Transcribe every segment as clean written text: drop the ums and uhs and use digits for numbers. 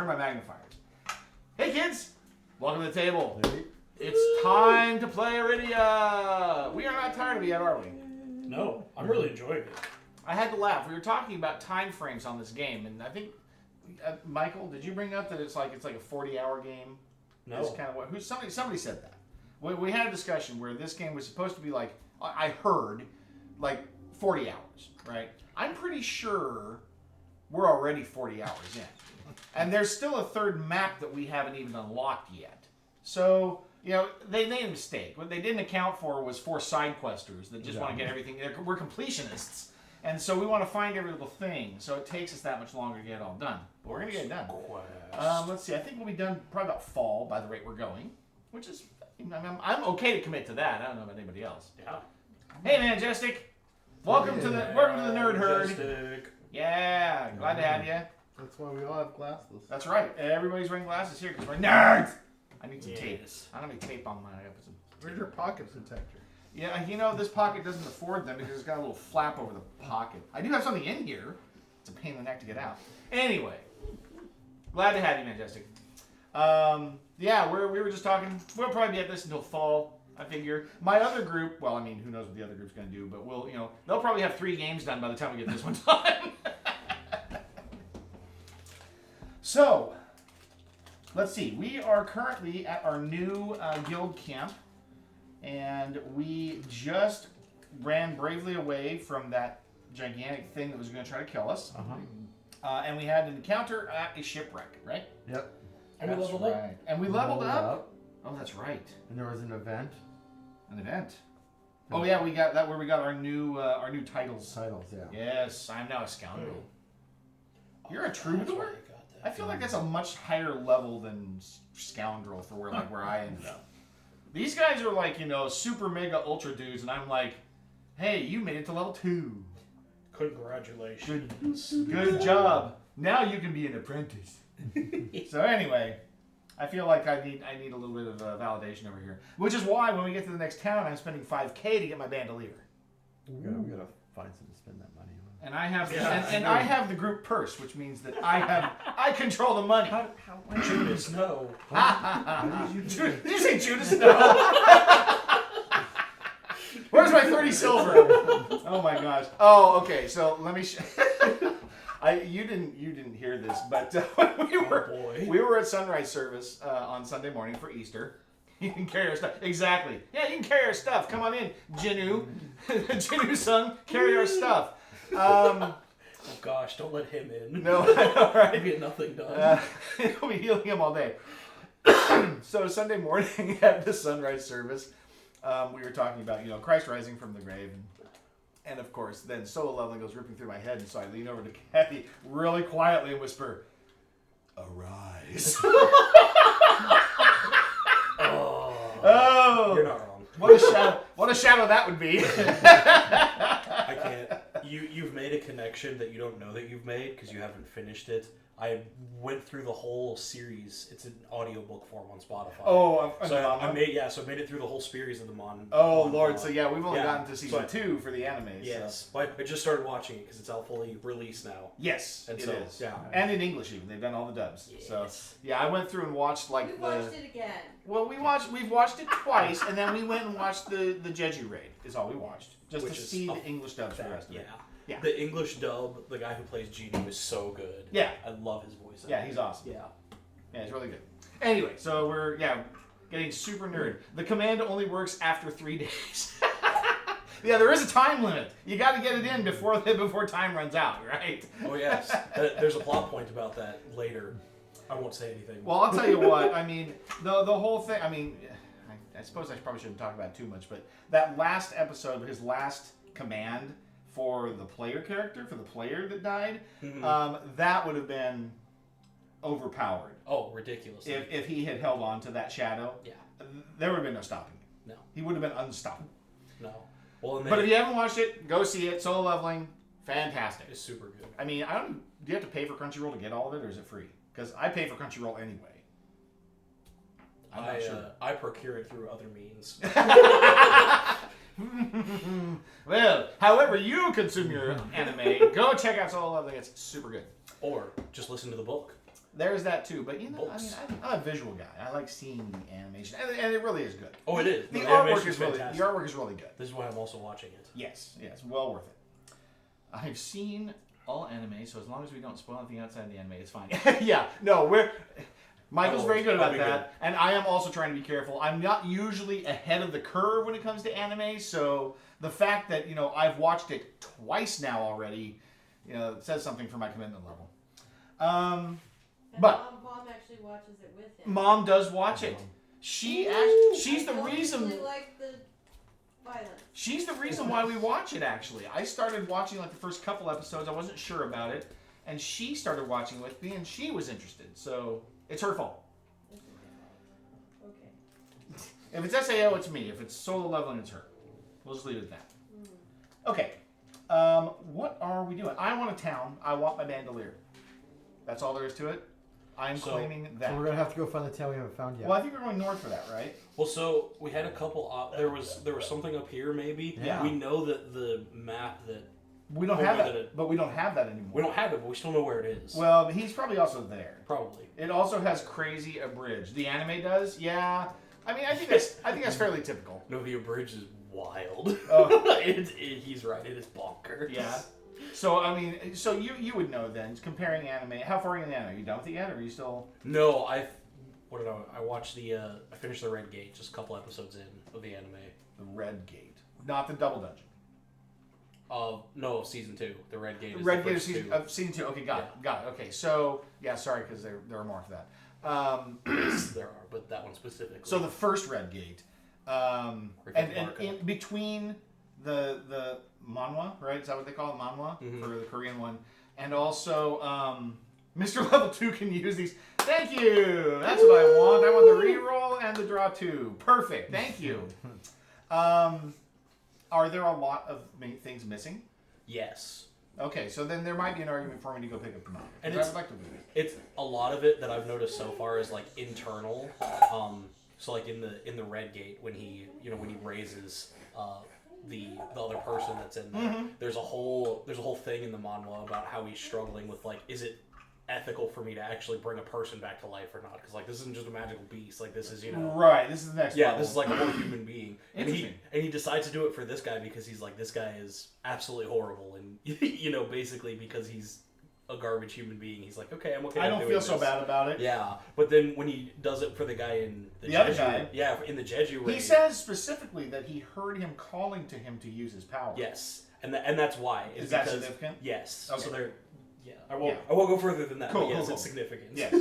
Where are my magnifiers? Hey kids! Welcome to the table. Hey. It's time to play Arydia. We are not tired of it yet, are we? No, I'm really enjoying it. I had to laugh. We were talking about time frames on this game, and I think Michael, did you bring up that it's like a 40-hour game? No. It's kind of what somebody said that. We had a discussion where this game was supposed to be like, I heard, like 40 hours, right? I'm pretty sure we're already 40 hours in. And there's still a third map that we haven't even unlocked yet. So, they made a mistake. What they didn't account for was 4 side questers that just want to get everything. We're completionists. And so we want to find every little thing. So it takes us that much longer to get it all done. But we're going to get it done. Let's see. I think we'll be done probably about fall by the rate we're going. Which is, I'm okay to commit to that. I don't know about anybody else. Yeah. Hey, Majestic. Welcome to the Nerd Herd. Yeah, glad to have you. That's why we all have glasses. That's right. Everybody's wearing glasses here because we're nerds. I need some tape. I don't have any tape on mine. I got some. Where's your pocket protector? Yeah, this pocket doesn't afford them because it's got a little flap over the pocket. I do have something in here. It's a pain in the neck to get out. Anyway, glad to have you, Majestic. Yeah, we were just talking. We'll probably be at this until fall, I figure. My other group, well, who knows what the other group's going to do, but they'll probably have 3 games done by the time we get this one done. So, let's see. We are currently at our new guild camp, and we just ran bravely away from that gigantic thing that was going to try to kill us. And we had an encounter at a shipwreck, right? Yep. And we leveled up. And we leveled up? Oh, that's right. And there was an event. An event? Oh, yeah, we got that where we got our new titles. Titles, yeah. Yes, I'm now a scoundrel. You're a troubadour? I feel like that's a Mm-hmm. much higher level than scoundrel for where I ended up. These guys are like, super mega ultra dudes, and I'm like, hey, you made it to level 2. Congratulations. Good job. Now you can be an apprentice. So anyway, I feel like I need a little bit of validation over here. Which is why when we get to the next town, I'm spending $5K to get my bandolier. We gotta find something to spend that money on. And I have I have the group purse, which means that I control the money. How Judas, no. Did you say Judas? No. Where's my 30 silver? Oh my gosh. Oh, okay. So let me. You didn't hear this, but we were at sunrise service on Sunday morning for Easter. You can carry our stuff. Exactly. Yeah, you can carry our stuff. Come on in, Jinu. Jinu-san, carry our stuff. Oh gosh, don't let him in. No, I know, right? He'll get nothing done. We'll be healing him all day. So Sunday morning at the sunrise service, we were talking about, Christ rising from the grave. And of course, then solo leveling goes ripping through my head. And so I lean over to Kathy really quietly and whisper, "Arise." Oh. You're not wrong. What a shadow that would be. I can't. You've made a connection that you don't know that you've made because you haven't finished it. I went through the whole series. It's an audiobook form on Spotify. Oh, I made it through the whole series of the Mon. Oh Lord! So yeah, we've only gotten to season 2 for the animes. Yes, so. I just started watching it because it's all fully released now. Yes, and it is. Yeah, and in English even. They've done all the dubs. Yes. So yeah, I went through and watched We watched it again. Well, we've watched it twice, and then we went and watched the Jeju raid. Is all we watched, just to see the English dubs for the rest of it. Yeah. The English dub, the guy who plays Genie is so good. Yeah. I love his voice. Yeah, he's awesome. Yeah. Yeah, he's really good. Anyway, so we're getting super nerd. The command only works after 3 days. Yeah, there is a time limit. You got to get it in before time runs out, right? Oh yes. There's a plot point about that later. I won't say anything. Well, I'll tell you what. The whole thing. I suppose I probably shouldn't talk about it too much, but that last episode, his last command for the player character, for the player that died, that would have been overpowered. Oh, ridiculous. If he had held on to that shadow, there would have been no stopping him. No. He would have been unstoppable. No. Well, but if you haven't watched it, go see it. Solo leveling, fantastic. It's super good. Do you have to pay for Crunchyroll to get all of it, or is it free? Because I pay for Crunchyroll anyway. I'm not sure. I procure it through other means. Well, however you consume your anime, go check out Solo Leveling. It's super good. Or just listen to the book. there's that too. But you know, Bolts. I'm a visual guy. I like seeing the animation, and it really is good. Oh, it is. The No, artwork animation's is really fantastic. the artwork is really good. This is why I'm also watching it. Yes, well worth it. I've seen all anime, so as long as we don't spoil anything outside the anime, it's fine. Yeah, no, Michael's very good I'll about be that, and I am also trying to be careful. I'm not usually ahead of the curve when it comes to anime, so the fact that I've watched it twice now already, says something for my commitment level. And But Mom actually watches it with him. Mom does watch it. She's the I reason. really like the violence. She's the reason why we watch it, actually. I started watching like the first couple episodes. I wasn't sure about it. And she started watching with me, and she was interested. So it's her fault. Okay. If it's SAO, it's me. If it's solo leveling, it's her. We'll just leave it at that. Okay. What are we doing? I want a town. I want my bandolier. That's all there is to it. I'm claiming that. So we're gonna have to go find the town we haven't found yet. Well, I think we're going north for that, right? Well, so we had a couple. There was something up here, maybe. Yeah. We know that the map that We don't Or have whether that, but we don't have that anymore. we don't have it, but we still know where it is. Well, he's probably also there. Probably. It also has crazy abridged. The anime does, yeah. I mean, I think that's fairly typical. No, the abridged is wild. Oh. He's right. It is bonkers. Yeah. So I mean, so you would know then, comparing anime. How far are you in the anime? Are you done with it yet, or are you still? No, I watched I finished the Red Gate just a couple episodes in of the anime. The Red Gate, not the Double Dungeon. No, season 2. The Red Gate. Is Red the Gate first season, two. season 2. Okay, got it. Okay, so yeah, sorry because there are more for that. There are, but that one specifically. So the first Red Gate, and in between the manhwa, right? Is that what they call it, manhwa, for the Korean one? And also, Mr. Level 2 can use these. Thank you. That's what I want. I want the reroll and the draw 2. Perfect. Thank you. Are there a lot of things missing? Yes. Okay, so then there might be an argument for me to go pick up the manhwa. And I would like to do it. It's a lot of it that I've noticed so far is like internal. So like in the Red Gate when he raises the other person that's in there, there's a whole thing in the manhwa about how he's struggling with like, is it ethical for me to actually bring a person back to life or not? Because like this isn't just a magical beast. Like this is Right. This is the next. yeah, level. this is like a whole human being. And Interesting. he decides to do it for this guy because he's like, this guy is absolutely horrible, and basically because he's a garbage human being, he's like, okay, I'm okay. I with don't doing feel so this. bad about it. Yeah, but then when he does it for the guy in The other Jeju, guy. yeah, in the Jeju raid, He says specifically that he heard him calling to him to use his power. yes, and that's why. Is that because- significant? Yes. Okay. So they're I won't go further than that. Cool, but yes, cool. it's significant. Yes.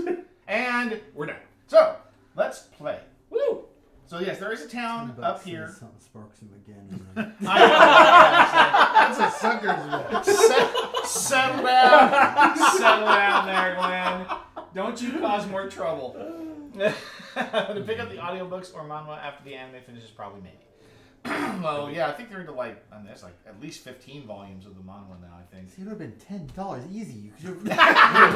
And we're done. So let's play. Woo! So yes, there is a town But up see here. Something sparks him again. And then... I That's a sucker's one. settle down. Settle down there, Glenn. Don't you cause more trouble. To pick up the audiobooks or manhwa after the anime finishes, probably maybe. Well, yeah, I think they're into like, there's like at least 15 volumes of the manhwa now, I think. See, it would have been $10 easy. You could have...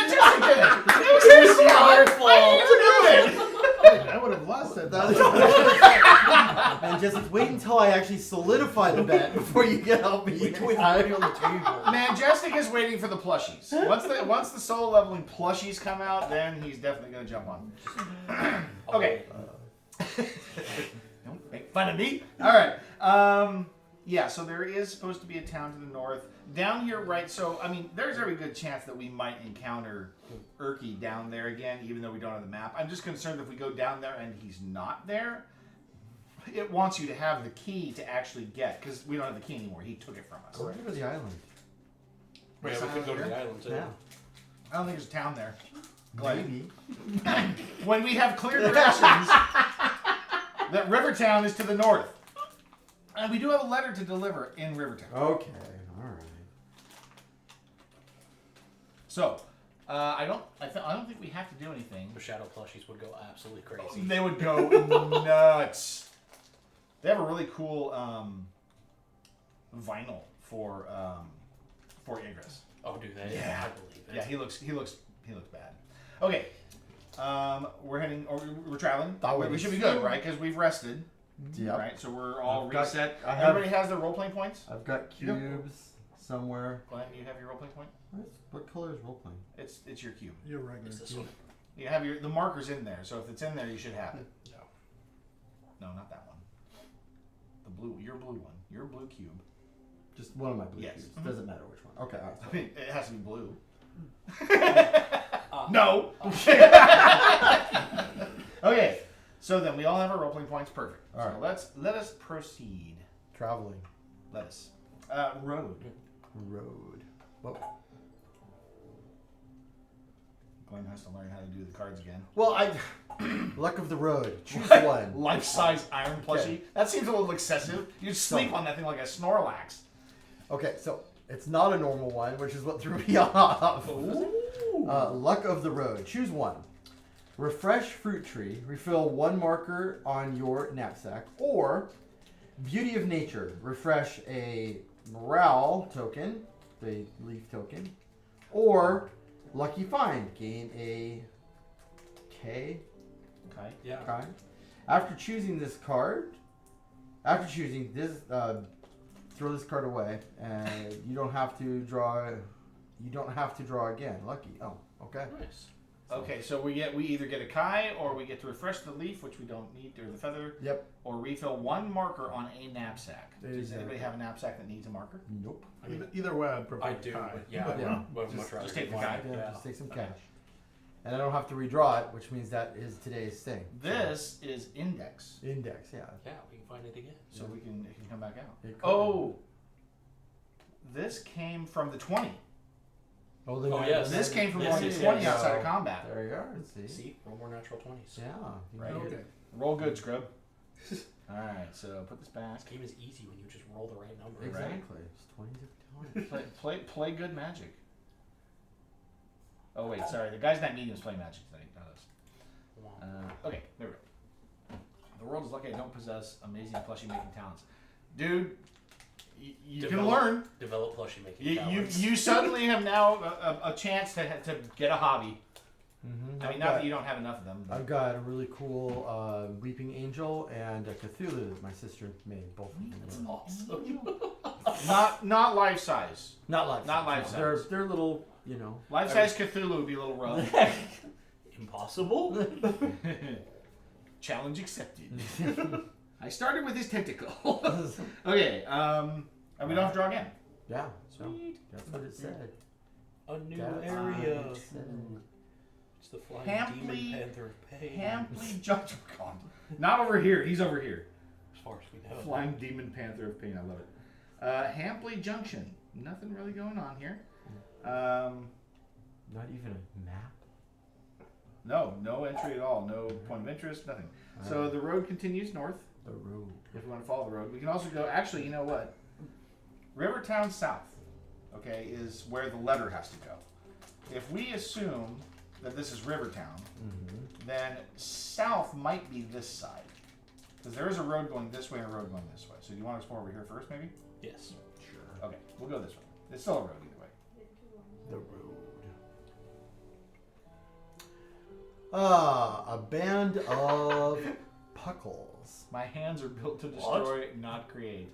It was your fault. I would have lost that. And just wait until I actually solidify the bet before you get help me. Wait till we have money on the table. Majestic is waiting for the plushies. Once the solo leveling plushies come out, then he's definitely gonna jump on. Okay. Don't make fun of me. All right. Yeah. So there is supposed to be a town to the north down here, right? So I mean, there's a very good chance that we might encounter Urki down there again, even though we don't have the map. I'm just concerned if we go down there and he's not there. It wants you to have the key to actually get, because we don't have the key anymore. He took it from us. Go to the island. Yeah, we could go to the island too. Yeah. I don't think there's a town there. Maybe. When we have clear directions that Rivertown is to the north. And we do have a letter to deliver in Rivertown. Okay. All right. So, I don't think we have to do anything. The shadow plushies would go absolutely crazy. They would go nuts. They have a really cool vinyl for Ingress. Oh, do they? Yeah. I believe it. Yeah, he looks bad. Okay, we're heading. Or we're traveling. We should be good, right? Because we've rested. Yep. Right. So we're all I've got- reset. I have- Everybody has their role playing points. I've got cubes, somewhere. Glenn, you have your role playing point? What color is role playing? It's your cube. You're regular. It's this cube. one. You have the markers in there, so if it's in there, you should have it. No. No, not that one. The blue, your blue one, your blue cube. Just one of my blue Yes. cubes. Mhm. Doesn't matter which one. Okay. All right, I mean, it has to be blue. Uh, No. Okay. So then we all have our role playing points. Perfect. All So right. let us proceed. Traveling. Let us. Road. Road. Whoa. Glenn has to learn how to do the cards again. Well, luck of the road. Choose one. Life-size iron plushie. Okay. That seems a little excessive. You'd sleep on that thing like a Snorlax. Okay, so it's not a normal one, which is what threw me off. Ooh. Luck of the road. Choose one. Refresh fruit tree. Refill one marker on your knapsack. Or beauty of nature. Refresh a morale token, the leaf token. Or lucky find. Gain a K. Okay. Yeah. Kind. After choosing this card, throw this card away, and you don't have to draw. You don't have to draw again. Lucky. Oh, okay. Nice. Okay, so we either get a Kai or we get to refresh the leaf, which we don't need, or the feather, Yep. or refill one marker on a knapsack. Does Exactly. anybody have a knapsack that needs a marker? Nope. I mean, Either way, I'd prefer I do, Kai. but yeah, But, yeah. I would much rather just take the one. guy. Yeah, just take some cash. And I don't have to redraw it, which means that is today's thing. This is index, Index, yeah. Yeah, we can find it again. so it can come back out. It could. Oh, this came from the 20. Oh, then Oh, I- yes. This came from Yes, one yes, to 20 yes. outside of combat. There you are. See? See, roll more natural 20s. Yeah. you Right. made Okay. it. Roll good, scrub. All right, so put this back. This game is easy when you just roll the right number. Exactly. It's 20 different times. Play good magic. Oh wait, sorry. The guy's not mediums playing magic tonight, not us. Okay, there we go. The world is lucky I don't possess amazing plushie making talents, dude. You can learn. Develop plushie making You talents. you suddenly have now a chance to get a hobby. Mm-hmm. I mean, not that you don't have enough of them. But I've got a really cool Weeping Angel and a Cthulhu that my sister made. Both of them. That's awesome. not life size. Not life Not size. life They're size. they're little, you know. Life size Cthulhu would be a little rough. Impossible? Challenge accepted. I started with his tentacle. Okay, and we don't have to draw again. Yeah. So Sweet. that's what it said. A new That's area. what it said. It's the flying Hampley- demon panther of pain. Hampley Judge God. Not over here. He's over here. As far as we know. Flying Demon Panther of Pain. I love it. Hampley Junction. Nothing really going on here. Not even a map. No entry at all. No point of interest. Nothing. So the road continues north. The road. If we want to follow the road, we can also go. Actually, you know what? Rivertown South. Okay, is where the letter has to go. If we assume that this is Rivertown, then south might be this side. Because there is a road going this way and a road going this way. So do you want to explore over here first, maybe? Yes. Sure. Okay, we'll go this way. It's still a road either way. The road. A band of puckles. My hands are built to destroy, not create.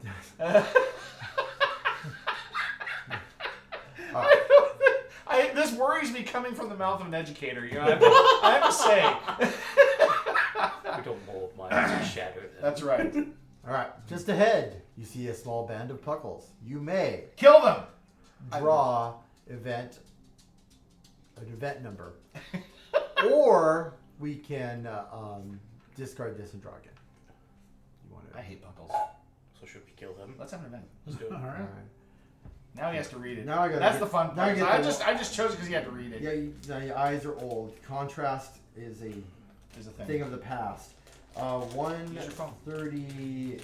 This worries me coming from the mouth of an educator. You know, I have to say. We don't bowl of mine to shatter them. That's right. All right, just ahead, you see a small band of puckles. You may Kill them. draw an event number, or we can discard this and draw again. You want I to? hate buckles. So should we kill them? Let's have an event. Let's do it. All All right. right. Now he has to read it. Now I gotta That's get- the fun now I part. get I the- just chose it because he had to read it. Yeah, now your eyes are old. Contrast is a Is a thing. thing of the past. Use your phone. 138.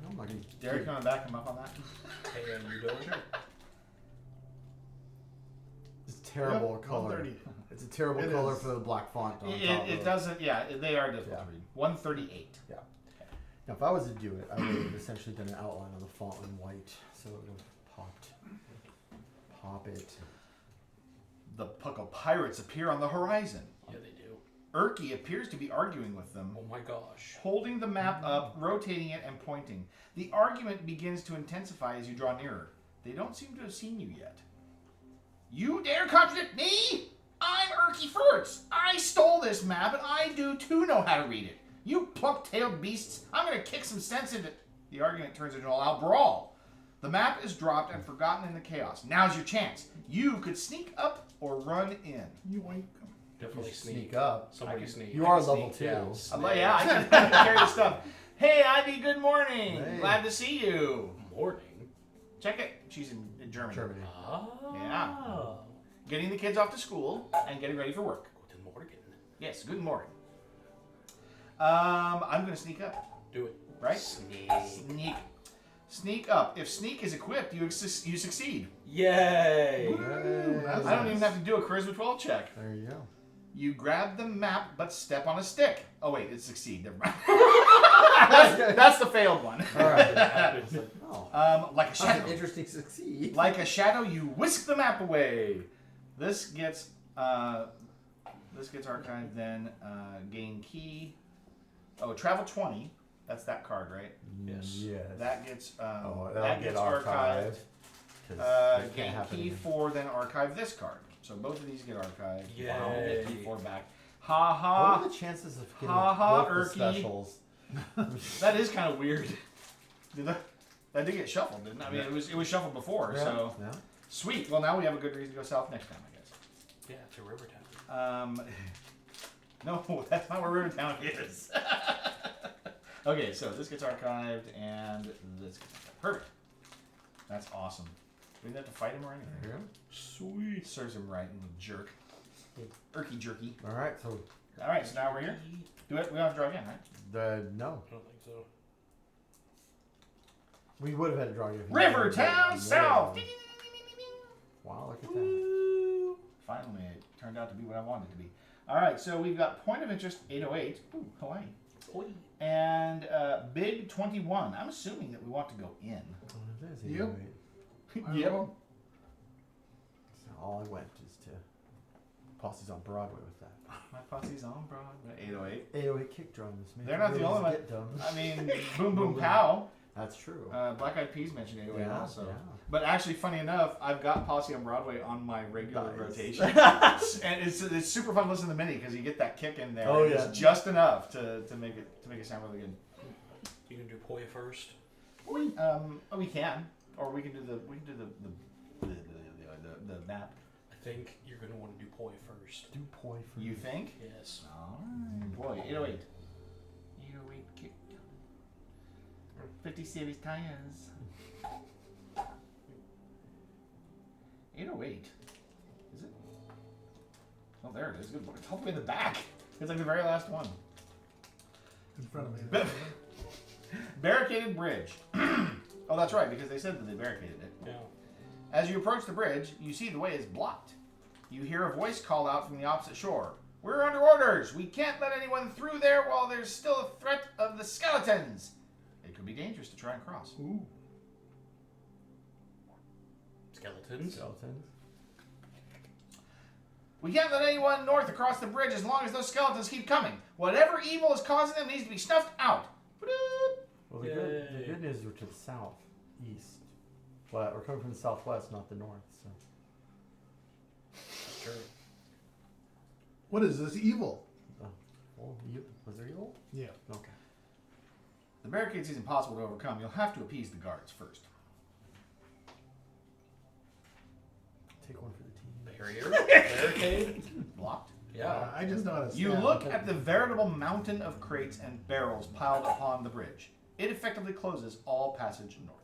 Oh my god. Derek, you want to back him up on that? Hey, you don't? Sure. It's a terrible Yep, color. 130. It's a terrible It color is. for the black font on top It of doesn't. Yeah, they are difficult Yeah. to read. 138. Now, if I was to do it, I would have essentially done an outline on the font in white, so it would have popped. Pop it. The Puckle pirates appear on the horizon. Yeah, they do. Urki appears to be arguing with them, Oh my gosh. holding the map up, rotating it, and pointing. The argument begins to intensify as you draw nearer. They don't seem to have seen you yet. You dare contradict me? I'm Erky Furtz. I stole this map, and I do too know how to read it. You plump-tailed beasts, I'm going to kick some sense into... The argument turns into an all-out brawl. The map is dropped and forgotten in the chaos. Now's your chance. You could sneak up or run in. You ain't. Definitely Sneak up. Somebody sneak. You are level 2. Yes. Yeah, I can carry the stuff. Hey, Ivy, good morning. Hey. Glad to see you. Morning. Check it. She's in Germany. Germany. Oh. Yeah. Getting the kids off to school and getting ready for work. Guten Morgen. Yes, good morning. I'm going to sneak up, Do it. right? Sneak. Sneak. Sneak up. If sneak is equipped, you succeed. Yay. Hey, that's I don't even have to do a Charisma 12 check. There you go. You grab the map, but step on a stick. Oh, wait, it's succeed. Never mind. that's the failed one. All right. Happens. Oh. Like a That's shadow. an interesting succeed. Like a shadow, you whisk the map away. This gets archived. Then gain key. Oh, travel 20. That's that card, right? Yes. Yes. That gets that'll that get gets archived. 'cause that can't Gain happen key again. 4, then archive this card. So both of these get archived. Yay. Wow, get key 4 back. Ha What ha. are the chances of getting Ha ha, both the Erky. specials? That is kind of weird. That did get shuffled, didn't it? I mean, it was shuffled before, so Yeah. sweet. Well, now we have a good reason to go south next time, I guess. Yeah, to Rivertown. No, that's not where Rivertown is. Okay, so this gets archived, and this gets archived. Perfect. That's awesome. We didn't have to fight him or anything. There you Sweet. Serves him right, little jerk. Erky jerky. go. All right. So All right, so now we're here. Do it. We don't have to draw again, right? no, I don't think so. we would have had to draw you. Rivertown South. Wow, look at that. Woo! Finally, it turned out to be what I wanted it to be. All right, so we've got point of interest 808. Ooh, Hawaii. Oi. And big 21. I'm assuming that we want to go in. Oh, it is Yep. 808. Yep. Know. So all I went is to Posse's on Broadway with that. My posse's on Broadway. 808. 808 kick drums. Man. They're not the only one. Get dumb. I mean, Boom Boom Pow. That's true. Black Eyed Peas mentioned 808 yeah, also. yeah. But actually, funny enough, I've got Posse on Broadway on my regular Nice. rotation. And it's super fun to listen to the mini because you get that kick in there. Oh, and yeah. It's just enough to make it sound really good. You can do Poi first. We can, or we can do the map. I think you're going to want to do Poi first. Do poi for You think? Yes. All right, boy. 808. 808 kick. 50 series tires. 808. Is it? Oh, there it is. Good. It's all the way in the back. It's like the very last one. In front of me. Barricaded bridge. Oh, that's right, because they said that they barricaded it. Yeah. As you approach the bridge, you see the way is blocked. You hear a voice call out from the opposite shore. We're under orders. We can't let anyone through there while there's still a threat of the skeletons. It could be dangerous to try and cross. Ooh. Skeletons. Skeletons. We can't let anyone north across the bridge as long as those skeletons keep coming. Whatever evil is causing them needs to be snuffed out. Well, the Yay. good news is we're to the south, east. But we're coming from the southwest, not the north. So Sure. What is this evil? well, was there evil? Yeah. Okay. The barricade seems impossible to overcome. You'll have to appease the guards first. Take one for the team. Barrier. Barricade. Blocked. Yeah. I just know how to You stab. look at the veritable mountain of crates and barrels piled upon the bridge. It effectively closes all passage north.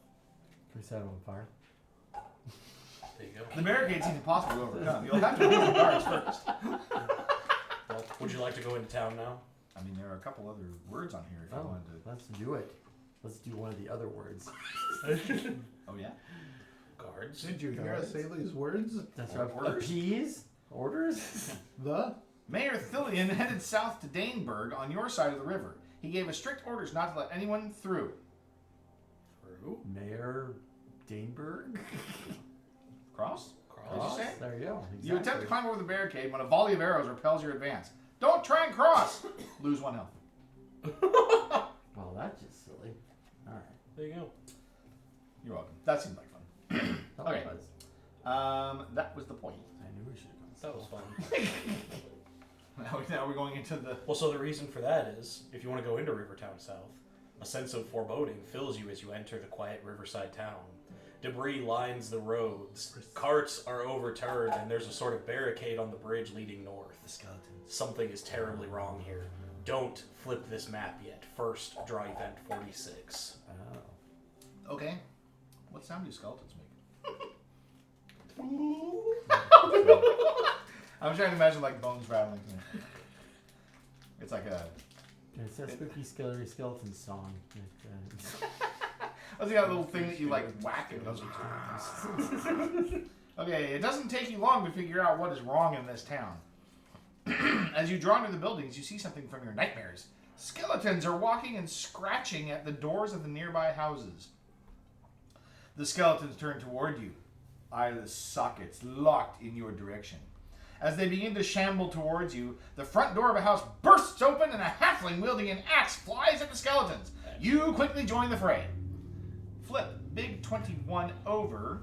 Can we set him on fire? There you go. The barricade seems impossible to overcome. You'll have to appease the guards first. Well, would you like to go into town now? I mean, there are a couple other words on here if you Oh, wanted to. let's do it. Let's do one of the other words. Oh, yeah? Guards. Did you hear us say these words? That's Or right. orders? Appease? Orders? The? Mayor Thillian headed south to Daneburg on your side of the river. He gave us strict orders not to let anyone through. Through. Mayor Daneburg? Cross? Cross. Did you say? There you go. Exactly. You attempt to climb over the barricade when a volley of arrows repels your advance. Don't try and cross! Lose 1 health. Well, that's just silly. Alright. There you go. You're welcome. That seemed like fun. Okay. That was the point. I knew we should have gone. That was fun. Now we're going into the. Well, so the reason for that is, if you want to go into Rivertown South, a sense of foreboding fills you as you enter the quiet riverside town. Debris lines the roads, carts are overturned, and there's a sort of barricade on the bridge leading north. The skeletons. Something is terribly wrong here. Don't flip this map yet. First, draw event 46. Oh. Okay. What sound do skeletons make? I'm trying to imagine like bones rattling. It's like a. It's a spooky, scary skeleton song. What's that little thing that you like whack and those are. Okay, it doesn't take you long to figure out what is wrong in this town. As you draw into the buildings, you see something from your nightmares. Skeletons are walking and scratching at the doors of the nearby houses. The skeletons turn toward you, eyeless sockets locked in your direction. As they begin to shamble towards you, the front door of a house bursts open and a halfling wielding an axe flies at the skeletons. You quickly join the fray. Flip Big 21 over,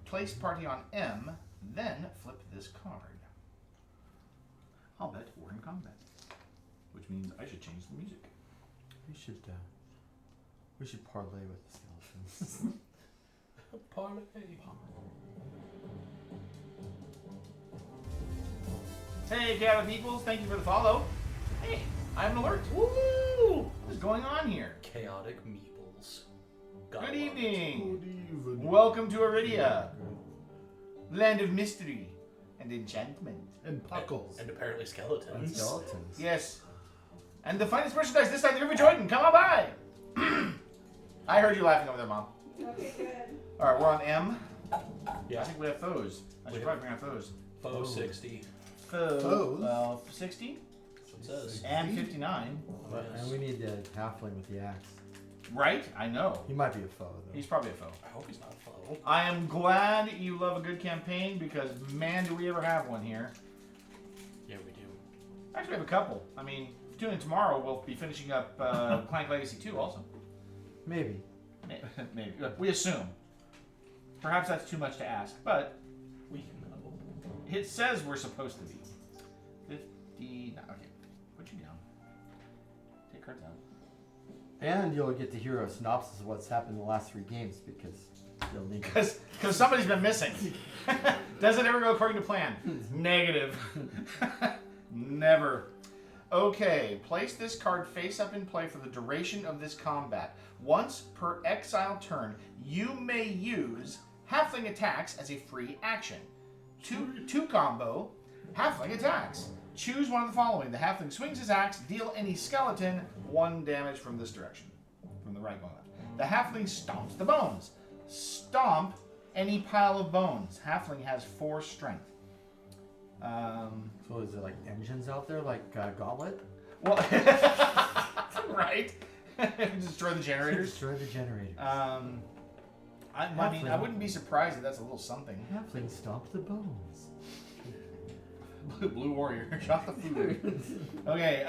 place party on M, then flip this card. I'll bet we're in combat, which means I should change the music. We should parlay with the skeletons. Parlay. Hey, Gavin Peoples, thank you for the follow. Hey, I'm alert. Woo! What is going on here? Chaotic meeples. Good evening. Good evening. Welcome to Arydia, land of mystery and enchantment. And puckles. And apparently And skeletons. skeletons. Yes. And the finest merchandise this side of the River Jordan. Come on by. I heard you laughing over there, Mom. Okay, good. All right, we're on M. Yeah. I think we have foes. I should probably bring out foes. Foe 60. Foes. 60 That's what it says. and 59. And we need the halfling with the axe. Right? I know. He might be a foe, though. He's probably a foe. I hope he's not a foe. I am glad you love a good campaign because, man, do we ever have one here. Yeah, we do. Actually, we have a couple. I mean, tune in tomorrow. We'll be finishing up Clank Legacy 2 also. Maybe. Maybe. We assume. Perhaps that's too much to ask, but We can know. it says we're supposed to be. 50. No, okay. Put you down. Take cards out. And you'll get to hear a synopsis of what's happened in the last 3 games because you'll need to. Because somebody's been missing. Does it ever go according to plan? Negative. Never. Okay, place this card face up in play for the duration of this combat. Once per exile turn, you may use halfling attacks as a free action. Two combo, halfling attacks. Choose one of the following. The halfling swings his axe, deal any skeleton 1 damage from this direction. From the right going left. The halfling stomps the bones. Stomp any pile of bones. Halfling has 4 strength. So is there like engines out there, like Gauntlet? Well, right? Destroy the generators. Destroy the generator. I mean, I wouldn't be surprised if that's a little something. Halfling stomp the bones. Blue Warrior, shot the food. Okay,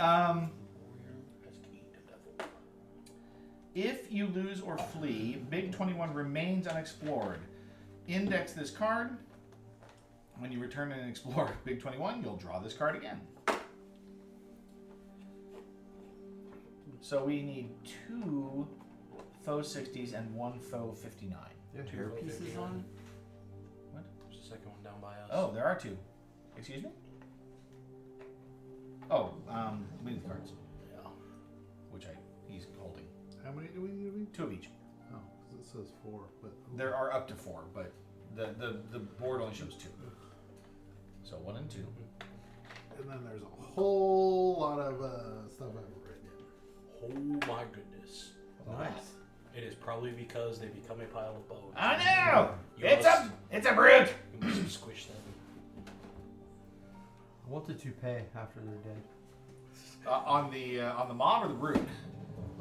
if you lose or flee, Big 21 remains unexplored. Index this card. When you return and explore Big 21, you'll draw this card again. So we need 2 foe 60s and 1 foe 59. There are 2 hair foe pieces 59. on? What? There's a second one down by us. Oh, there are 2. Excuse me? Oh, we need the cards, Yeah. which he's holding. How many do we need? 2 of each. Oh, 'cause it says 4, but There are up to 4, but the board only shows 2. So 1 and 2. and then there's a whole lot of stuff I haven't read yet. Oh my goodness. Nice. It is probably because they become a pile of bones. I know. You It's a brute. You must squish them. I want the toupee after they're dead. On the mob or the brute?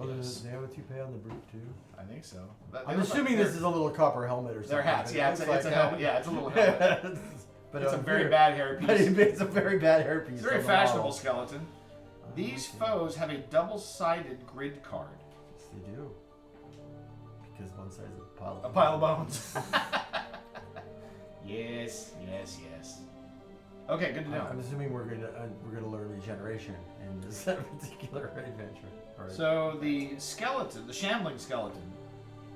Oh, Yes. they have a toupee on the brute too. I think so. I'm assuming this is a little copper helmet or something. Their hats. Yeah, it's looks a like helmet. Yeah, it's a little helmet. but It's a very bad hairpiece. But it's a very bad hairpiece. It's a very on the fashionable model. skeleton. These foes have a double-sided grid card. Yes, they do. Because one side's a pile of A pile of bones. Yes, yes, yes. Okay, good to know. I'm assuming we're gonna learn regeneration in this particular adventure. Alright. So the skeleton, the shambling skeleton,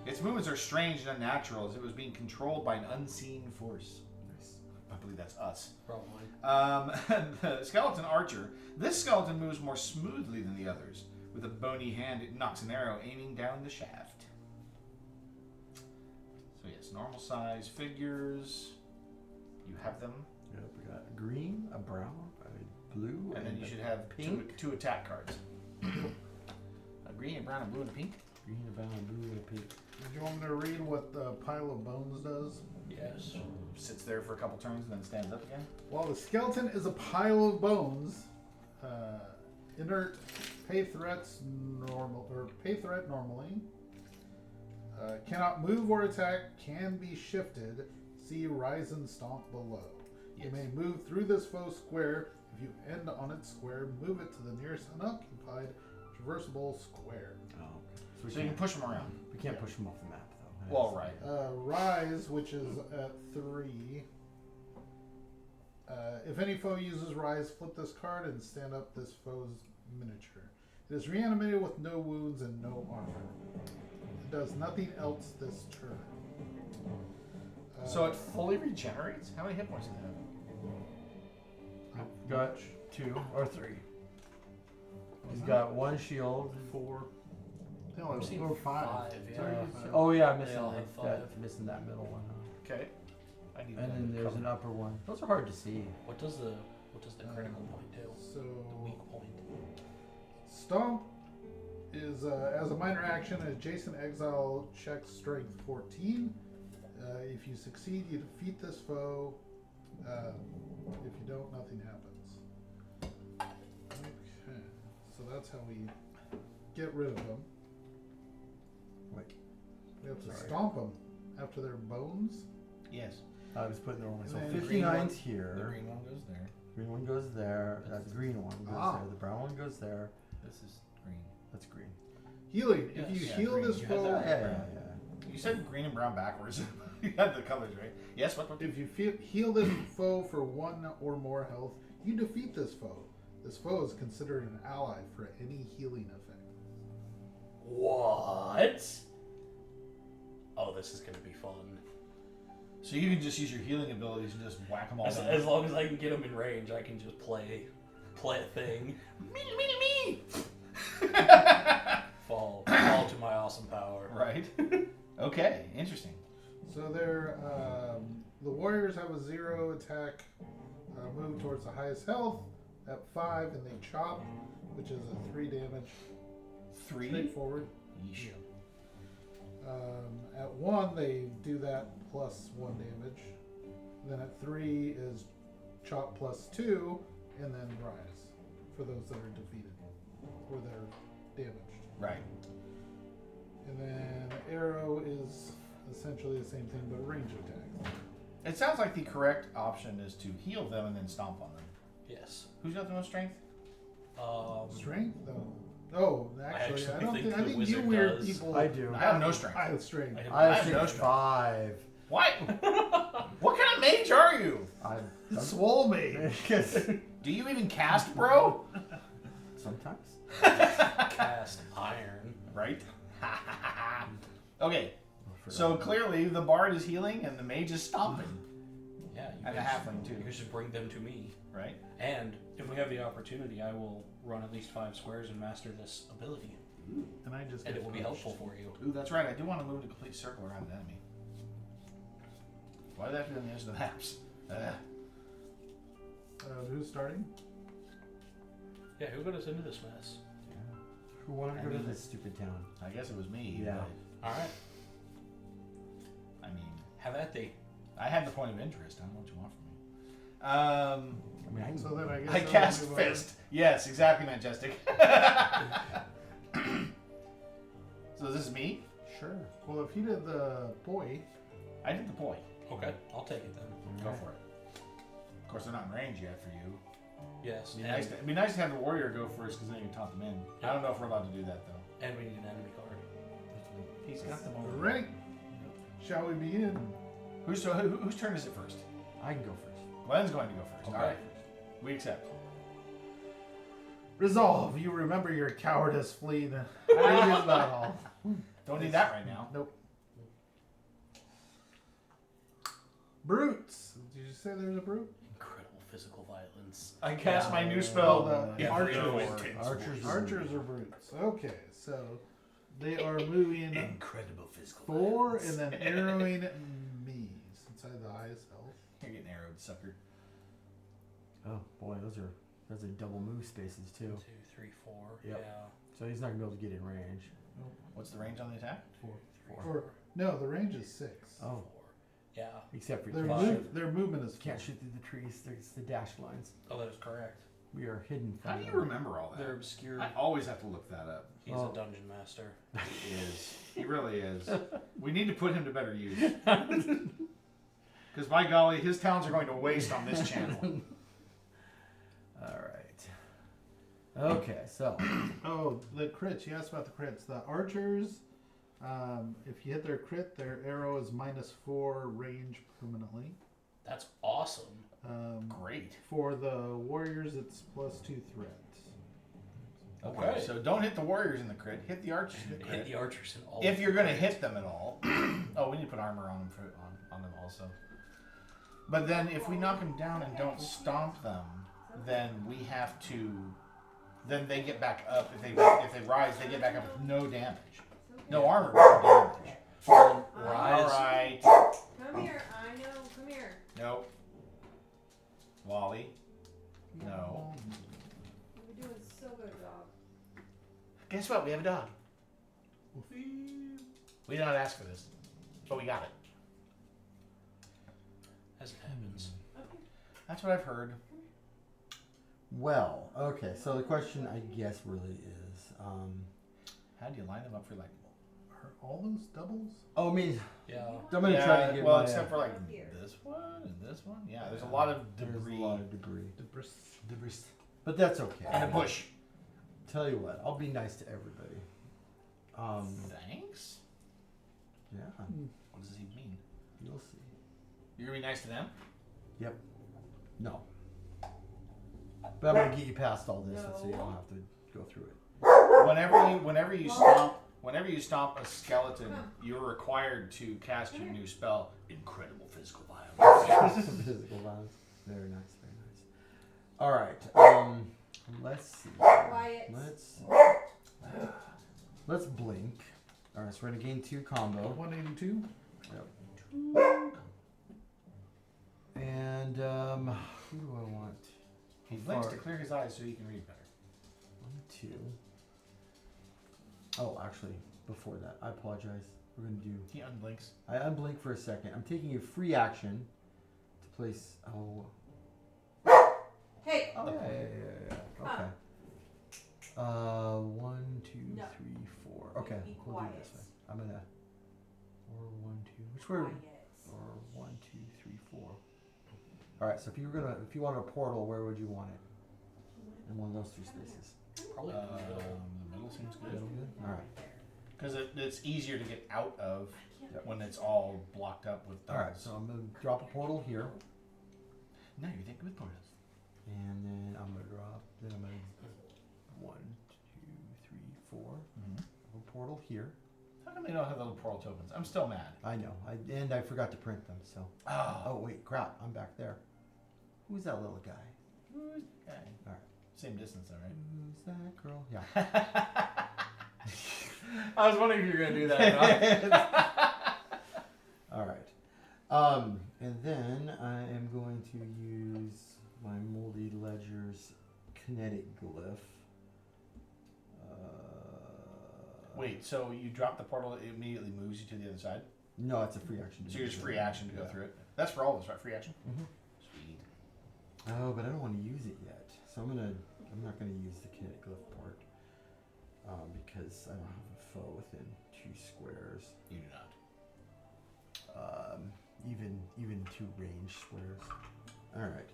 its movements are strange and unnatural as it was being controlled by an unseen force. Nice. I believe that's us. Probably. The skeleton archer. This skeleton moves more smoothly than the others. With a bony hand, it knocks an arrow aiming down the shaft. So yes, normal size figures. You have them. Yep, we got a green, a brown, a blue, And then you a should have pink. two attack cards. A green, a brown, a blue, and a pink. Green, a brown, a blue, and a pink. Do you want me to read what the pile of bones does? Yes. Sits there for a couple turns and then stands up again. While the skeleton is a pile of bones, inert, pay threat normally. Cannot move or attack, can be shifted. See Rise and Stomp below. Yes. You may move through this foe square. If you end on its square, move it to the nearest unoccupied traversable square. Oh, okay. So you can push them around. We can't push them off the map though. Well, right. Rise, which is at 3. If any foe uses Rise, flip this card and stand up this foe's miniature. It is reanimated with no wounds and no armor. It does nothing else this turn. So it fully regenerates? How many hit points does it have? I've got 2 or 3. He's got 1 shield. 4. No, I'm it's seeing 4 5. 5, yeah. Oh yeah, I'm missing They all that, have 5. missing that middle one. Huh? Okay. I need And that then to there's cover. an upper one. Those are hard to see. What does the critical point do? So, The weak point. Stomp is as a minor action, adjacent exile checks strength 14. If you succeed, you defeat this foe. If you don't, nothing happens. Okay, so that's how we get rid of them. Wait, We have to Sorry. stomp them after their bones. Yes. I was putting the wrong one. So And then the 59's The here. green one goes there. Green one goes there. That green one goes Ah. there. The brown one goes there. This is green. That's green. Healing. If Yes. you Yeah, heal green. this You had foe, Yeah, that. yeah, yeah. You said green and brown backwards. You had the colors, right? Yes, what? if you heal this foe for 1 or more health, you defeat this foe. This foe is considered an ally for any healing effect. What? Oh, this is gonna be fun. So you can just use your healing abilities and just whack them all down. As long as I can get them in range, I can just play a thing. Me. Fall to my awesome power. Right. Okay, interesting. So they're the warriors have a 0 attack, move towards the highest health at 5, and they chop, which is a 3 damage. 3? Straightforward. Yeesh. At 1, they do that plus 1 damage. Then at 3 is chop plus 2, and then rise for those that are defeated or they're damaged. Right. And then arrow is essentially the same thing, but range attack. It sounds like the correct option is to heal them and then stomp on them. Yes. Who's got the most strength? Strength, though. Oh, actually, I actually don't think think. I the think wizard you weird does. people. I do. I have no strength. I have strength. I I have have no strength 5. What? What kind of mage are you? I'm Swole me. Do you even cast, bro? Sometimes. Cast iron. Right? Okay, so clearly the bard is healing and the mage is stomping. Yeah, you And a guys, halfling too, you guys should bring them to me. right? And if we have the opportunity, I will run at least 5 squares and master this ability, And I just and get it will be punched. helpful for you. Ooh, that's right. I do want to move in a complete circle around the enemy. Why do they have to be on the edge of the maps? Who's starting? Yeah, who got us into this mess? Who wanted to I go to mean- this stupid town? I guess it was me. Yeah. All right, But, I mean, have at thee. I had the point of interest. I don't know what you want from me. I mean, So then I guess I I'll cast move over. fist. Yes, exactly, Majestic. So this is me. sure. Well, if you did the boy, I did the boy. Okay, I'll take it then. Go for it. Of course, they're not in range yet for you. Yes, It'd be nice to have the warrior go first because then you can taunt them in. I don't know if we're allowed to do that though. and we need an enemy card. He's got them we're over. ready. Shall we begin? Whose turn is it first? I can go first. Glenn's going to go first. Okay. All right. We accept. Resolve. You remember your cowardice flee the previous battle. Don't need that right now. Nope. Brutes. Did you say there's a brute? Incredible physical violence. I cast my new Oh, spell. the Yeah, archers. no Archers. Archers are brutes. Okay, so they are moving Incredible physical 4 and then arrowing me since I have the highest health. You're getting arrowed, sucker. Oh boy, those are double move spaces too. 2, 3, 4. Yep. Yeah. So he's not gonna be able to get in range. What's the range on the attack? 4. Or no, the range is 6. Oh, 4. Yeah. except for Their, you their movement is can't 4. shoot through the trees. It's the dashed lines. Oh, that is correct. We are hidden from How do you them. remember all They're that? obscure. I always have to look that up. He's Oh. a dungeon master. He is. He really is. We need to put him to better use. Because by golly, his talents are going to waste on this channel. All right. Okay, so Oh, the crits. You asked about the crits. The archers, if you hit their crit, their arrow is -4 range permanently. That's awesome. Great. For the warriors, it's +2 threat. Okay, so don't hit the warriors in the crit. Hit the archers in the Hit crit. the archers in all. If you're going to hit them at all. Oh, we need to put armor on them on them also. But then if we knock them down and don't stomp them, then we have to. Then they get back up. If they rise, they get back up with no damage. No armor, but no damage. Rise. All right. Come here, I know. Come here. Nope. Wally. No. You're doing so good, dog. Guess what? We have a dog. We did not ask for this, but we got it. As it happens. Okay. That's what I've heard. well, okay. So the question, I guess, really is, How do you line them up for like? Are all those doubles? oh, I mean, Yeah. I'm gonna try to get well, my, except for like Here. this one and this one. Yeah, there's a lot of there's debris a lot of debris, Debris. but that's okay. and a bush. Tell you what, I'll be nice to everybody. Thanks. Yeah, What does this even mean? you'll see. You're gonna be nice to them? No, but I'm gonna get you past all this, so you No. don't have to go through it. Whenever you stomp a skeleton, you're required to cast your new spell, Incredible Physical Violence. Physical violence. Very nice, very nice. All right. Let's see. Quiet. Let's blink. All right, so we're gonna gain 2 combo. 182. And who do I want? He blinks Far- to clear his eyes so he can read better. 1, 2. Oh, actually, before that, I apologize. We're gonna do. He unblinks. I unblink for a second. I'm taking a free action to place. Oh. Hey. Oh yeah. Okay. 1, 2, No. 3, 4. Okay, Be we'll do it this way. I'm gonna. Or 1, 2. Which word? Quiet. Or 1, 2, 3, 4. All right. So if you wanted a portal, where would you want it? In one of those 3 spaces. Probably. The middle seems good. Middle good? All right. Because it's easier to get out of Yep. when it's all blocked up with All right. doubles. So I'm gonna drop a portal here, No, you think with portals. and then I'm gonna drop. Then I'm gonna 1, 2, 3, 4. Mm-hmm. A portal here. How come they don't have the little portal tokens? I'm still mad. I know. I forgot to print them. So. Oh wait, crap! I'm back there. Who's that little guy? Who's guy? All right. Same distance, though, right? Who's that girl? Yeah. I was wondering if you were gonna do that. Or not. All right. And then I am going to use my Moldy Ledger's kinetic glyph. Wait, so you drop the portal, it immediately moves you to the other side? No, it's a free action. So you're just free action to go through it? That's for all of us, right? Free action? Mhm. Sweet. Oh, but I don't want to use it yet. So I'm not gonna use the kinetic glyph part because I don't have a foe within 2 squares. You do not. Even 2 range squares. All right.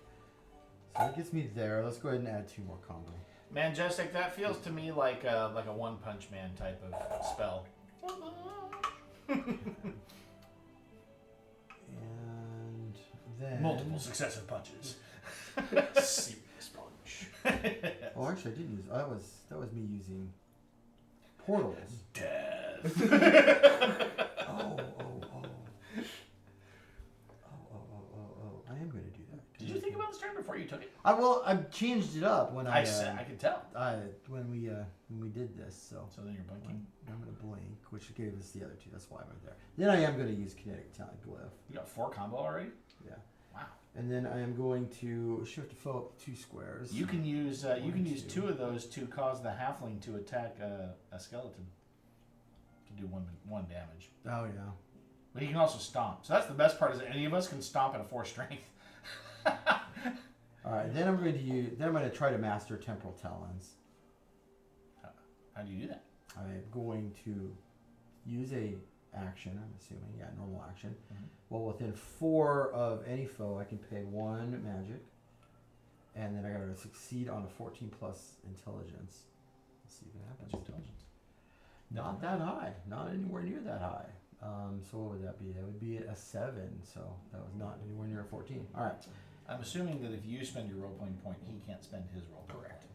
So that gets me there. Let's go ahead and add 2 more combo. Majestic, that feels to me like a One Punch Man type of spell. And then Multiple successive punches. Serious punch. Oh, actually, I didn't use. That was me using portals. Death. Oh. I am gonna do that. Did you think about this turn before you took it? I changed it up when I could tell. when we did this. So So then you're blinking. I'm gonna blink, which gave us the other two. That's why I went there. Then I am gonna use kinetic talent glyph. You got 4 combo already? Yeah. Wow. And then I am going to shift to foe up 2 squares. You can use use 2. 2 of those to cause the halfling to attack a skeleton. To do one damage. Oh yeah. But he can also stomp. So that's the best part is that any of us can stomp at a 4 strength. All right. Then I'm going to try to master temporal talons. How do you do that? I'm going to use a action. I'm assuming, yeah, normal action. Mhm. Well, within 4 of any foe, I can pay 1 magic, and then I got to succeed on a 14 plus intelligence. Let's see if it happens. What's your intelligence? Not that high. Not anywhere near that high. So what would that be? That would be a 7. So that was not anywhere near a 14. All right. I'm assuming that if you spend your role playing point, he can't spend his role point. Correct.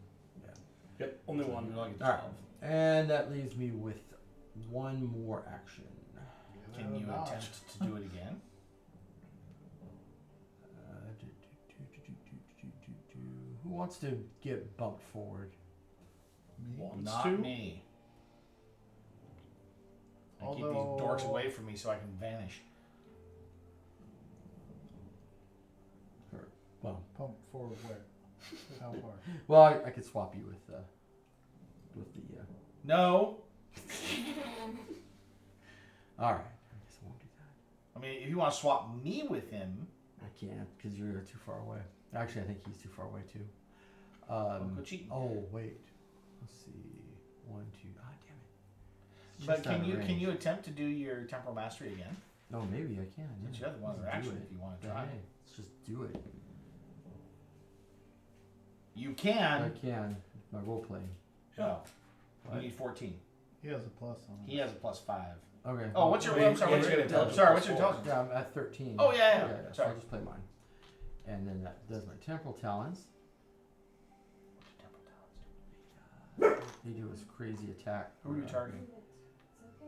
Yep, only So one. you only get All right. 12. And that leaves me with 1 more action. Can you attempt to do it again? Who wants to get bumped forward? Not me. I keep these dorks away from me so I can vanish. Well, Pump forward where? How far? well, I could swap you with the. No. All right. I guess I won't do that. I mean, if you want to swap me with him, I can't because you're too far away. Actually, I think he's too far away too. go cheat. Oh wait. Let's see. 1, 2. Ah, damn it. It's But just out of can range. you attempt to do your temporal mastery again? Oh, maybe I can. Since Yeah. you have the one other Let's do action it. if you want to Yeah, try. hey, let's just do it. You I can. can. My role playing. No. You What? need 14. He has a plus on it. He has a +5. Okay. Oh, what's your? Wait, I'm sorry. What's yeah, your yeah, intelligence? yeah. Sorry, what's your intelligence? Yeah, I'm at 13. Oh, yeah. So Sorry. I'll just play mine. And then that does my temporal talents. They do his crazy attack. Who are you targeting?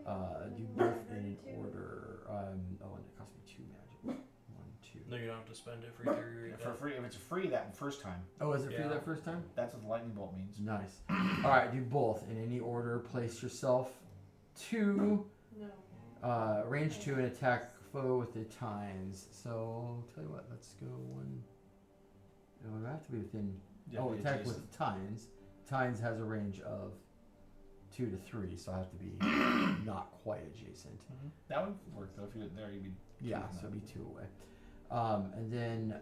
Do both in order. And it cost me 2 magic. 1, 2. No, you don't have to spend it for your For free. If it's free that first time, Oh, is it free Yeah. that first time? that's what the lightning bolt means. Nice. All right, do both in any order. Place yourself 2, No. range 2, and attack foe with the tines. So I'll tell you what. Let's go 1. It would have to be within. Yeah, be attack adjacent. with tines. Tines has a range of 2 to 3, so I have to be not quite adjacent. Mhm. That would work though. If you're there, you'd be. Yeah, from so that. it'd be 2 away. And then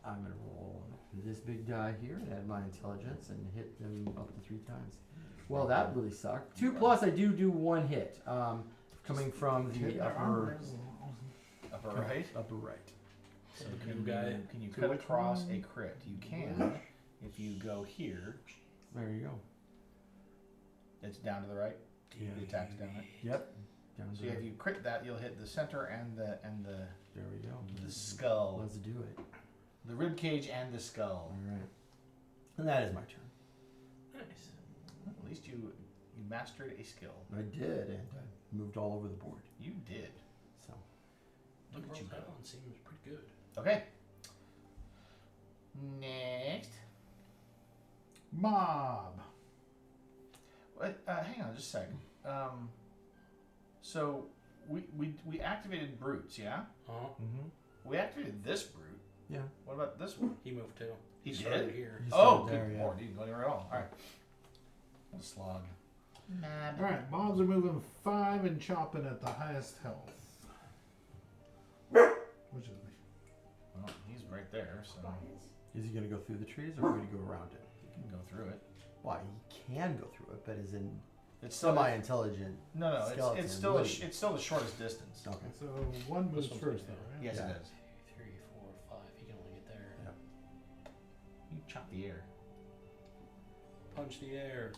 I'm gonna roll this big die here and add my intelligence and hit them up to 3 times. Well, that really sucked. 2 plus, I do 1 hit. Coming from the upper right. upper right. So Can new guy. you To cut which across one? a crit? You can if you go here. There you go. It's down to the right. The attack's down there. Yep. Down So there. if you crit that, you'll hit the center and the There we go. skull, Let's do it. the rib cage and the skull. All right. And that is my turn. Nice. At least you mastered a skill. I did, and I moved all over the board. You did. So. Look at you go. That one seems pretty good. Okay. Next. Mob. What? Hang on, just a second. So we activated brutes, yeah. Uh-huh. Mm-hmm. We activated this brute. Yeah. What about this one? He moved too. He started did? here. Oh, there, good yeah. lord, he didn't go anywhere at all. All right. What a slog. All right, mobs are moving 5 and chopping at the highest health, which is me. Well, he's right there, so Is he going to go through the trees or going to go around it? he can go through it. Why, he can go through it, but is in It's still semi-intelligent. no. skeleton It's still would. it's still the shortest distance. Okay. So one moves one's first, right though, there. right? Yes, Yeah. it does. 3, 4, 5. He can only get there. You chop the air. Punch the air.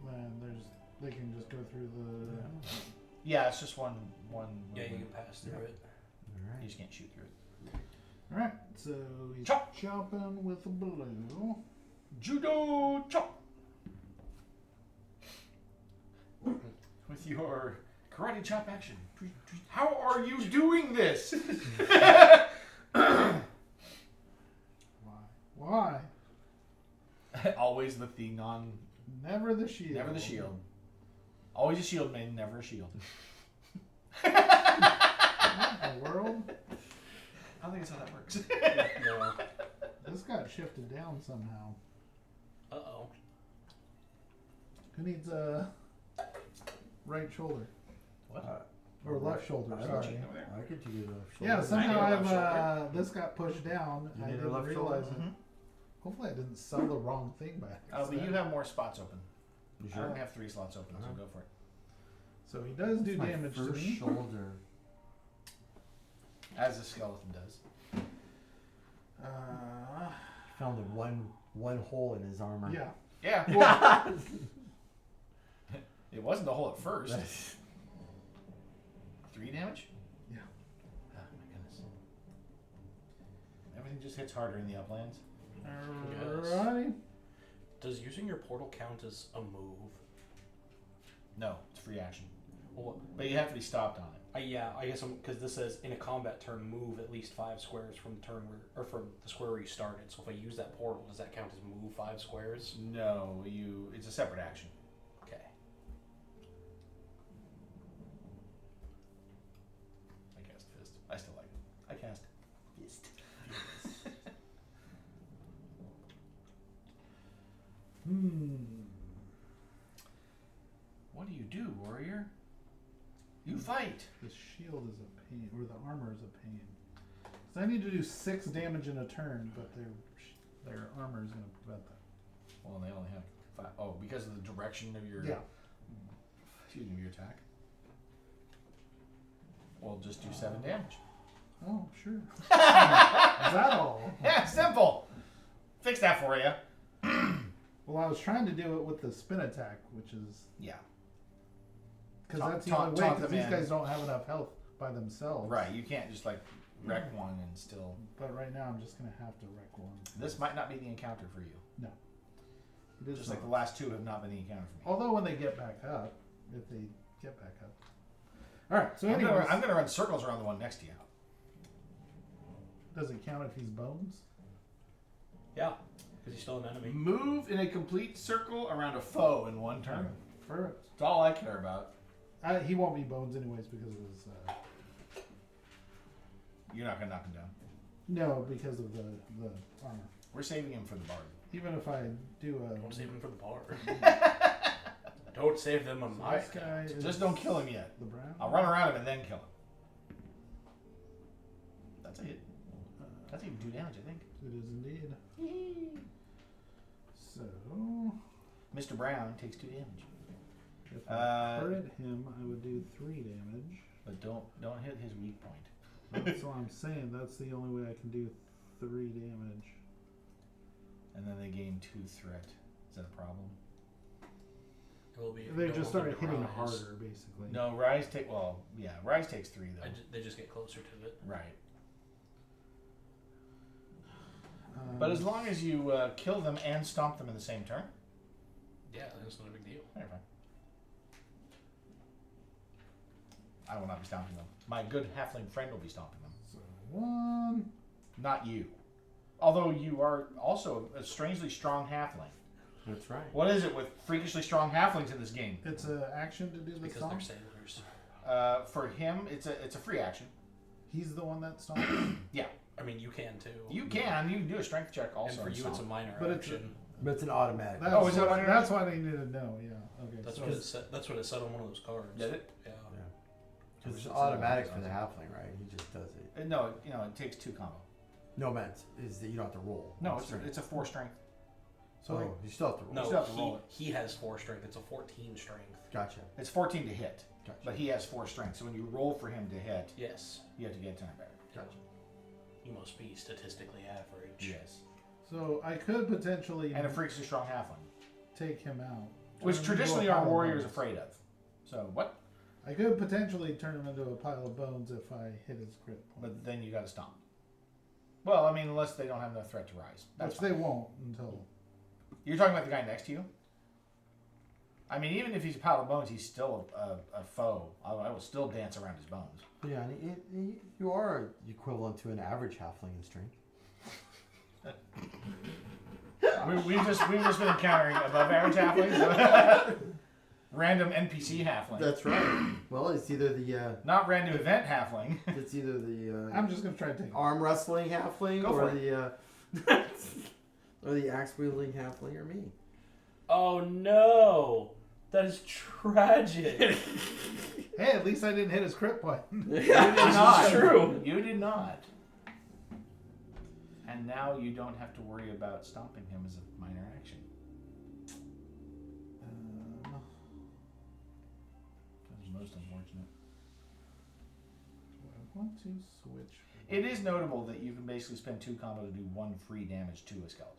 And they can just go through the. Yeah, it's just one. Yeah, you movement. can pass through Yeah. it. All You right. just can't shoot through it. Alright, so he's Chop. chopping with a blue. Judo chop. With your karate chop action. How are you doing this? Why? Always with the Never the shield. never the shield. Always a shield man, never a shield. What in the world? I don't think that's how that works. No. This got shifted down somehow. Uh-oh. Who needs a right shoulder? What? Or left shoulder, I sorry. Over there. I could do the left Yeah, shoulder. somehow I need a I've left this got pushed down. You I need a didn't left realize shoulder? it. Hopefully I didn't sell the wrong thing back. Oh, but you have more spots open. You I sure? only have 3 slots open, so Uh-huh. go for it. So he does do My damage to first me. shoulder. As the skeleton does. Found the one hole in his armor. Yeah. Yeah, well, it wasn't a hole at first. 3 damage? Yeah. Oh my goodness. Everything just hits harder in the uplands. Alrighty. Does using your portal count as a move? No, it's free action. Well, But you have to be stopped on it. yeah, I guess because this says in a combat turn, move at least 5 squares from the turn or from the square where you started. So if I use that portal, does that count as move 5 squares? No, it's a separate action. Okay. I cast fist. I still like it. I cast fist. What do you do, warrior? You fight. The shield is a pain, or the armor is a pain. So I need to do 6 damage in a turn, but their armor is going to prevent that. Well, they only have 5. Oh, because of the direction of your excuse me, your attack. Well, just do 7 damage. Oh, sure. Is that all? Yeah, simple. Fix that for you. Well, I was trying to do it with the spin attack, which is Yeah. because Taunt- that's the taunt- only way. taunt Because them these in. guys don't have enough health by themselves. Right. You can't just like wreck one and still. But right now, I'm just gonna have to wreck one. This might not be the encounter for you. It is Just like the not. last 2 have not been the encounter for me. Although when they get back up, if they get back up. All right. So I'm anyway, gonna run circles around the one next to you. does it count if he's bones? Yeah, because he's still an enemy. Move in a complete circle around a foe in 1 turn. Perfect. That's all I care about. He won't be bones anyways because of his. You're not gonna knock him down. No, because of the armor. We're saving him for the bard. Even if I do a. Don't save him for the bar. Don't save them on my This guy is Just don't kill him yet. the brown. I'll run around him and then kill him. That's a hit. That's even 2 damage, I think. It is indeed. So Mr. Brown takes 2 damage. if I crit him, I would do 3 damage. But don't hit his weak point. That's what I'm saying. That's the only way I can do 3 damage. And then they gain 2 threat. Is that a problem? It will be. They don't just want them started to hitting rise. harder, basically. No, Rise Rise takes 3 though. They just get closer to it. Right. But as long as you kill them and stomp them in the same turn, Yeah, that's not a big deal. they're fine. I will not be stomping them. My good halfling friend will be stomping them. So 1. Not you. Although you are also a strangely strong halfling. That's right. What is it with freakishly strong halflings in this game? It's an action to do the Because stomp. they're sailors. For him, it's a free action. He's the one that stomps. Yeah, I mean, you can too. you can do a strength check And also. for you, it's a stomp. minor But it's action. But it's an automatic. That's, Oh, is that what, what- that's what I needed to know. Yeah. Okay. That's so what it said. That's what it said on one of those cards. Did it? Yeah. Because it's automatic for the halfling, right? He just does it. No, it takes 2 combo. No, man, is that you don't have to roll. No, Strength. it's a 4 strength. So you still have to roll. No, still have to roll he has 4 strength. It's a 14 strength. Gotcha. It's 14 to hit, Gotcha. but he has 4 strength. So when you roll for him to hit, Yes. you have to get 10 better. Gotcha. You must be statistically average. Yes. So I could potentially And a freakishly strong halfling, take him out. which Turn him into traditionally a our pile of warrior is bones. afraid of. So what? I could potentially turn him into a pile of bones if I hit his crit point. But then you got to stomp. Well, I mean, unless they don't have no threat to rise. That's Which fine. they won't until. You're talking about the guy next to you? I mean, even if he's a pile of bones, he's still a foe. I will still dance around his bones. Yeah, and you are equivalent to an average halfling in strength. We've just been encountering above average halflings. Random NPC halfling. That's right. Well, it's either the Not random event halfling. it's either the I'm just gonna try to take it. arm wrestling halfling Go or for the or the axe wielding halfling or me. Oh no, that is tragic. Hey, at least I didn't hit his crit point. You did not. true. You did not. And now you don't have to worry about stomping him as a minor action. That's most unfortunate. I want to switch. It is notable that you can basically spend 2 combo to do 1 free damage to a skeleton.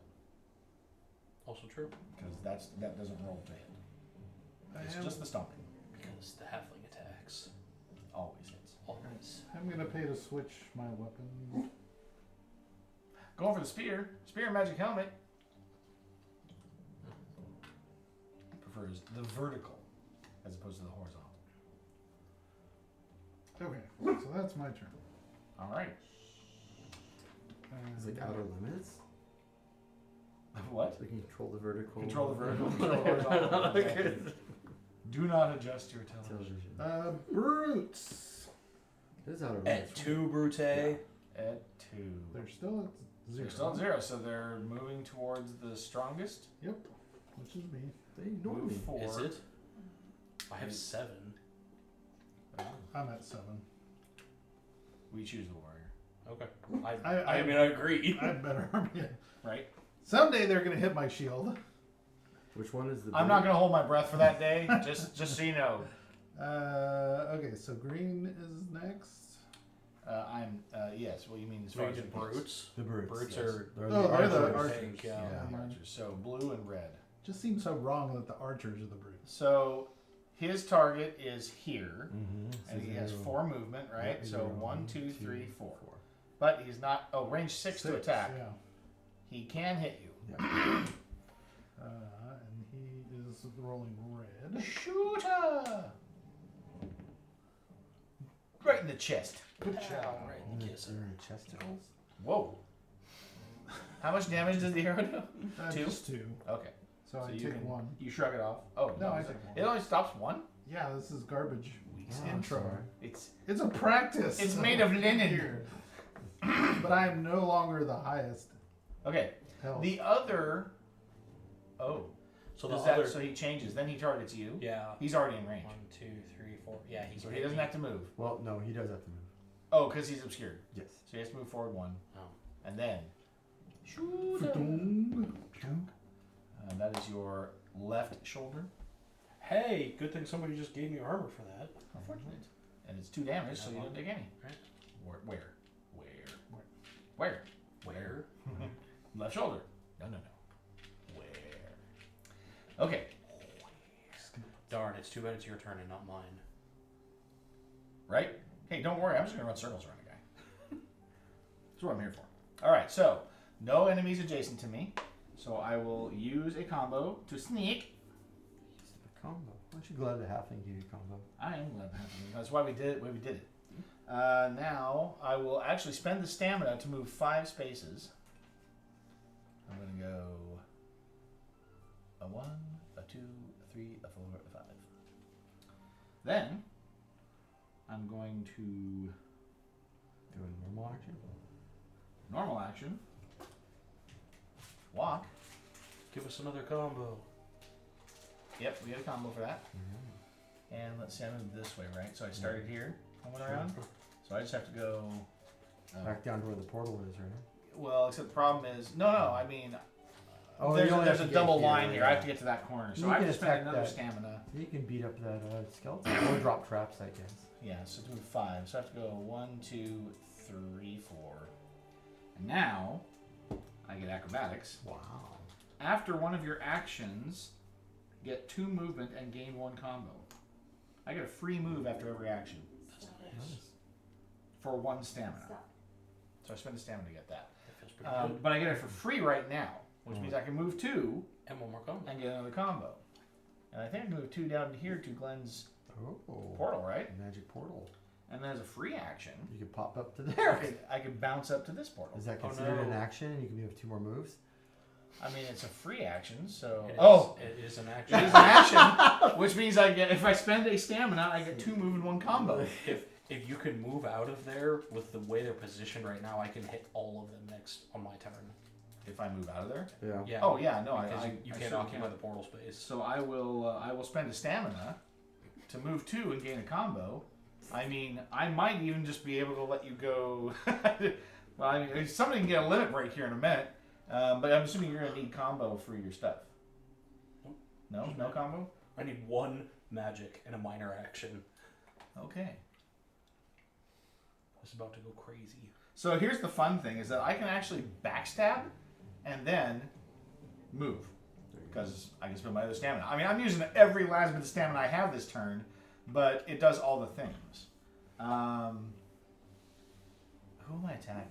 Also true. Because that doesn't roll to hit. It's just the stomping. Because the halfling attacks Always hits. always. I'm gonna pay to switch my weapon. Going for the spear. Spear and magic helmet. Prefers the vertical as opposed to the horizontal. Okay, so that's my turn. Alright. It's like outer limits. What? So you can control the vertical. Control the vertical. Control the horizontal. Exactly. Do not adjust your television. television. Brutes. It is outer At limits. 2, Brute. At 2. They're still at 0. They're still at 0, so they're moving towards the strongest. Yep, which is me. They ignore Move me. 4. Is it? I have 7. I'm at 7. We choose the warrior. Okay. I I mean, I agree. I have better army. Right? Someday they're gonna hit my shield. Which one is the? I'm not going to hold my breath for that day, just so you know. Okay, so green is next. Yes, well, you mean as So far we as did the brutes. Brutes. The brutes. Brutes yes. are. They're Oh, they're the archers. archers. Pink, yeah. Yeah, Yeah. archers. So blue and red. Just seems so wrong that the archers are the brutes. So his target is here, Mm-hmm. and he has 4 movement, right? Yeah, So 0, 1, 2, 3, 4. But he's not. Oh, range 6 to attack. Yeah. He can hit you. And he is rolling red. Shooter! Right in the chest. Good job. Right, They're kiss it. in chesticles. Whoa. How much damage does the arrow do? 2? Just 2. Okay. So, I you take can- 1. You shrug it off. Oh, No, I it's- take 1. It only stops 1? Yeah, this is garbage. Oh, I'm Intro. sorry. It's a practice. It's made of linen. Here. But I am no longer the highest Okay. health. The other. Oh. So the Does other. that, so he changes. Then he targets you. Yeah. He's already in range. 1, 2, 3, 4. Yeah, he's. So he doesn't have to move. Well, no, he does have to move. Oh, because he's obscured. Yes. So he has to move forward 1. Oh. And then. Fa-dong. That is your left shoulder. Hey, good thing somebody just gave me armor for that. Unfortunate. And it's 2 damage, so you don't take any. Right. Where? Where? Left shoulder. No. Where? Okay. Darn, it's too bad it's your turn and not mine. Right? Hey, don't worry. I'm just going to run circles around the guy. That's what I'm here for. All right. So, no enemies adjacent to me. So I will use a combo to sneak. The combo. Aren't you glad the halfling gave you combo? I am glad that happened. That's why we did it. Now I will actually spend the stamina to move 5 spaces. I'm going to go a 1, a 2, a 3, a 4, a 5. Then I'm going to Do a normal action. normal action, walk. Give us another combo. Yep, we get a combo for that. Mm-hmm. And let's see, I moved this way, right? So I started here, I went around. So I just have to go. Back down to where the portal is, right? Well, except the problem is, no, I mean, Oh, there's you only a have to get double here, line here. yeah. I have to get to that corner, so You I have can to spend attack another that. stamina. You can beat up that skeleton or drop traps, I guess. Yeah, so to move 5, so I have to go 1, 2, 3, 4. And now I get acrobatics. Wow. After one of your actions, get 2 movement and gain 1 combo. I get a free move after every action That's nice. for 1 stamina. Stop. So I spend a stamina to get that. That feels pretty good. But I get it for free right now, which means I can move 2 And one more combo. and get another combo. And I think I move 2 down to here to Glenn's Oh. portal, right? Magic portal. And then as a free action, You could pop up to there. I could bounce up to this portal. Is that Oh, considered an no. action? And you can have 2 more moves. I mean, it's a free action, so... It is- Oh! it is an It action. is an action, which means I get, if I spend a stamina, I get 2 move in 1 combo. If you can move out of there with the way they're positioned right now, I can hit all of them next on my turn. If I move out of there? Yeah. Yeah. Oh, yeah, no, Because I you I can't sure occupy can. the portal space. So I will spend a stamina to move 2 and gain a combo. I mean, I might even just be able to let you go. Well, I mean, somebody can get a limit break here in a minute, but I'm assuming you're going to need combo for your stuff. No? No combo? I need 1 magic and a minor action. Okay. It's about to go crazy. So here's the fun thing, is that I can actually backstab and then move. Because I can spend my other stamina. I mean, I'm using every last bit of stamina I have this turn, but it does all the things. Who am I attacking?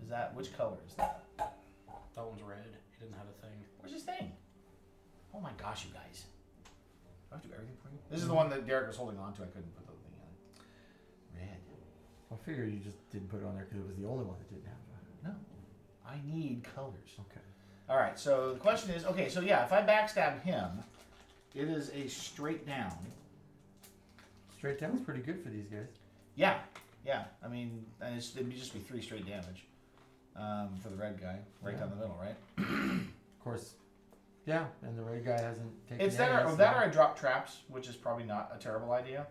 Is that, which color is that? That one's red. He didn't have a thing. Where's his thing? Oh my gosh, you guys. Do I have to do everything for you? This is the one that Derek was holding on to. I couldn't put the thing in. Red. I figured you just didn't put it on there because it was the only one that didn't have it. No. I need colors. Okay. Alright, so the question is, okay, so yeah, if I backstab him, it is a straight down. Straight down's pretty good for these guys. Yeah, yeah. I mean, and it'd just be 3 straight damage for the red guy, right down the middle, right? Of course. Yeah, and the red guy hasn't taken It's that, any, or so- that, or I drop traps, which is probably not a terrible idea.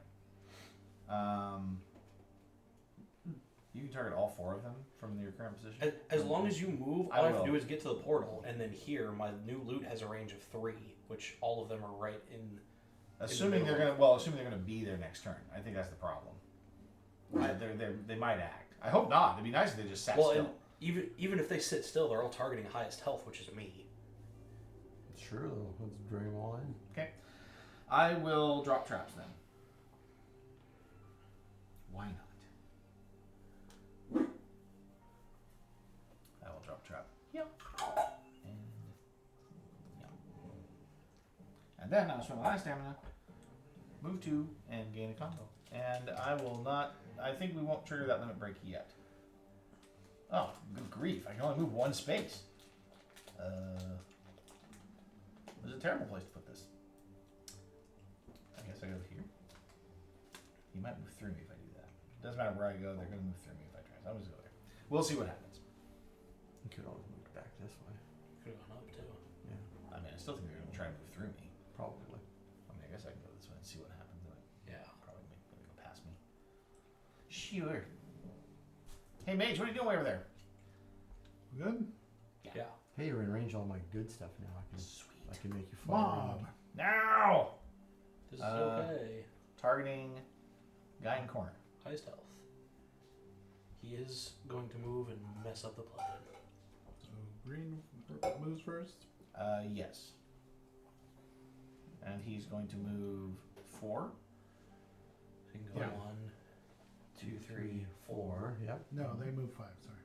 You can target all 4 of them from your current position. As long as you move, I all I have will. to do is get to the portal, and then here, my new loot has a range of 3, which all of them are right in. Assuming they're middle. gonna, well, assuming they're gonna be there next turn. I think that's the problem. They might act. I hope not. It'd be nice if they just sat Well, still. and even if they sit still, they're all targeting highest health, which is me. Sure, though. Let's bring them all in. Okay. I will drop traps then. Why not? I will drop trap. Yeah. And then I'll spend my last stamina, move 2, and gain a combo. And I will not. I think we won't trigger that limit break yet. Oh, good grief. I can only move 1 space. There's a terrible place to put this. I guess I go here. He might move through me if I do that. Doesn't matter where I go, they're going to move through me if I try. So I'm just going to go there. We'll see what happens. You could always move back this way. Could have gone up too. Yeah, I mean, I still think they're going to try and move through me. probably. I mean, I guess I can go this way and see what happens. But Yeah. probably make them go past me. Sure. Hey, Mage, what are you doing over there? Good? Yeah. Hey, you're in range of all my good stuff now. I Sweet. can make you fly Mob. around. Now! This is Uh, okay. Targeting guy in corner. Highest health. He is going to move and mess up the plan. So green moves first. Yes. And he's going to move 4. So you can go Yeah. 1, 2, 3, 3, 4. Yep. No, they move 5. Sorry.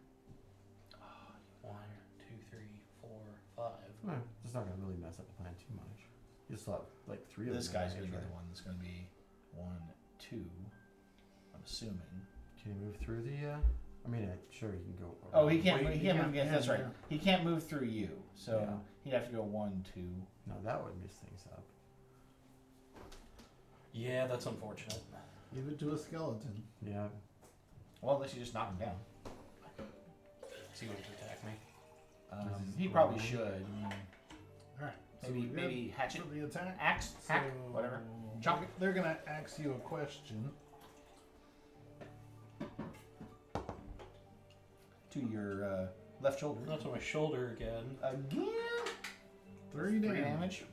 1, 2, 3, 4, 5. Well, it's not going to really mess up the plan too much. You just thought like 3 of This them. guy's going to be the one that's going to be 1, 2. I'm assuming. Can you move through the? I mean, sure, you can go. Oh, he around. can't. Wait, He he can't move can't- against. That's yeah, right. yeah. He can't move through you. So Yeah. he'd have to go 1, 2. No, that would mess things up. Yeah, that's unfortunate. Give it to a skeleton. Yeah. Well, unless you just knock him down. Is he going to attack me? He probably should. Alright. Maybe hatchet, for the attack. axe, hack, whatever. Chop. They're going to ask you a question. To your left shoulder. That's on my shoulder again. Again. 3 3 damage. damage.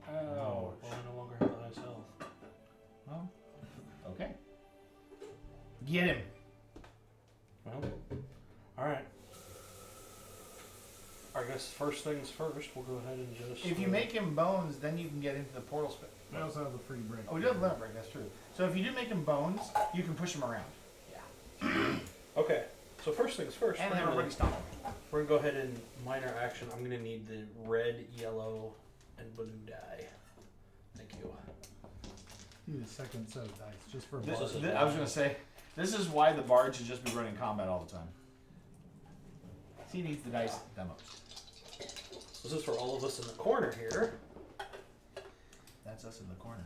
Oh, well, I no longer have the highest health. Well, okay. Get him. Well, alright. I guess first things first, we'll go ahead and just... If you make him bones, then you can get into the portal space. I also have the free break. Oh, you have limit break. That's true. So if you do make him bones, you can push him around. Okay, So first things first, And we're everybody gonna, stomp. we're gonna go ahead and minor action. I'm gonna need the red, yellow, and blue die. Thank you. Need a second set of dice just for This, This is I was gonna say, this is why the bard should just be running combat all the time. He needs the dice the most. This is for all of us in the corner here. That's us in the corner,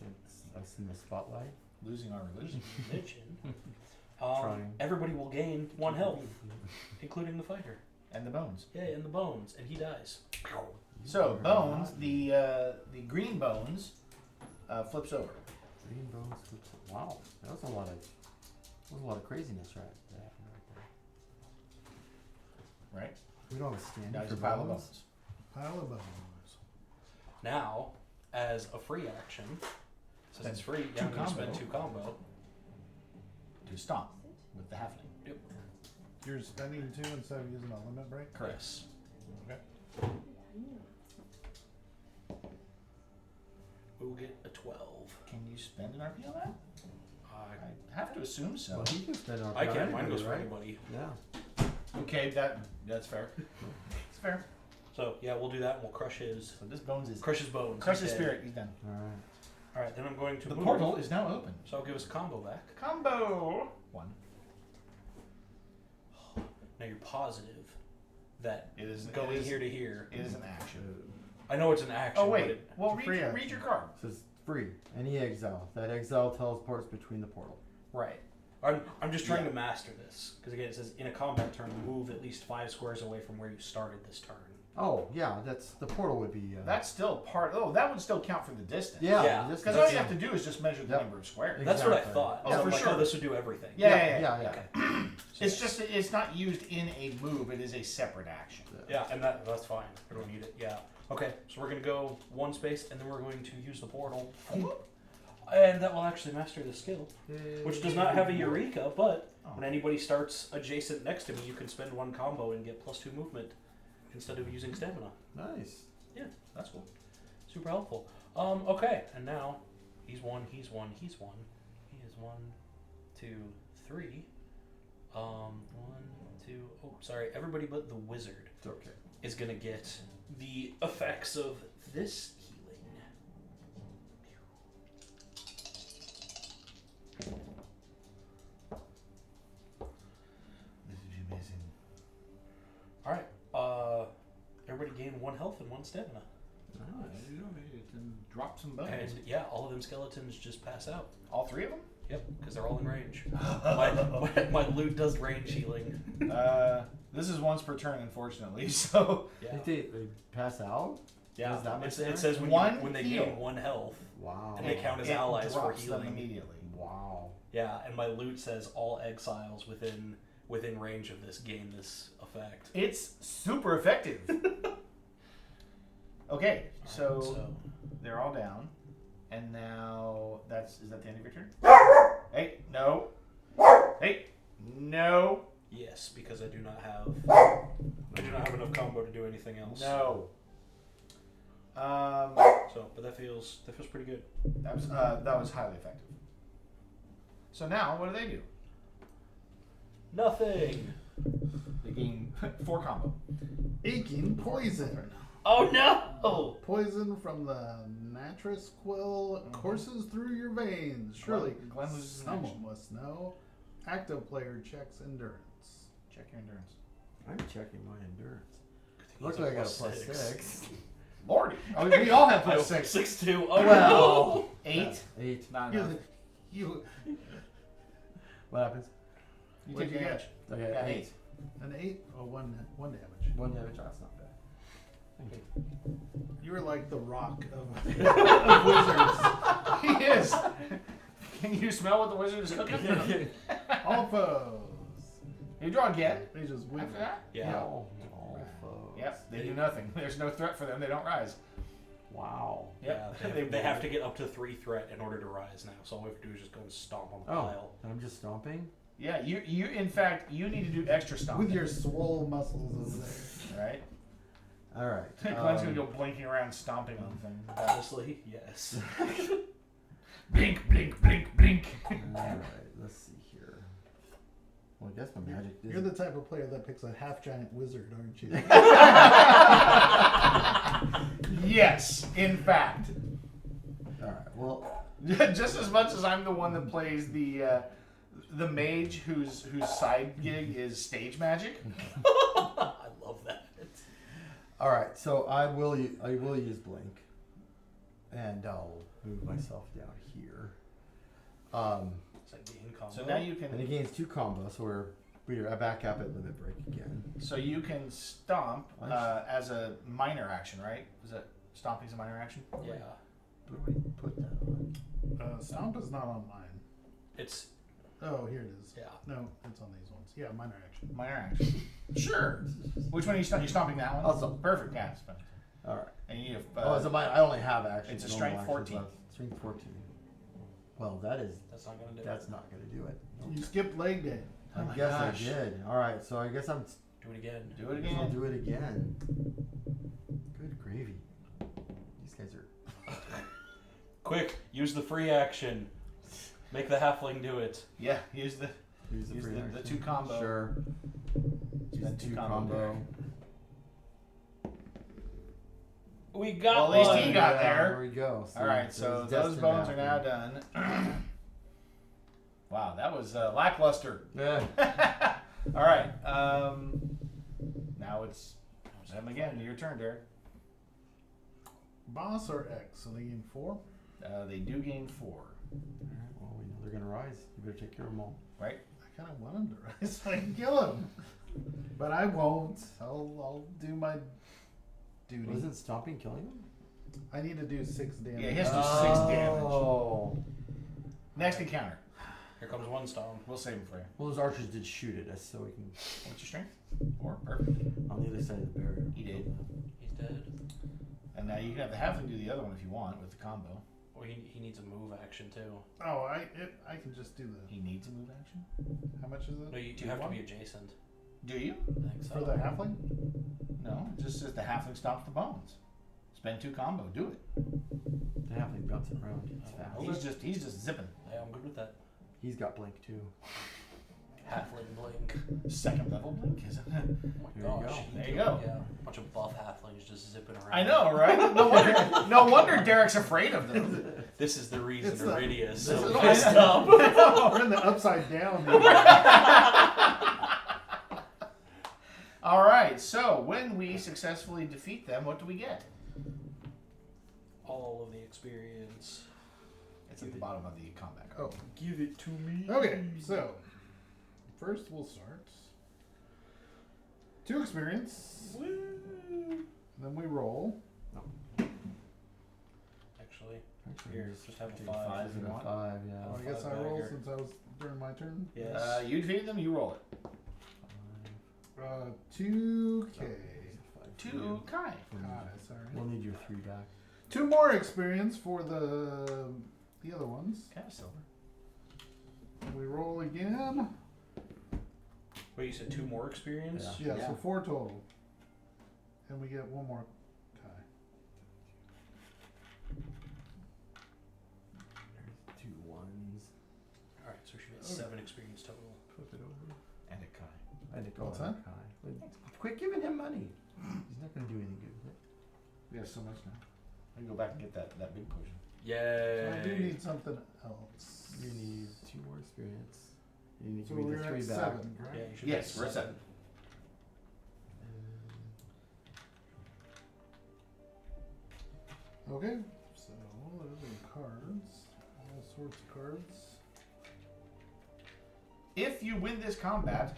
It's us in the spotlight. losing our religion. Religion. Trying. Everybody will gain 1 health, including the fighter. And the bones. Yeah, and the bones, and he dies. So bones, the green bones, flips over. Green bones. Wow, that was a lot of craziness that happened right Right. there. We don't have a stand Now there's for a pile of bones. bones. pile of bones. Now, as a free action, since it's free, yeah, I'm going to spend 2 combo. To stomp with the halfling. Yep. You're spending 2 instead of using a limit break? Yes. Okay. We will get a 12. Can you spend an RP on that? I have to assume so. Well, he can spend our I power can. Mine anybody, goes for right? anybody. Yeah. Okay, that's fair. It's fair. So yeah, we'll do that. And we'll crush his So this bones is crush his bones. crush his He's dead. spirit. He's done. All right. All right, then I'm going to The move. portal is now open. So I'll give us a combo back. Combo 1. Now you're positive that It is going it is, here to here. It is an action. I know it's an action. Oh but wait. it- Well, It's a free read action. your card. So it's free. Any exile. That exile teleports between the portal. right. I'm just trying to master this because again it says in a combat turn move at least 5 squares away from where you started this turn. Oh yeah, that's the portal would be. That's still part. Oh, that would still count for the distance. yeah. Yeah, just- Because all you have to do is just measure the Yep. number of squares. That's what I Exactly. thought. Oh, So I'm for like, sure. oh, this would do everything. Yeah. Okay. So- It's just it's not used in a move. It is a separate action. Yeah, and that's fine. I don't need it. Yeah. Okay, so we're gonna go 1 space, and then we're going to use the portal, and that will actually master the skill, which does not have a Eureka. But when anybody starts adjacent next to me, you can spend 1 combo and get +2 movement instead of using stamina. Nice. Yeah, that's cool. Super helpful. Okay, and now he's one. He is 1, 2, 3. 1, 2. Oh, sorry. Everybody but the wizard It's okay. is gonna get the effects of this healing. This is amazing. All right. Everybody gain 1 health and 1 stamina, Then drop some bones. and yeah, all of them skeletons just pass out. All 3 of them. Yep, because they're all in range. my loot does range healing. This is once per turn, unfortunately. So Yeah. I think they pass out. Yeah, Does that make it sense? says when One they heal. gain 1 health, Wow. and they count as it allies for drops them healing. immediately. Wow. Yeah, and my loot says all exiles within range of this gain this effect. It's super effective. Okay, so they're all down, and now is that the end of your turn? Hey, no. Hey, no. Yes, because I do not have enough combo to do anything else. No. So, but that feels pretty good. That was highly effective. So now, what do they do? Nothing. They gain 4 combo. Aching poison. Oh no! Poison from the mattress quill courses through your veins. Surely Glenn loses an someone action. must know. Active player checks endurance. Check your endurance. I'm checking my endurance. He Looks has like I got a +6. +6. Lordy. Oh, we all have plus 6. 6-2. Oh Well. no! 8. 8. Not You, enough. you What happens? You What'd take you your get? damage. Okay, Got 8. 8. an 8 or one damage. 1 damage. Oh, that's not bad. Thank you. You were like the rock of wizards. He is. Can you smell what the wizard is cooking? All foes. You draw again. They just win. After that? Yeah. Oh, foes. Yep. They do nothing. There's no threat for them. They don't rise. Wow. Yep. Yeah, they have to get up to 3 threat in order to rise now. So all we have to do is just go and stomp on the Oh, pile. and I'm just stomping? Yeah. You. In fact, you need to do extra stomping. With your swole muscles as right. All right. Glenn's gonna go blinking around, stomping on things. Honestly, yes. Blink, blink, blink, blink. All right. Let's see here. Well, I guess my magic You're the type of player that picks a half giant wizard, aren't you? Yes, in fact. All right. Well, Just as much as I'm the one that plays the mage whose side gig is stage magic. I love that. all right. So I will use blink, and I'll move myself down here. Is that gain combo? So now you And can it gains 2 combos, so we're back up at limit break again. stomp as a minor action, right? Is that stomping's a minor action? Yeah. Where do I put that on? Stomp is not on mine. It's Oh, here it is. yeah. No, it's on these ones. Yeah, minor action. Minor action. Sure. Which one are you stomping? You're stomping that one? Also- Perfect. Yeah. It's fine. All right. And you have, Oh, it's a mine. I only have action. it's a normal strength actions 14. left. Strength 14. Well, That's not gonna do that's it. not going to do it. You skipped leg day. Oh I my guess gosh. I did. All right. So I guess I'm. Do it again. Do it I'll again. do it again. Good gravy. These guys are. Quick, use the free action. Make the halfling do it. Yeah. Use the Use Use free the action. 2 combo. Sure. Use Spend 2 2 combo. We got Well, at least one. he got there. There we go. All right. So it's those destined bones to are now happen. done. Wow, that was lackluster. Yeah. All right. Now it's them again. Your turn, Derek. Boss or X? So they gain 4. They do gain 4. All right, well, we know they're going to rise. You better take care of them all. Right? I kind of want him to rise so I can kill him. But I won't. I'll do my duty. Wasn't stomping killing them? I need to do 6 damage. Yeah, he has to do 6 damage. Oh. Next encounter. Here comes one stomp. We'll save him for you. Well, those archers did shoot at us, so we can. What's your strength? 4. Perfect. On the other side of the barrier. He did. He's dead. And now you can have the halfling do the other one if you want with the combo. Well, he needs a move action too. Oh, I can just do the. He needs a move action. How much is it? No, you have to be adjacent. Do you? I think so. For the halfling? No. It just says the halfling stomps the bones. Spend 2 combo. Do it. The halfling bouncing around. It's Oh, fast. He's just zipping. Yeah, I'm good with that. He's got blink too. Halfling blink. Second level blink, isn't it? Oh my There you gosh. go. There you go. Yeah, a bunch of buff halflings just zipping around. I know, right? No wonder Derek's afraid of them. This is the reason It's the- Arydia is this so is- pissed I up. We're in the upside down. All right. So when we successfully defeat them, what do we get? All of the experience. It's at the bottom of the combat card. Oh, Give it to me. okay. So first we'll start 2 experience. Then we roll. Actually, Actually, here, just just have a take 5 if you want. 5, yeah. Oh, I guess I Five roll bagger. since I was during my turn. yes. You defeated them. You roll it. 2K. 2 Kai. Sorry. We'll need your 3 back. 2 more experience for the other ones. Kind of silver. We roll again. Wait, you said 2 more experience? Yeah. Yeah, so 4 total. And we get 1 more tie. There's 2 ones. Alright, so she gets Okay. 7 experience total. Flip it over. And a Kai. I think What's I'll that? have Kai. But quit giving him money. He's not going to do anything good with it. We have so much now. I can go back and get that big potion. Yay! So I do need something else. You need 2 more experience. You need to So give me we're the at 3 back. 7, correct? Yeah, you should Yes, get we're at 7. Okay, so those are cards. All sorts of cards. If you win this combat,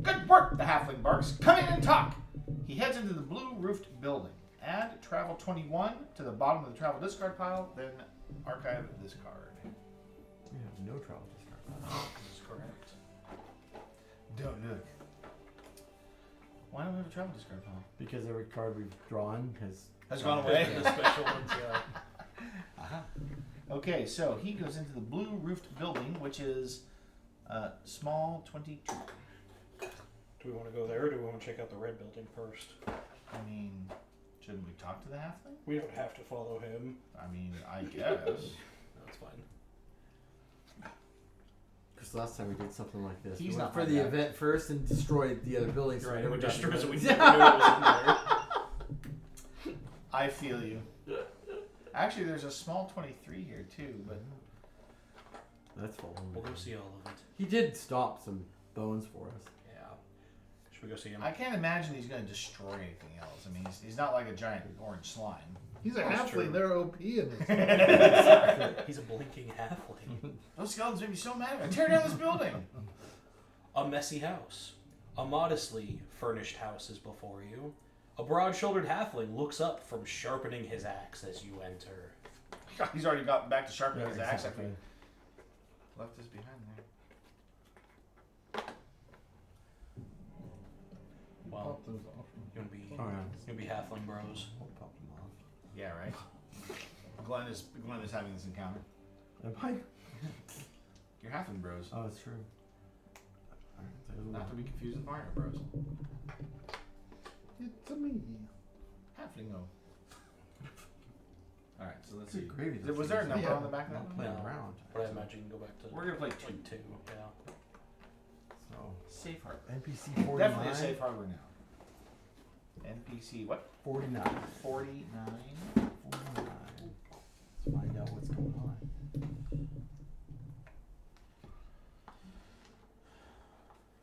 good work, the halfling barks. Come in and talk. He heads into the blue roofed building. Add travel 21 to the bottom of the travel discard pile, then archive this card. We have no travel discard. That's correct. Don't look. Why don't we have a travel discard pile? Because every card we've drawn Has gone away. The special ones, yeah. Uh-huh. Okay, so he goes into the blue roofed building, which is small 22. Do we want to go there or do we want to check out the red building first? I mean, shouldn't we talk to the halfling? We don't have to follow him. I mean, I guess. That's fine. Because this last time we did something like this. He's We went not for like the that. event first and destroyed the other buildings. Right, never we got destroyed the it. We buildings. never knew it was in there. I feel you. Actually, there's a small 23 here too, but That's full. We'll go see all of it. He did stomp some bones for us. Yeah. Should we go see him? I can't imagine he's going to destroy anything else. I mean, he's not like a giant orange slime. He's a That's true. halfling. They're OP in this. He's a blinking halfling. Those skeletons made me so mad. I tear down this building. A messy house. A modestly furnished house is before you. A broad-shouldered halfling looks up from sharpening his axe as you enter. He's already got back to sharpening his axe. exactly. Left this behind there. Well, Pop those off. you gonna be Oh, yeah. halfling bros. We'll pop them off. Yeah, right. Glenn is having this encounter. Am I? You're halfling bros, Oh, it's true. not to be confused with Mario Bros. It's a me. Halfling o. All right, so let's It's a see. gravy. Was there a number Yeah. on the back of that? Not playing No. around. But I imagine you can go back to We're gonna play two. like 2. Yeah. So Safe harbor. NPC 49. Definitely a safe harbor now. NPC what? 49. 49. 49. Let's find out what's going on.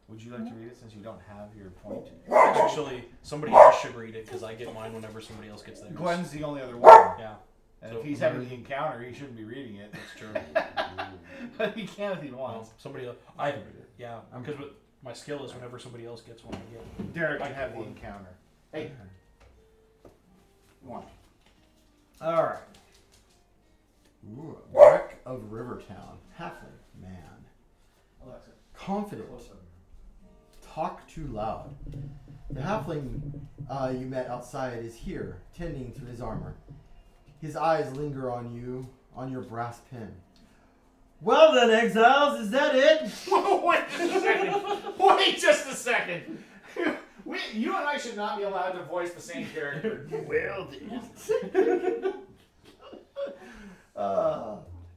Would you like to read it since you don't have your point? Actually, somebody else should read it because I get mine whenever somebody else gets theirs. Glenn's the only other one. Yeah, And So- if he's having the encounter, he shouldn't be reading it. that's true. But he can if he Well, wants. somebody else. Yeah, because my skill is whenever somebody else gets one, I get. Derek I can have the one. encounter. Hey, one. Alright. Ooh, Wreck of Rivertown. Halfling man. Alexa. Confident. Talk too loud. The halfling you met outside is here, tending to his armor. His eyes linger on you, on your brass pin. Well then, exiles, is that it? Wait just a second. Wait just a second. You and I should not be allowed to voice the same character. Well then.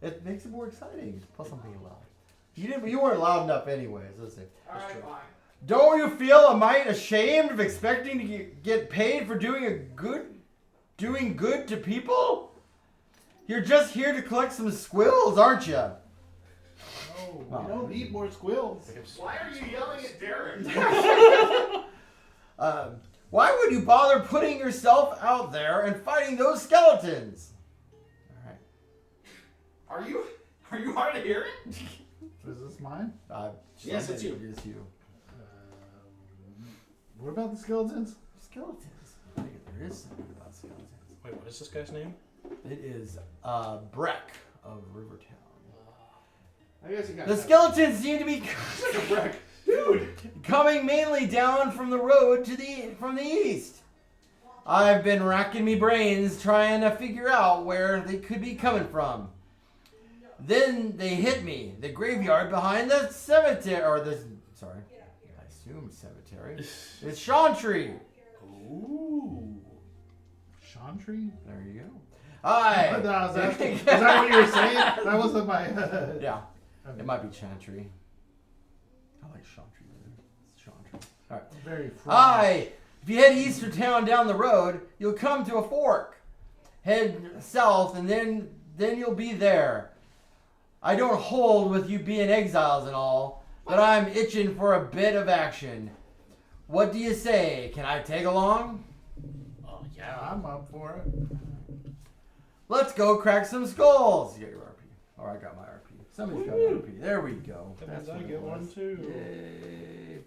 It makes it more exciting. Plus, I'm being loud. You weren't loud enough, anyways. Let's see. Alright, fine. Don't you feel a mite ashamed of expecting to get paid for doing good to people? You're just here to collect some squills, aren't you? No, Wow. we don't need more squills. Why are you yelling at Derek? Why would you bother putting yourself out there and fighting those skeletons? All right. Are you hard of hearing? Is this mine? Yes, it's you. It is you. What about the skeletons? Skeletons. I think there is something about skeletons. Wait, what is this guy's name? It is Breck of Rivertown. I guess you got The skeletons seem to be coming mainly down from the road from the east. I've been racking me brains trying to figure out where they could be coming from. Then they hit me. The graveyard behind the cemetery, I assume cemetery. It's Chantry. Ooh. Chantry? There you go. Hi. Is that what you were saying? That wasn't my. Yeah. Okay. It might be Chantry. I like Chantry better. It's Chantry. All right. Very Hi. If you head east of town down the road, you'll come to a fork. Head south, and then you'll be there. I don't hold with you being exiles and all, but I'm itching for a bit of action. What do you say? Can I tag along? Oh Yeah, yeah. I'm up for it. Let's go crack some skulls. You got your RP. Oh, I got my RP. Somebody's got an RP. There we go. That That's means I what it get was. one too. Yay.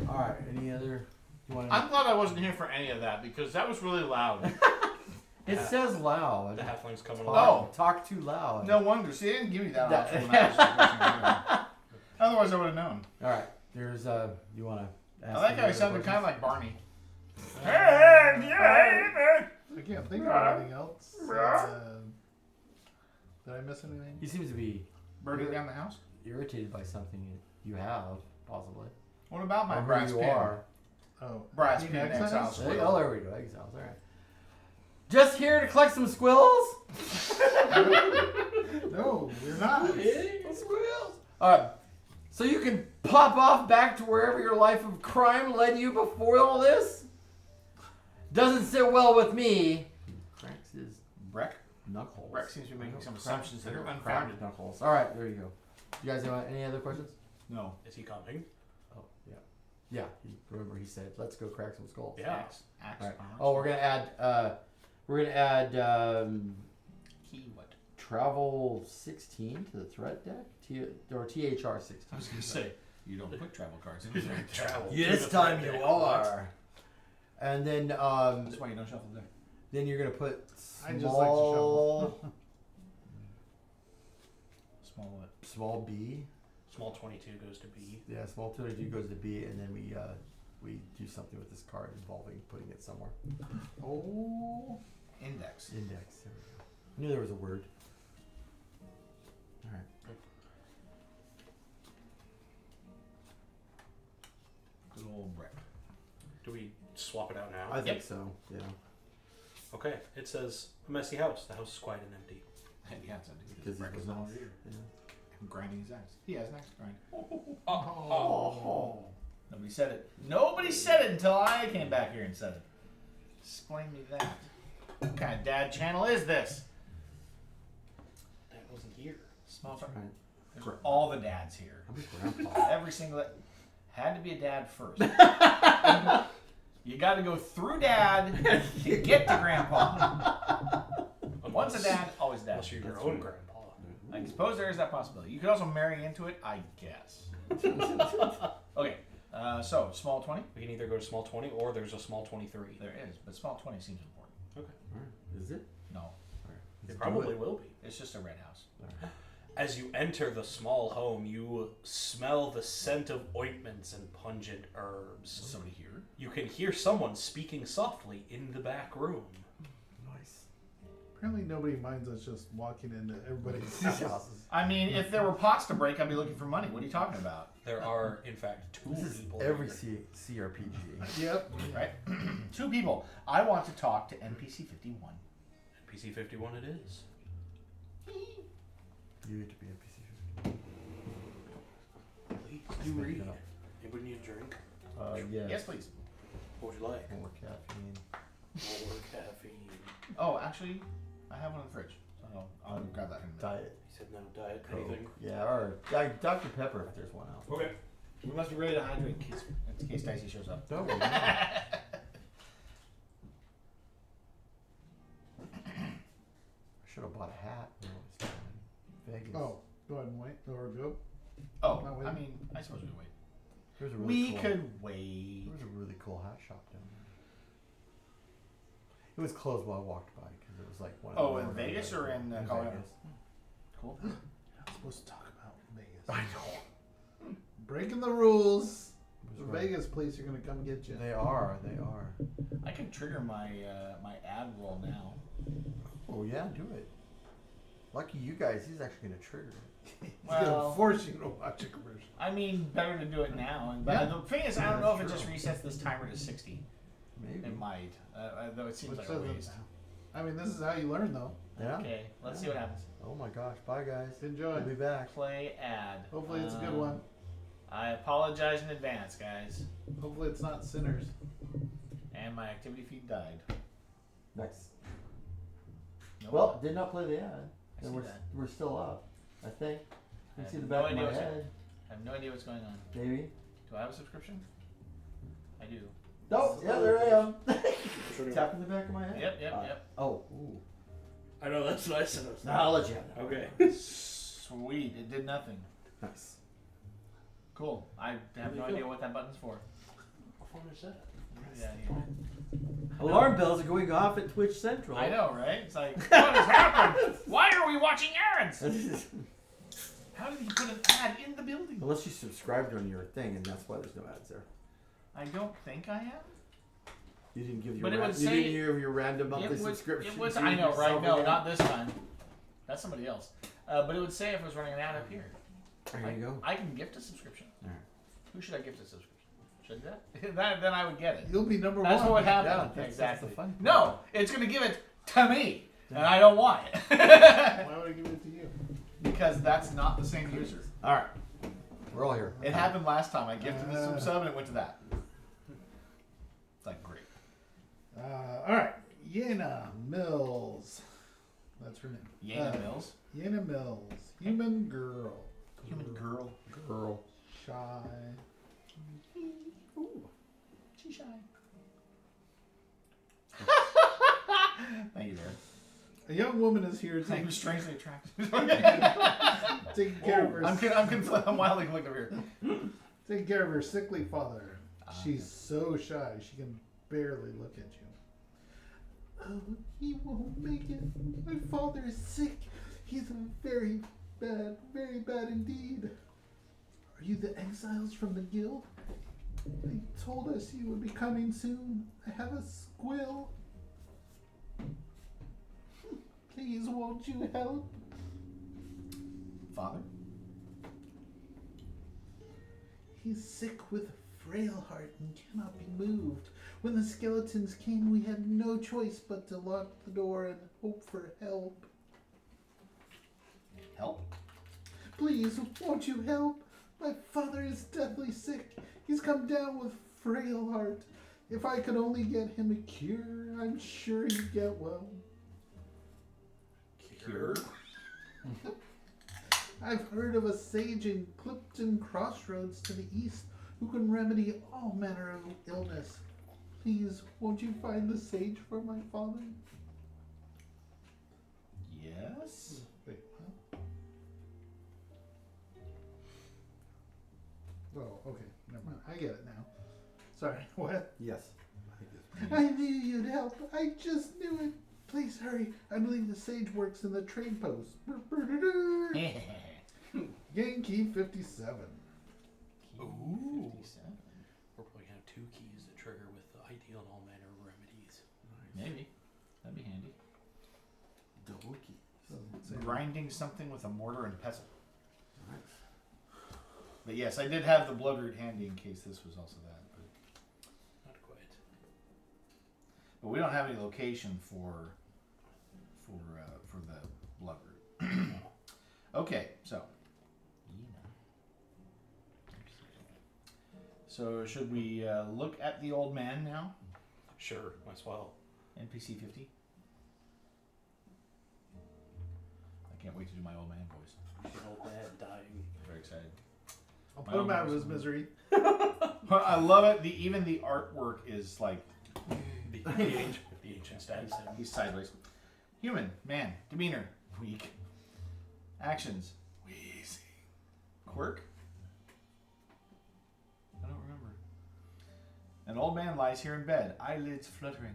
All right. Any other? You want I'm glad I wasn't here for any of that because that was really loud. It says loud. The halfling's coming Oh. along. Talk too loud. No wonder. See, they didn't give me that That- option. When I was listening. Otherwise, I would have known. All right. There's you want to? I like how he sounded kind of like Barney. I can't think of anything else. Did I miss anything? He seems to be Burning down the house. irritated by something you have, possibly. What about my Or brass who you pin? are. Oh, Brass Teen pin Exiles? exiles. Oh, there we go. Exiles. All right. Just here to collect some squills. No, we're not. Squills. All right. So you can pop off back to wherever your life of crime led you before all this? Doesn't sit well with me. Cracks his Breck? knuckles. Breck seems to be making some Crack- assumptions that are cracked unfounded. knuckles. All right, there you go. You guys have any other questions? No. Is he coming? Oh, yeah. Yeah, remember he said, let's go crack some skulls. Yeah. Axe. All right. armor. Oh, we're gonna add Key what? travel 16 to the threat deck, or THR 16. I was gonna say you don't put travel cards in there. Travel. Yeah, this time you are. And then That's why you don't shuffle the deck. then you're gonna put I just like to small Small what? small B. Small 22 goes to B. Yeah, small 22 goes to B, and then we do something with this card involving putting it somewhere. Oh. Index. Index. There we go. I knew there was a word. All right. Good old Breck. Do we swap it out now? I think so. Yeah. Okay. It says a messy house. The house is quiet and empty. Yeah, it's empty Because because Breck he is was no nice. longer here. Yeah. I'm grinding his axe. He has an axe to grind. Oh. Nobody said it. Nobody said it until I came back here and said it. Explain me that. What kind of dad channel is this? That wasn't here. Small That's right. There's all the dads here. I'm a grandpa. Every single had to be a dad first. You got to go through dad to get to grandpa. Once a dad, always dad. Unless you're your That's own right. grandpa. I suppose there is that possibility. You could also marry into it, I guess. Okay, so small 20. We can either go to small 20 or there's a small 23. There is, but small 20 seems important. Okay. All right. Is it? No, All right. It Let's probably do it. will be. it's just a red house. All right. As you enter the small home, you smell the scent of ointments and pungent Is herbs. somebody here? You can hear someone speaking softly in the back room. Nice. Apparently nobody minds us just walking into everybody's house. I mean, if there were pots to break, I'd be looking for money. What are you talking about? There are, in fact, two This is people. every here. CRPG. Yep. Right? Two people. I want to talk to NPC 51. PC 51 it is. You need to be NPC. Please, Do read. Anybody need a drink? Yeah. Yes, please. What would you like? More caffeine. More caffeine. Oh, actually, I have one in the fridge. So I'll grab that in a minute. Diet. He said no diet, Coke. anything. Yeah, or Dr. Pepper if there's one out. Okay. We must be ready to hydrate in case Dicey shows up. No, we're not. I should have bought a hat when I was in Vegas. Oh, go ahead and wait. Or go. Oh, Not I waiting. mean, I suppose we wait. There's a really We cool, could wait. There was a really cool hat shop down there. It was closed while I walked by because it was like one. Oh, of the in more Vegas or in Vegas. Colorado? Cool. I'm supposed to talk about Vegas. I know. Breaking the rules. It The was right. Vegas police are gonna come get you. They are. They are. I can trigger my my ad roll now. Oh yeah, do it. Lucky you guys. He's actually gonna trigger it. He's Well- gonna force you to watch a commercial. I mean, better to do it now. But Yeah. the thing is, I don't know if it just resets this timer to 60. Maybe. It might, though it seems Which like a doesn't- waste. I mean, this is how you learn, though. Yeah. Okay, let's see what happens. Oh my gosh. Bye guys. Enjoy. We'll be back. Play ad. Hopefully, it's a good one. I apologize in advance, guys. Hopefully, it's not sinners. And my activity feed died. Next. No, Well, did not play the ad. I And see we're, that. we're still up. I think. You I can see have the no back of idea my what's head. I have no idea what's going on. Maybe. Do I have a subscription? I do. Oh, yeah, there I am. Sure. Tapping the back of my head. Yep, yep. Oh, ooh. I know, that's what I said. I'll let you have that. Okay. Sweet, it did nothing. Nice. Cool. I have no There you idea go. what that button's for. What form is that? Yeah, yeah. Alarm bells are going off at Twitch Central. I know, right? It's like, what has happened? Why are we watching ads? How did he put an ad in the building? Unless you subscribed on your thing, and that's why there's no ads there. I don't think I am. You didn't give your But it would you say- didn't give your random monthly It was, subscription. it was. to I know, right? yourself No, again. not this time. That's somebody else. But it would say if it was running an ad up here. There you go. I can gift a subscription. All right. Who should I gift a subscription? Should I do that? Then I would get it. You'll be number That's one. what would happen. Yeah, that's exactly. the fun part. No, it's going to give it to me, and I don't want it Why would I give it to you? because that's not the same user. All right. We're all here. It happened last time. I gifted this some sub and it went to that. It's like great. All right. Yena Mills. That's her name. Yana Mills. Yena Mills. Human girl. Human girl. Girl. Shy. Ooh. She's shy. Thank you, Darren. A young woman is here I'm strangely attracted. taking care of her. I'm wildly conflicted over here. Taking care of her sickly father. She's okay. so shy she can barely look at you. Oh, he won't make it. My father is sick. He's very bad indeed. Are you the exiles from the guild? They told us you would be coming soon. I have a squill. Please, won't you help? Father? He's sick with a frail heart and cannot be moved. When the skeletons came, we had no choice but to lock the door and hope for help. Help? Please, won't you help? My father is deathly sick. He's come down with frail heart. If I could only get him a cure, I'm sure he'd get well. Cure? I've heard of a sage in Clipton Crossroads to the east who can remedy all manner of illness. Please, won't you find the sage for my father? Yes? Wait, what? Oh, okay. Never mind. I get it now. Sorry, what? Yes. I knew you'd help. I just knew it. Please hurry. I believe the sage works in the trade post. Yankee 57. Ooh. 57. We're probably gonna have 2 keys that trigger with the ideal and all manner of remedies. Maybe. That'd be handy. Double keys. Grinding something with a mortar and pestle. Nice. But yes, I did have the bloodroot handy in case this was also that. Not quite. But we don't have any location for the bloodroot. Okay, so. So should we look at the old man now? Sure, might as well. NPC 50. I can't wait to do my old man voice. The old man dying. Very excited. I'll put him out of his misery. Well, I love it. Even the artwork is like The ancient status. he's sideways. Human, man, demeanor, weak. Actions, wheezy. Quirk? I don't remember. An old man lies here in bed, eyelids fluttering.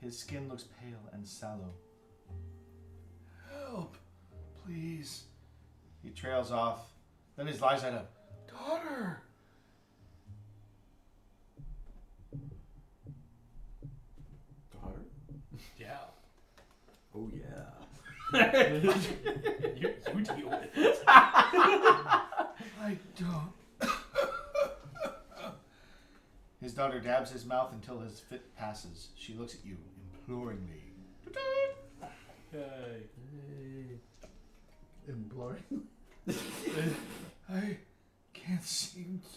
His skin looks pale and sallow. Help, please. He trails off. Then his lies out of, daughter. Daughter? Yeah. Oh yeah. you deal with it. I don't. His daughter dabs his mouth until his fit passes. She looks at you imploringly. Hey. Imploring. I can't seem to.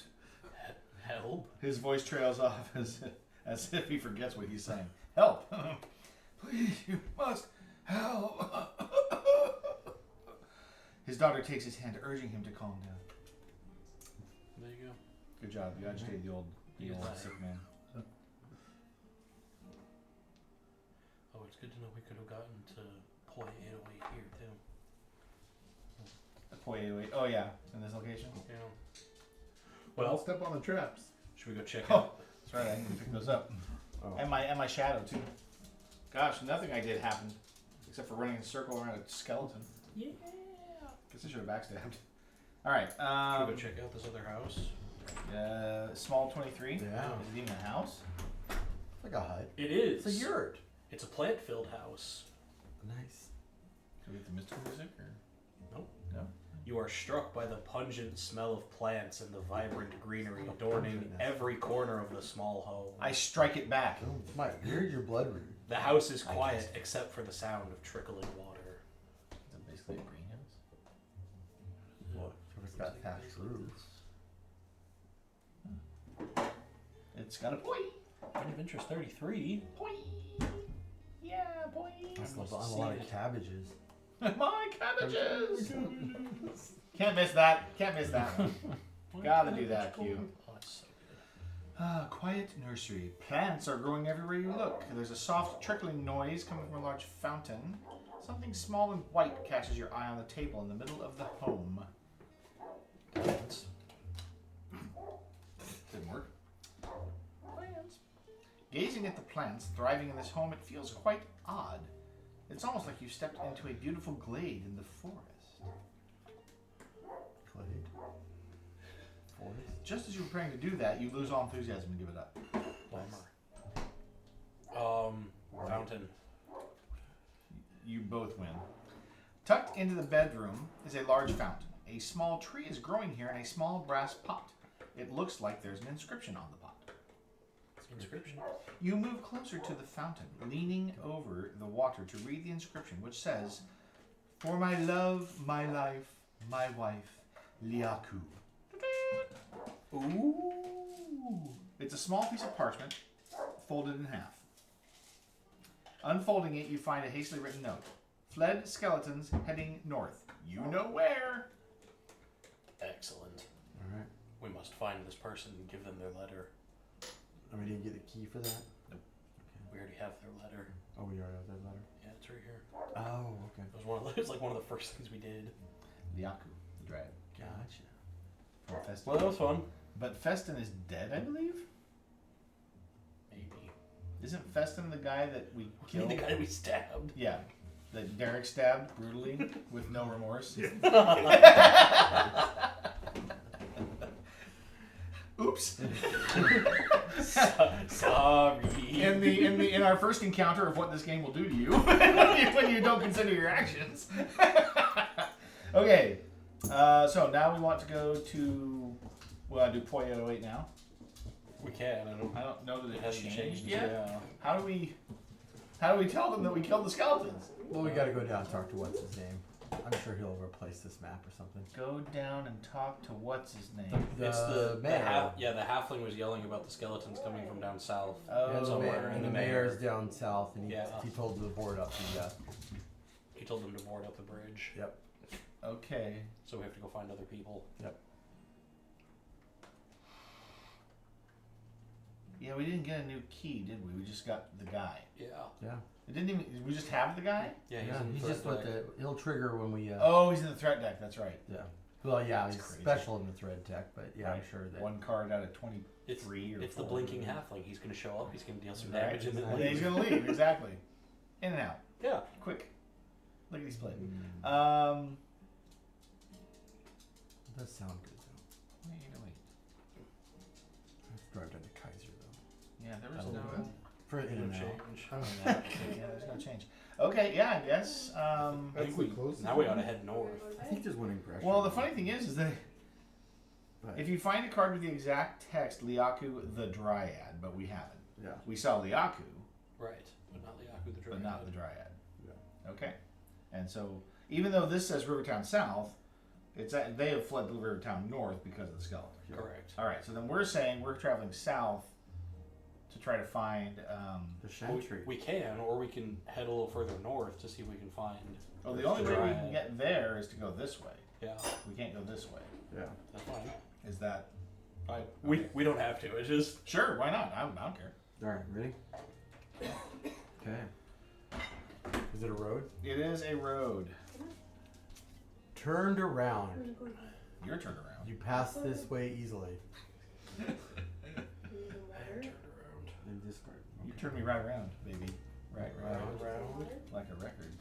Help. His voice trails off as if he forgets what he's saying. Help! Please, you must help! His daughter takes his hand, urging him to calm down. There you go. Good job. You agitated the old Right. sick man. Oh, it's good to know we could have gotten to Poi 808 here too. Poi 808. Oh, yeah. In this location? Yeah. Well, Well, step on the traps. should we go check Oh, out? that's right. I need to pick those up. Oh. And my shadow, too. Gosh, nothing I did happened. Except for running in a circle around a skeleton. Yeah. Guess I should have backstabbed. Alright. Should we go check out this other house? Small 23. Yeah. Is it even a house? It's like a hut. It is. It's a yurt. It's a plant-filled house. Nice. Do we get the mystical music? Or? Nope. No? You are struck by the pungent smell of plants and the vibrant greenery adorning pungent. every corner of the small home. I strike it back. Oh, Mike, here's your blood root. The house is I quiet guess. except for the sound of trickling water. Is it basically a greenhouse? What? It's got thatched roof. It's got a boy. Point of interest 33. Boy. Yeah, boy. That's a must lot, have a lot seen of it. cabbages. My cabbages. Can't miss that. Can't miss that one. Gotta do that, Q. Oh, it's so good. Quiet nursery. Plants are growing everywhere you look. There's a soft trickling noise coming from a large fountain. Something small and white catches your eye on the table in the middle of the home. Plants. Didn't work. Plants. Gazing at the plants thriving in this home, it feels quite odd. It's almost like you stepped into a beautiful glade in the forest. Glade. Forest. Just as you're preparing to do that, you lose all enthusiasm and give it up. Bummer. Fountain. You both win. Tucked into the bedroom is a large fountain. A small tree is growing here in a small brass pot. It looks like there's an inscription on the pot. Inscription. You move closer to the fountain, leaning over the water to read the inscription, which says, "For my love, my life, my wife, Liaku." Ooh. It's a small piece of parchment, folded in half. Unfolding it, you find a hastily written note. Fled skeletons heading north. You know where. Excellent. Alright. We must find this person and give them their letter. And we didn't get the key for that? We already have their letter. Oh, we already have that letter. Yeah, it's right here. Oh, okay. It was like one of the first things we did. Liaku, the dragon. Gotcha. From Festin. Well, that was fun. But Festin is dead, I believe? Maybe. Isn't Festin the guy that we killed? The guy we stabbed. Yeah. That Derek stabbed brutally with no remorse. Oops. Sorry. In our first encounter of what this game will do to you when you don't consider your actions. Okay. So now we want to go to do Poi 808 now. We can. I don't know that It it hasn't changed changed. yet. Yeah. How do we tell them that we killed the skeletons? Well, we gotta go down and talk to what's his name. I'm sure he'll replace this map or something. Go down and talk to what's his name. It's the mayor. the halfling was yelling about the skeletons coming from down south. Oh, Yeah, the somewhere, mayor, and and the the mayor- mayor's down south, and Yeah. he told the board up to He told them to board up the bridge. Yep. Okay. So we have to go find other people. Yeah, we didn't get a new key, did we? We just got the guy. Yeah. Yeah. It didn't even. We just have the guy. Yeah, Yeah, in he's threat just what deck. he'll trigger when we. Oh, he's in the threat deck. That's right. Yeah. Well, yeah, That's he's crazy. special in the thread tech, but yeah, I'm Right. sure that. One card out of 23 or. It's the 4. blinking halfling. He's going to show up. He's going to deal some Right. damage and then And then he's leave. gonna leave. Exactly. In and out. Yeah. Quick. Lickety split. It does sound good though. Wait. Let's drive down to Kaiser though. Yeah, there was A little no. bit. For in and out. Change. Yeah, there's no change. Okay, yeah, I guess. I That's think the we closest now we one. ought to head north. I think there's one in Gresham. Well, the funny thing is that But, if you find a card with the exact text, Liaku the Dryad, but we haven't. yeah. We saw Liaku, Right. But not Liaku the but Dragon. not the Dryad. Yeah. Okay. And so, even though this says Rivertown South, they have fled to Rivertown North because of the skeleton. Correct. All right. So then we're saying we're traveling south to try to find. The Chantry. We can, or we can head a little further north to see if we can find. Well, the only way we Dryad. can get there is to go this way. Yeah, We can't go this way. Yeah. that's fine. Is that Fine. We don't have to. It's just sure? Why not? I don't care. All right, ready? Okay. Is it a road? It is a road. Turned around. You're turned around. You pass this way easily. I turned around. And discard. You turned me right around, baby. Right, Round, Around. like a record.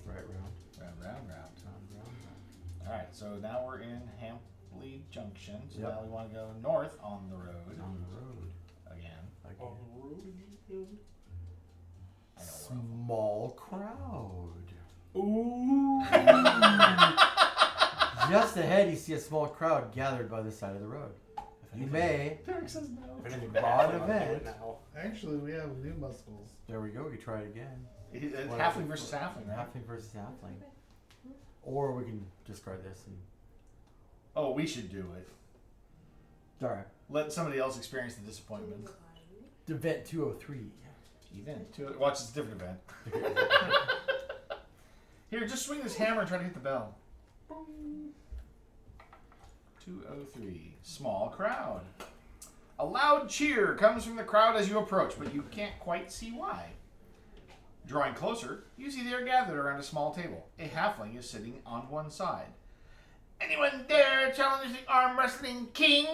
Right round. Round, round, round. Round, round. All right, so now we're in Hampley Junction. So Yep. now we want to go north on the road On the road. again. Like On the road. I know we're off. small crowd. Ooh. Just ahead, you see a small crowd gathered by the side of the road. You may. Derek says no. If anything Broad bad happens, I'll do event. it now. Actually, we have new muscles. There we go. We can try it again. Halfling versus halfling, right? Halfling versus halfling. Or we can discard this and Oh, we should do it. Alright. Let somebody else experience the disappointment. Event 203. Event. Watch, it's a different event. Here, just swing this hammer and try to hit the bell. 203. Small crowd. A loud cheer comes from the crowd as you approach, but you can't quite see why. Drawing closer, you see they are gathered around a small table. A halfling is sitting on one side. Anyone dare challenge the arm wrestling king?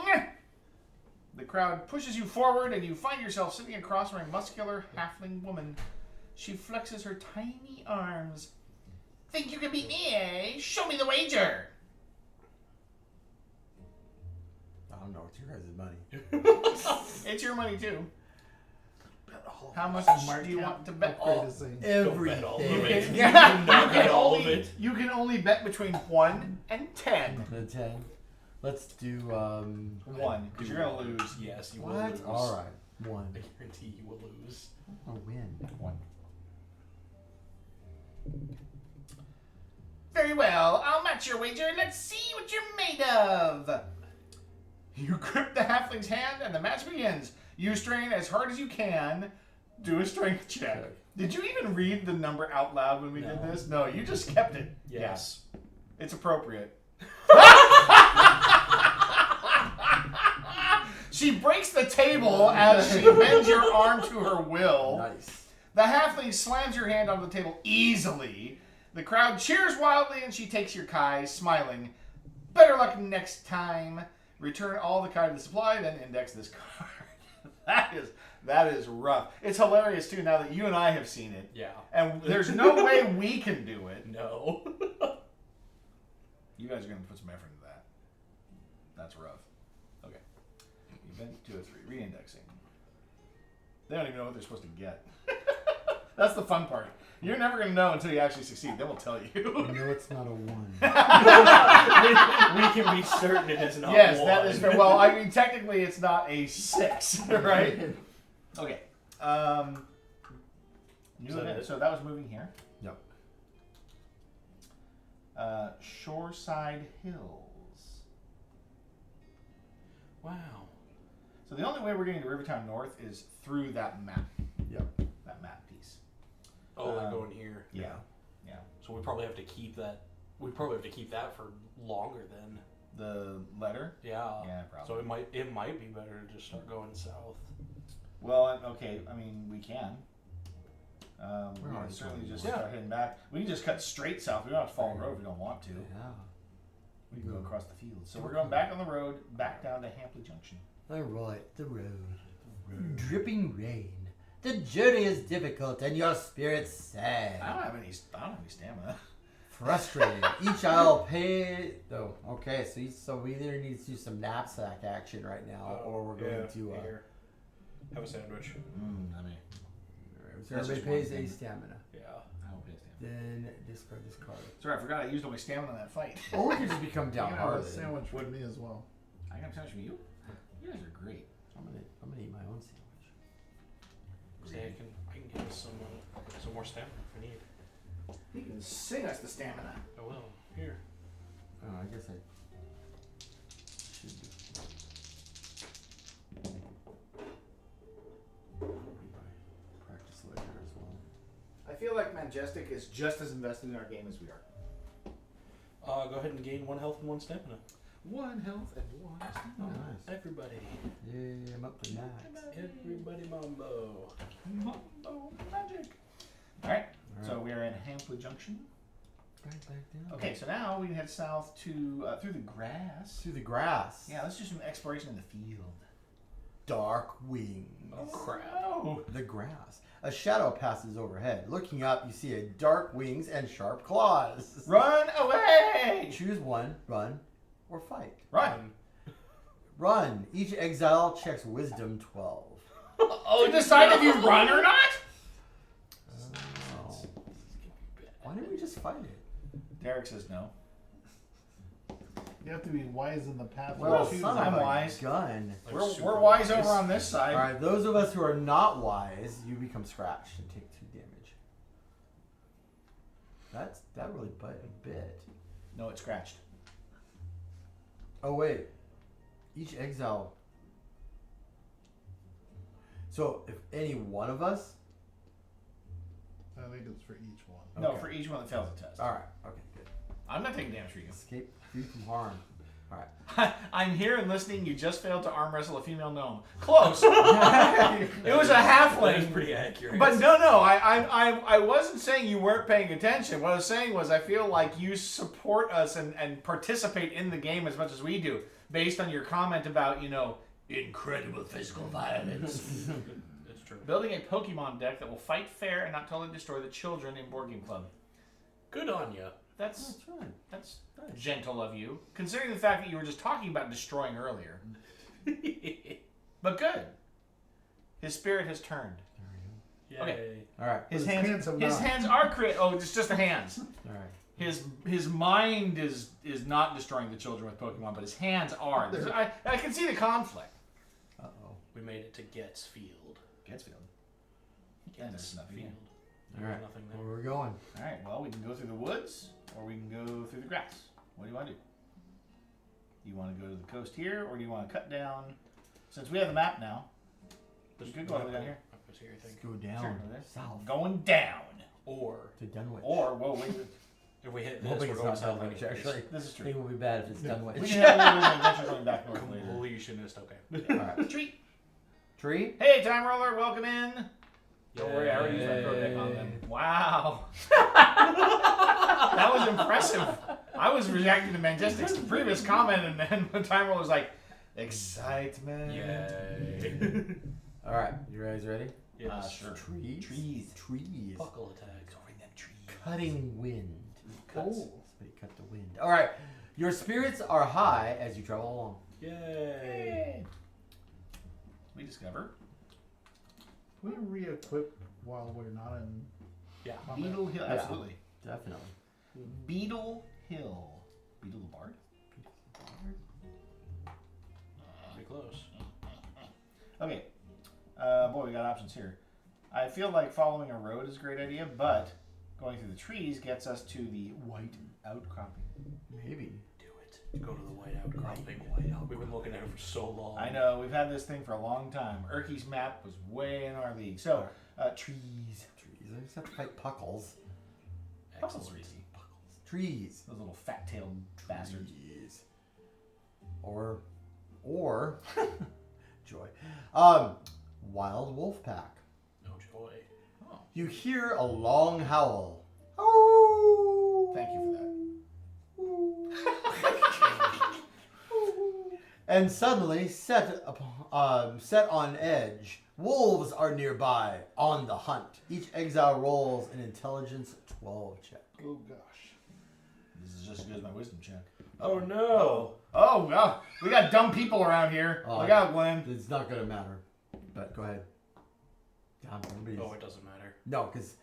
The crowd pushes you forward, and you find yourself sitting across from a muscular halfling woman. She flexes her tiny arms. Think you can beat me, eh? Show me the wager! I don't know. It's your guys' money. It's your money, too. How much do you want to bet? Upgrade his thing. Bet all of Everything. it. Yeah, Not bet all of it. You can only bet between 1 and 10. The 10. Let's do 1, because you're going to lose. Yes, you will what? lose. Alright. 1. I guarantee you will lose. A win. 1. Very well, I'll match your wager. Let's see what you're made of. You grip the halfling's hand, and the match begins. You strain as hard as you can. Do a strength check. Okay. Did you even read the number out loud when we did this? No, you just kept it. Yes. Yeah. It's appropriate. She breaks the table as she bends your arm to her will. Nice. The halfling slams your hand onto the table easily. The crowd cheers wildly, and she takes your kai, smiling. Better luck next time. Return all the kai to the supply, then index this card. That is rough. It's hilarious too now that you and I have seen it, Yeah. and there's no way we can do it. No. You guys are gonna put some effort into that. That's rough. Okay. Event 203. Reindexing. They don't even know what they're supposed to get. That's the fun part. You're never going to know until you actually succeed. Then we'll tell you. No, it's not a 1. we can be certain it is not Yes, one. that is fair. Well, I mean, technically it's not a 6, right? Okay. New that event. it? So that was moving here. Yep. Shoreside Hills. Wow. So the only way we're getting to Rivertown North is through that map. Yep. That map piece. Oh, like going here. Yeah. Yeah. So we probably have to keep that. We probably have to keep that for longer then. The letter? Yeah. Yeah, probably. So it might be better to just start going south. Well, okay. I mean, we can. We We're can already certainly going just north. start heading back. We can just cut straight south. We don't have to follow the road if we don't want to. Yeah. We can go across the field. So we're going back on the road, back down to Hampley Junction. Alright, the road. Dripping rain. The journey is difficult and your spirits sad. I don't have any stamina. Frustrated. Each aisle pay. Oh, okay. So we either need to do some knapsack action right now, or we're going to. Here. Have a sandwich. I mean, So That's everybody just pays one a thing. stamina. Yeah. I don't pay stamina. Then discard this card. Sorry, I forgot I used all my stamina in that fight. Or we could just become You can have a downhearted. sandwich with me as well. I got a sandwich from you? You guys are great. I'm gonna eat my own sandwich. See, I can give us some more stamina if we need. You can sing us the stamina. I will. Here. Oh, I guess I should practice later as well. I feel like Majestic is just as invested in our game as we are. Go ahead and gain 1 health and 1 stamina. 1 health and 1 stamina. Oh, nice. Everybody. Yeah, I'm up for that. Everybody mambo. Mambo magic. Alright, so we are in Hampley Junction. Right back down. Okay, so now we can head south to through the grass. Through the grass. Yeah, let's do some exploration in the field. Dark wings. Oh, crap. Oh. The grass. A shadow passes overhead. Looking up, you see a dark wings and sharp claws. Run away! Choose one, run, or fight. Run! Run. Each exile checks wisdom 12. Oh, to decide if you run or not? Oh. Why didn't we just fight it? Derek says no. You have to be wise in the path. Well, you choose. son of I'm a wise. gun. We're wise over on this side. All right, those of us who are not wise, you become scratched and take 2 damage. That really bit a bit. No, it scratched. Oh wait, each exile. So if any one of us. I think it's for each one. No, Okay. for each one that fails the test. All right. Okay. Good. I'm not taking damage for you. Escape free from harm. All right. I'm here and listening. You just failed to arm wrestle a female gnome. Close. It was a That is halfling. pretty accurate. But no, I wasn't saying you weren't paying attention. What I was saying was I feel like you support us and participate in the game as much as we do, based on your comment about, incredible physical violence. It's true. Building a Pokemon deck that will fight fair and not totally destroy the children in Board Game Club. Good on you. That's right. that's gentle of you, considering the fact that you were just talking about destroying earlier. But good. His spirit has turned. Yay. Okay. All right. His His hands have his not. hands are crit. Oh, it's just the hands. All right. His mind is not destroying the children with Pokemon, but his hands are. I can see the conflict. Uh oh. We made it to Getz Field. Getsfield. Getz there's nothing Field. All There's right. nothing Where there. are we going? All right. Well, we can go through the woods, or we can go through the grass. What do you want to do? Do you want to go to the coast here, or do you want to cut down? Since we have the map now, There's could go all the way down here. Goes here, I Let's think. go down Sure, over there. south Going down. Or to Dunwich. Or whoa, wait. if we hit I'm this, hoping we're it's going not south Dunwich. anyways. Actually, This is I true. think it would be bad if it's Dunwich. We can have a little bit of adventure going back north later. Completionist, okay. All right. Tree. Tree. Hey, time roller, welcome in. Don't worry, I already used my pro deck on them. Wow. That was impressive. I was reacting to Majestic's previous comment, and then the time roller was like, excitement. Yay. All right. You guys ready? Yes. Sure. Trees. Trees. Trees. Buckle attack. Over them trees. Cutting wind. Cuts. Somebody cut the wind. All right. Your spirits are high as you travel along. Yay. We discover Can we re-equip while we're not in Yeah. combat? Beetle Hill. Yeah. Absolutely. Definitely. Beetle Hill. Beetle the Bard? Pretty close. Okay. Boy, we got options here. I feel like following a road is a great idea, but going through the trees gets us to the white outcropping. Maybe. Do it. Go to the white outcropping. We've been looking at it for so long. I know, we've had this thing for a long time. Urky's map was way in our league. So, trees. Trees. I just have to fight puckles. Puckles Excellent. are easy. Trees. Those little fat-tailed bastards. Trees. Or joy. Wild wolf pack. No joy. Oh, You hear a long howl. Oh. thank you for that. And suddenly, set on edge, wolves are nearby, on the hunt. Each exile rolls an intelligence 12 check. Oh gosh. This is just as good as my wisdom check. Oh no. Oh, wow. We got dumb people around here. Oh, Look out, Glenn. It's not going to matter. But go ahead. Oh, it doesn't matter. No, because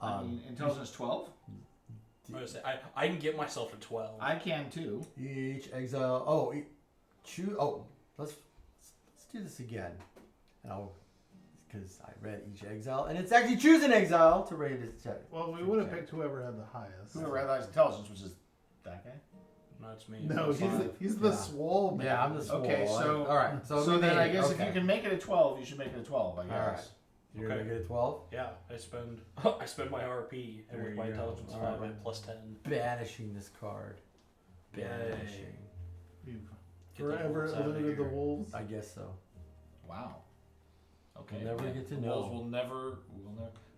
I mean, intelligence 12? I was gonna say, I can get myself to 12. I can too. each exile. Oh, choose. Oh, let's do this again. Because I read each exile, and it's actually choose an exile to rate its check. Well, we would have picked whoever had the highest. Whoever has intelligence, which is that guy. No, it's me. No, he's the Yeah. swole man. Yeah, I'm the swole. Okay, so- all right. So, So we then made I it. guess Okay. if you can make it a 12, you should make it a 12, I guess. All right. You're Okay. gonna get a 12. Yeah, I spend my RP, and There with you my go. intelligence All 5, right. I'm plus 10. Banishing this card. Yay. Banishing. You've Get the forever wolves outta eliminated the here. wolves. I guess so. Wow. Okay. We'll never yeah. get to The know. wolves will never.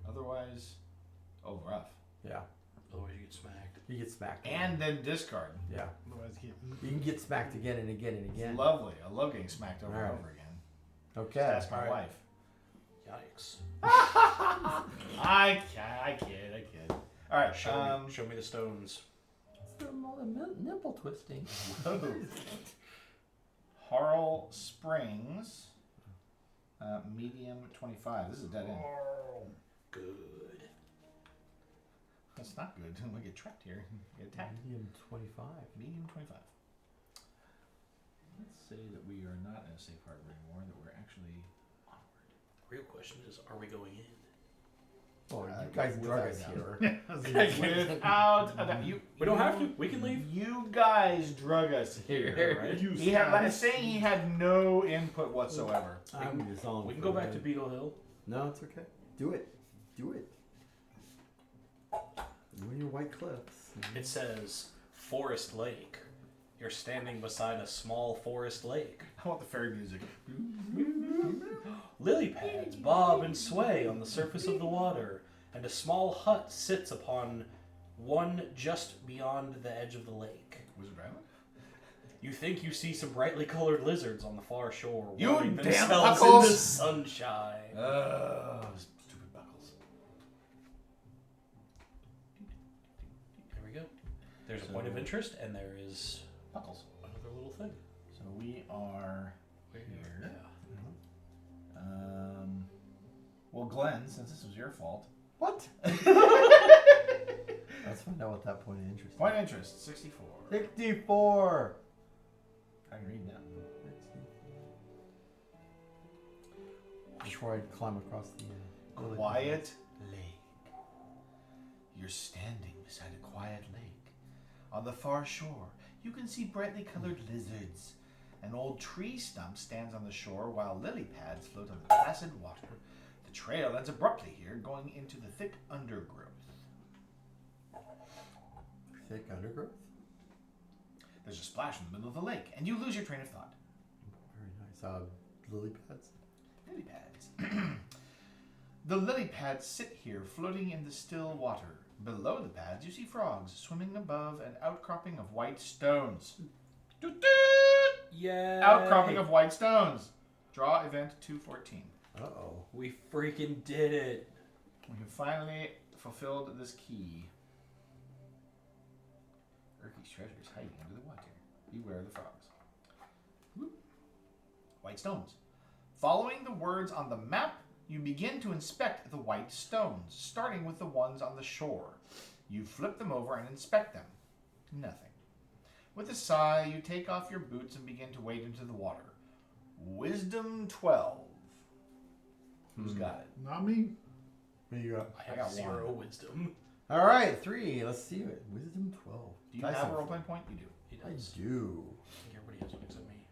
Otherwise. Oh, rough. Yeah. Otherwise, you get smacked. You get smacked. And then discard. yeah. Otherwise, he You can get smacked again and again and again. Lovely. I love getting smacked over and Alright. over again. Okay. Just ask my Alright. wife. Yikes. I kid. All right. Show me the stones. It's the nipple twisting. Harl Springs. Medium 25. This is a dead end. Good. That's not good. We get trapped here. Get attacked. Medium 25. Medium 25. Let's say that we are not in a safe harbor anymore. That we're actually onward. Real question is, are we going in? Oh, you guys drug us here. Without a doubt. We don't have to. We can leave. You guys drug us here. Right? He had saying he had no input whatsoever. I'm just on. We can go back to Beetle Hill. No, it's okay. Do it. Do it. You and your white cliffs. It says Forest Lake. You're standing beside a small forest lake. I want the fairy music. Lily pads bob and sway on the surface of the water, and a small hut sits upon one just beyond the edge of the lake. Wizard Island? You think you see some brightly colored lizards on the far shore, You warming damn themselves in buckles! the sunshine. Stupid buckles. There we go. There's a point of interest, and there is Buckles. another little thing. So we are here. Yeah. Well, Glenn, since this was your fault. What? Let's find out what that point of interest is. Point of interest, 64. 64. I can read that. Before I climb across the Quiet lake. You're standing beside a quiet lake. On the far shore, you can see brightly colored lizards. An old tree stump stands on the shore while lily pads float on the placid water. The trail ends abruptly here, going into the thick undergrowth. thick undergrowth. There's a splash in the middle of the lake, and you lose your train of thought. Very nice. Lily pads. Lily pads. The lily pads sit here, floating in the still water. Below the pads, you see frogs swimming above an outcropping of white stones. Doot doot! Yay! Outcropping of white stones. Draw event 214. Uh-oh. We freaking did it. We have finally fulfilled this key. Urki's treasure is hiding under the water. Beware the frogs. Whoop. White stones. Following the words on the map, you begin to inspect the white stones, starting with the ones on the shore. You flip them over and inspect them. Nothing. With a sigh, you take off your boots and begin to wade into the water. Wisdom 12. Who's got it? Not me. What do you got? I I got have 0 wisdom. All right, 3. Let's see it. Wisdom 12. Do you Dice have a have- role playing point? You do. He I does. do. I think everybody has one except me.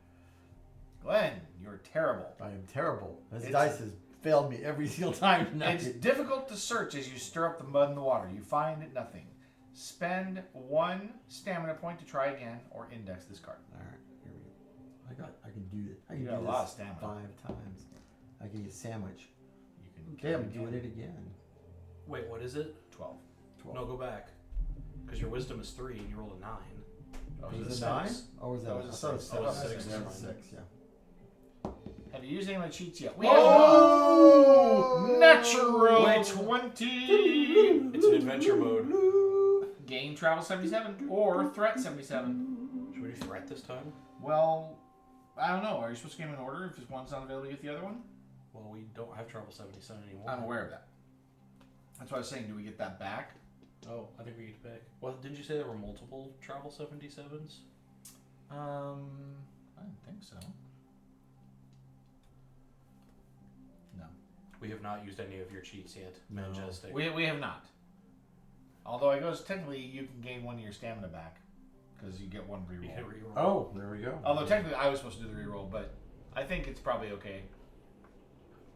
Glenn, you're terrible. I am terrible. This It's- dice has failed me every single time tonight. It's difficult to search as you stir up the mud in the water. You find nothing. Spend 1 stamina point to try again, or index this card. All right, here we go. I can do it. I can You do got a this lot of stamina. 5 times. I can eat a sandwich. You can Okay, I'm again. doing it again. Wait, what is it? 12. 12. No, go back. Because your wisdom is 3 and you rolled a 9. Oh, Was is it it 9? six? Or was that, That was a I thought it six. seven. That was six. That was 6, yeah. Have you used any of my cheats yet? Oh! Natural Wait. 20! It's an adventure mode. Gain travel 77 or threat 77. Should we do threat this time? Well, I don't know. Are you supposed to game in order? If one's not available, you get the other one? Well, we don't have travel 77 anymore. I'm aware of that. That's what I was saying. Do we get that back? Oh, I think we get to pick. Well, didn't you say there were multiple travel 77s? I don't think so. No. We have not used any of your cheats yet. No. Majestic. We have not. Although I guess technically you can gain 1 of your stamina back because you get 1 We reroll. can reroll. Oh, there we go. Although technically I was supposed to do the reroll, but I think it's probably okay.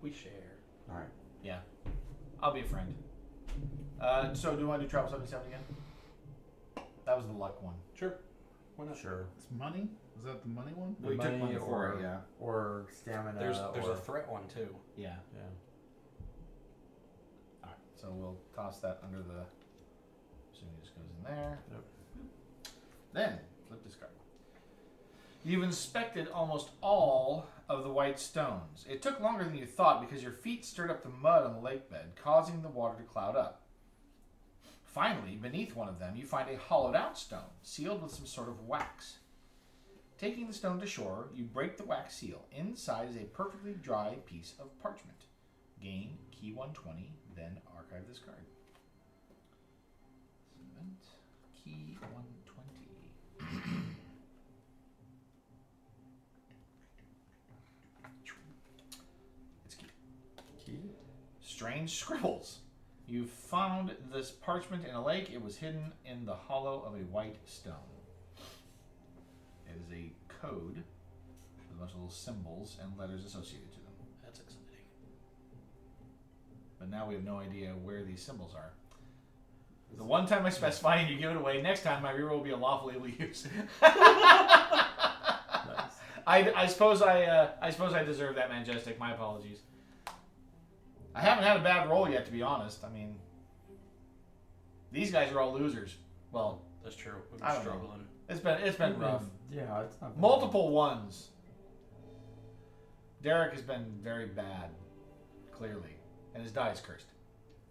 We share. All right. Yeah, I'll be a friend. So do you want to do travel 77 again? That was the luck one. Sure. Why not? Sure. It's money. Is that the money one? We took money for it, or, yeah. or stamina. There's or, a threat one too. Yeah. Yeah. All right. So we'll toss that under the. So it just goes in there. Yep. Then flip this card. You've inspected almost all of the white stones. It took longer than you thought because your feet stirred up the mud on the lake bed, causing the water to cloud up. Finally, beneath one of them, you find a hollowed out stone, sealed with some sort of wax. Taking the stone to shore, you break the wax seal. Inside is a perfectly dry piece of parchment. Gain key 120, then archive this card. Event, key 120. It's key. Key? Strange scribbles. You found this parchment in a lake. It was hidden in the hollow of a white stone. It is a code with a bunch of little symbols and letters associated to them. That's exciting. But now we have no idea where these symbols are. The one time I specify and you give it away, next time my reroll will be a lawful able use. I suppose I deserve that, Majestic. My apologies. I haven't had a bad roll yet, to be honest. I mean, these guys are all losers. Well, That's true. We've I been don't know. struggling. it's been rough. Yeah, it's not bad. Multiple ones. Derek has been very bad, clearly, and his die is cursed.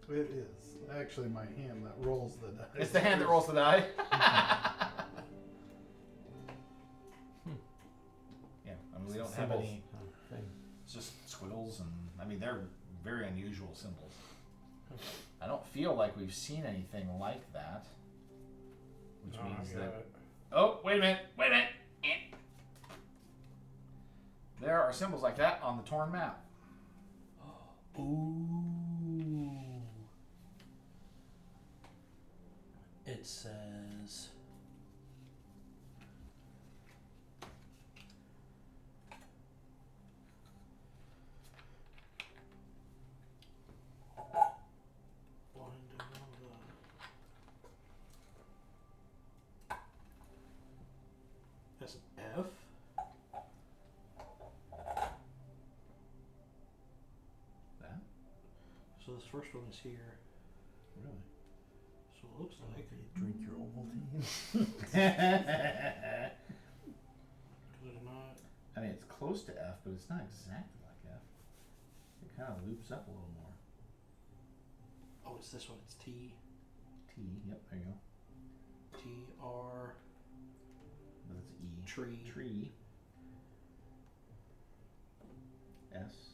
It is actually my hand that rolls the dice. It's the hand that rolls the die. Yeah, I mean we don't have Symbols. any. Thing. It's just squiggles, and I mean they're very unusual symbols. I don't feel like we've seen anything like that, which means that. Oh, wait a minute! Wait a minute! There are symbols like that on the torn map. Ooh. It says. That's an F. That? So this first one is here. Really? So it looks like. Drink your Ovaltine. Could it not? I mean, it's close to F, but it's not exactly like F. It kind of loops up a little more. Oh, it's this one. It's T. T. Yep. There you go. T R. That's E. Tree. Tree. S.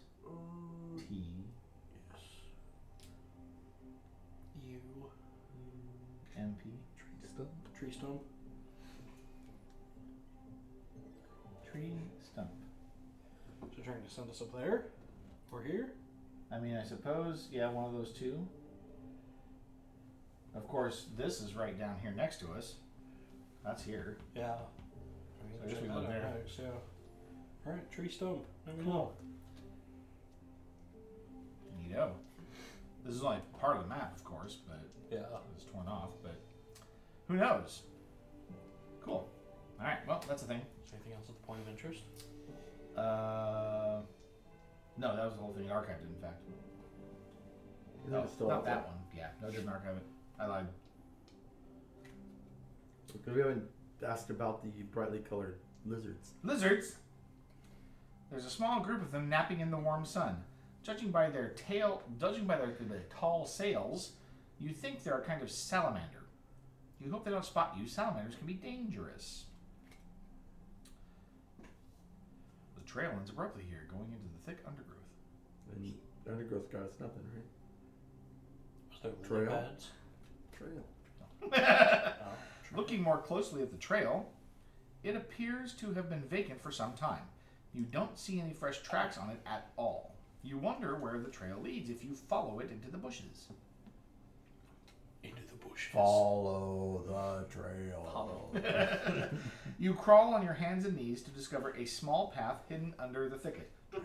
T. Yes. U. M. P. Tree stump. Tree stump. Tree stump. So trying to send us up there, or here. I mean, I suppose, yeah, one of those two. Of course, this is right down here next to us. That's here. Yeah. So I guess we go there. Next, yeah. All right, tree stump. There we Cool. Neato. This is only part of the map, of course, but Yeah. it's torn off. But who knows? Cool. All right. Well, that's the thing. Is there anything else at the point of interest? No, that was the whole thing. Archived it, in fact. Is No, it still not up there? that one. Yeah, no, it didn't archive it. I lied. Because we haven't asked about the brightly colored lizards. Lizards. There's a small group of them napping in the warm sun. Judging by their tall sails, you think they're a kind of salamander. You hope they don't spot you. Salamanders can be dangerous. The trail ends abruptly here, going into the thick undergrowth. And the undergrowth got us nothing, right? Was there Trail. lily pads? Trail. Oh, Looking more closely at the trail, it appears to have been vacant for some time. You don't see any fresh tracks on it at all. You wonder where the trail leads if you follow it into the bushes. Into the bushes. Follow the trail. Follow. You crawl on your hands and knees to discover a small path hidden under the thicket. Woo!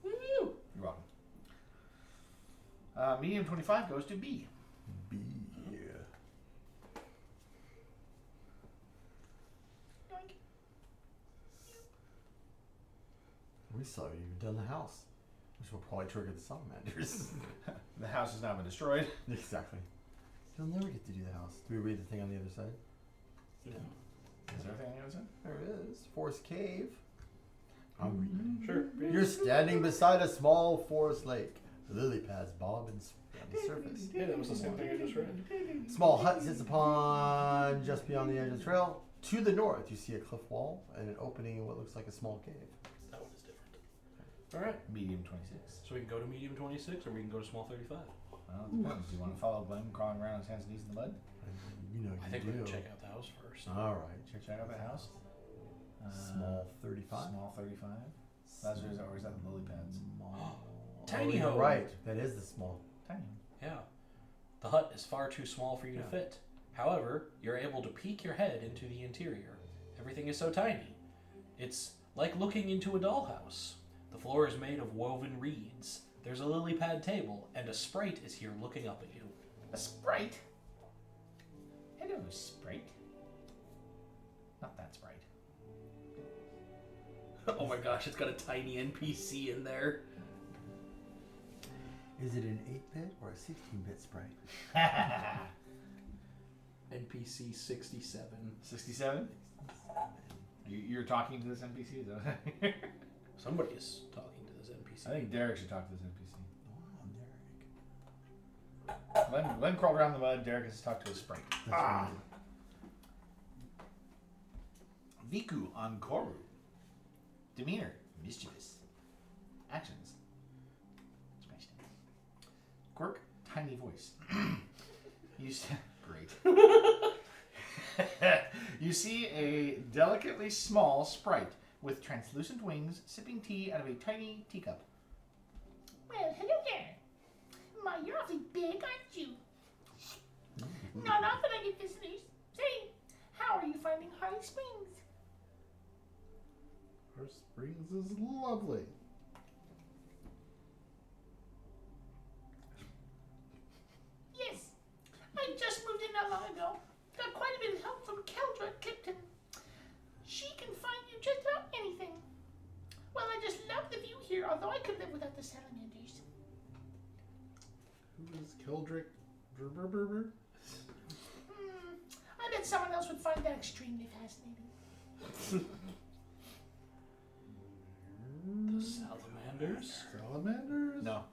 You're welcome. Medium 25 goes to B. B. Yoink. We saw you done the house, which will probably trigger the salamanders. The house has now been destroyed. Exactly. You'll never get to do the house. Do we read the thing on the other side? No. Is there anything else? There it is. Forest cave. I'm reading. Sure. You're standing beside a small forest lake. Lily pads bob and spray on the surface. Yeah, that was the same thing I just read. Small hut sits upon just beyond the edge of the trail. To the north, you see a cliff wall and an opening in what looks like a small cave. That one is different. All right. Medium 26. So we can go to medium 26, or we can go to small 35. Well, it depends. Do you want to follow Glenn crawling around on his hands and knees in the mud? You know I you think do. we can check out the house first. All right. Check out the house. Small 35. Small 35. That's or is that the lily pads? Small. Tiny you're home. right. That is the small. Tiny. Yeah. The hut is far too small for you to fit. However, you're able to peek your head into the interior. Everything is so tiny. It's like looking into a dollhouse. The floor is made of woven reeds. There's a lily pad table, and a sprite is here looking up at you. A sprite? Hello, sprite. Not that sprite. Oh my gosh, it's got a tiny NPC in there. Is it an 8-bit or a 16-bit sprite? NPC 67. 67? You're talking to this NPC? Is that Somebody is talking to this NPC. I think Derek should talk to this NPC. Oh, Derek. Len crawled around the mud. Derek has to talk to a sprite. That's right. Viku on Koru. Demeanor, mischievous. Actions. Smash down. Quirk, tiny voice. Great. You see a delicately small sprite with translucent wings sipping tea out of a tiny teacup. Well, hello there. My, you're awfully big, aren't you? Not often I get visitors. Say, how are you finding Harley Springs? Our Springs is lovely. Yes, I just moved in not long ago. Got quite a bit of help from Keldra Clipton. She can find you just about anything. Well, I just love the view here, although I could live without the salamanders. Who is Keldrick? Brr. I bet someone else would find that extremely fascinating. The salamanders? Salamanders? No.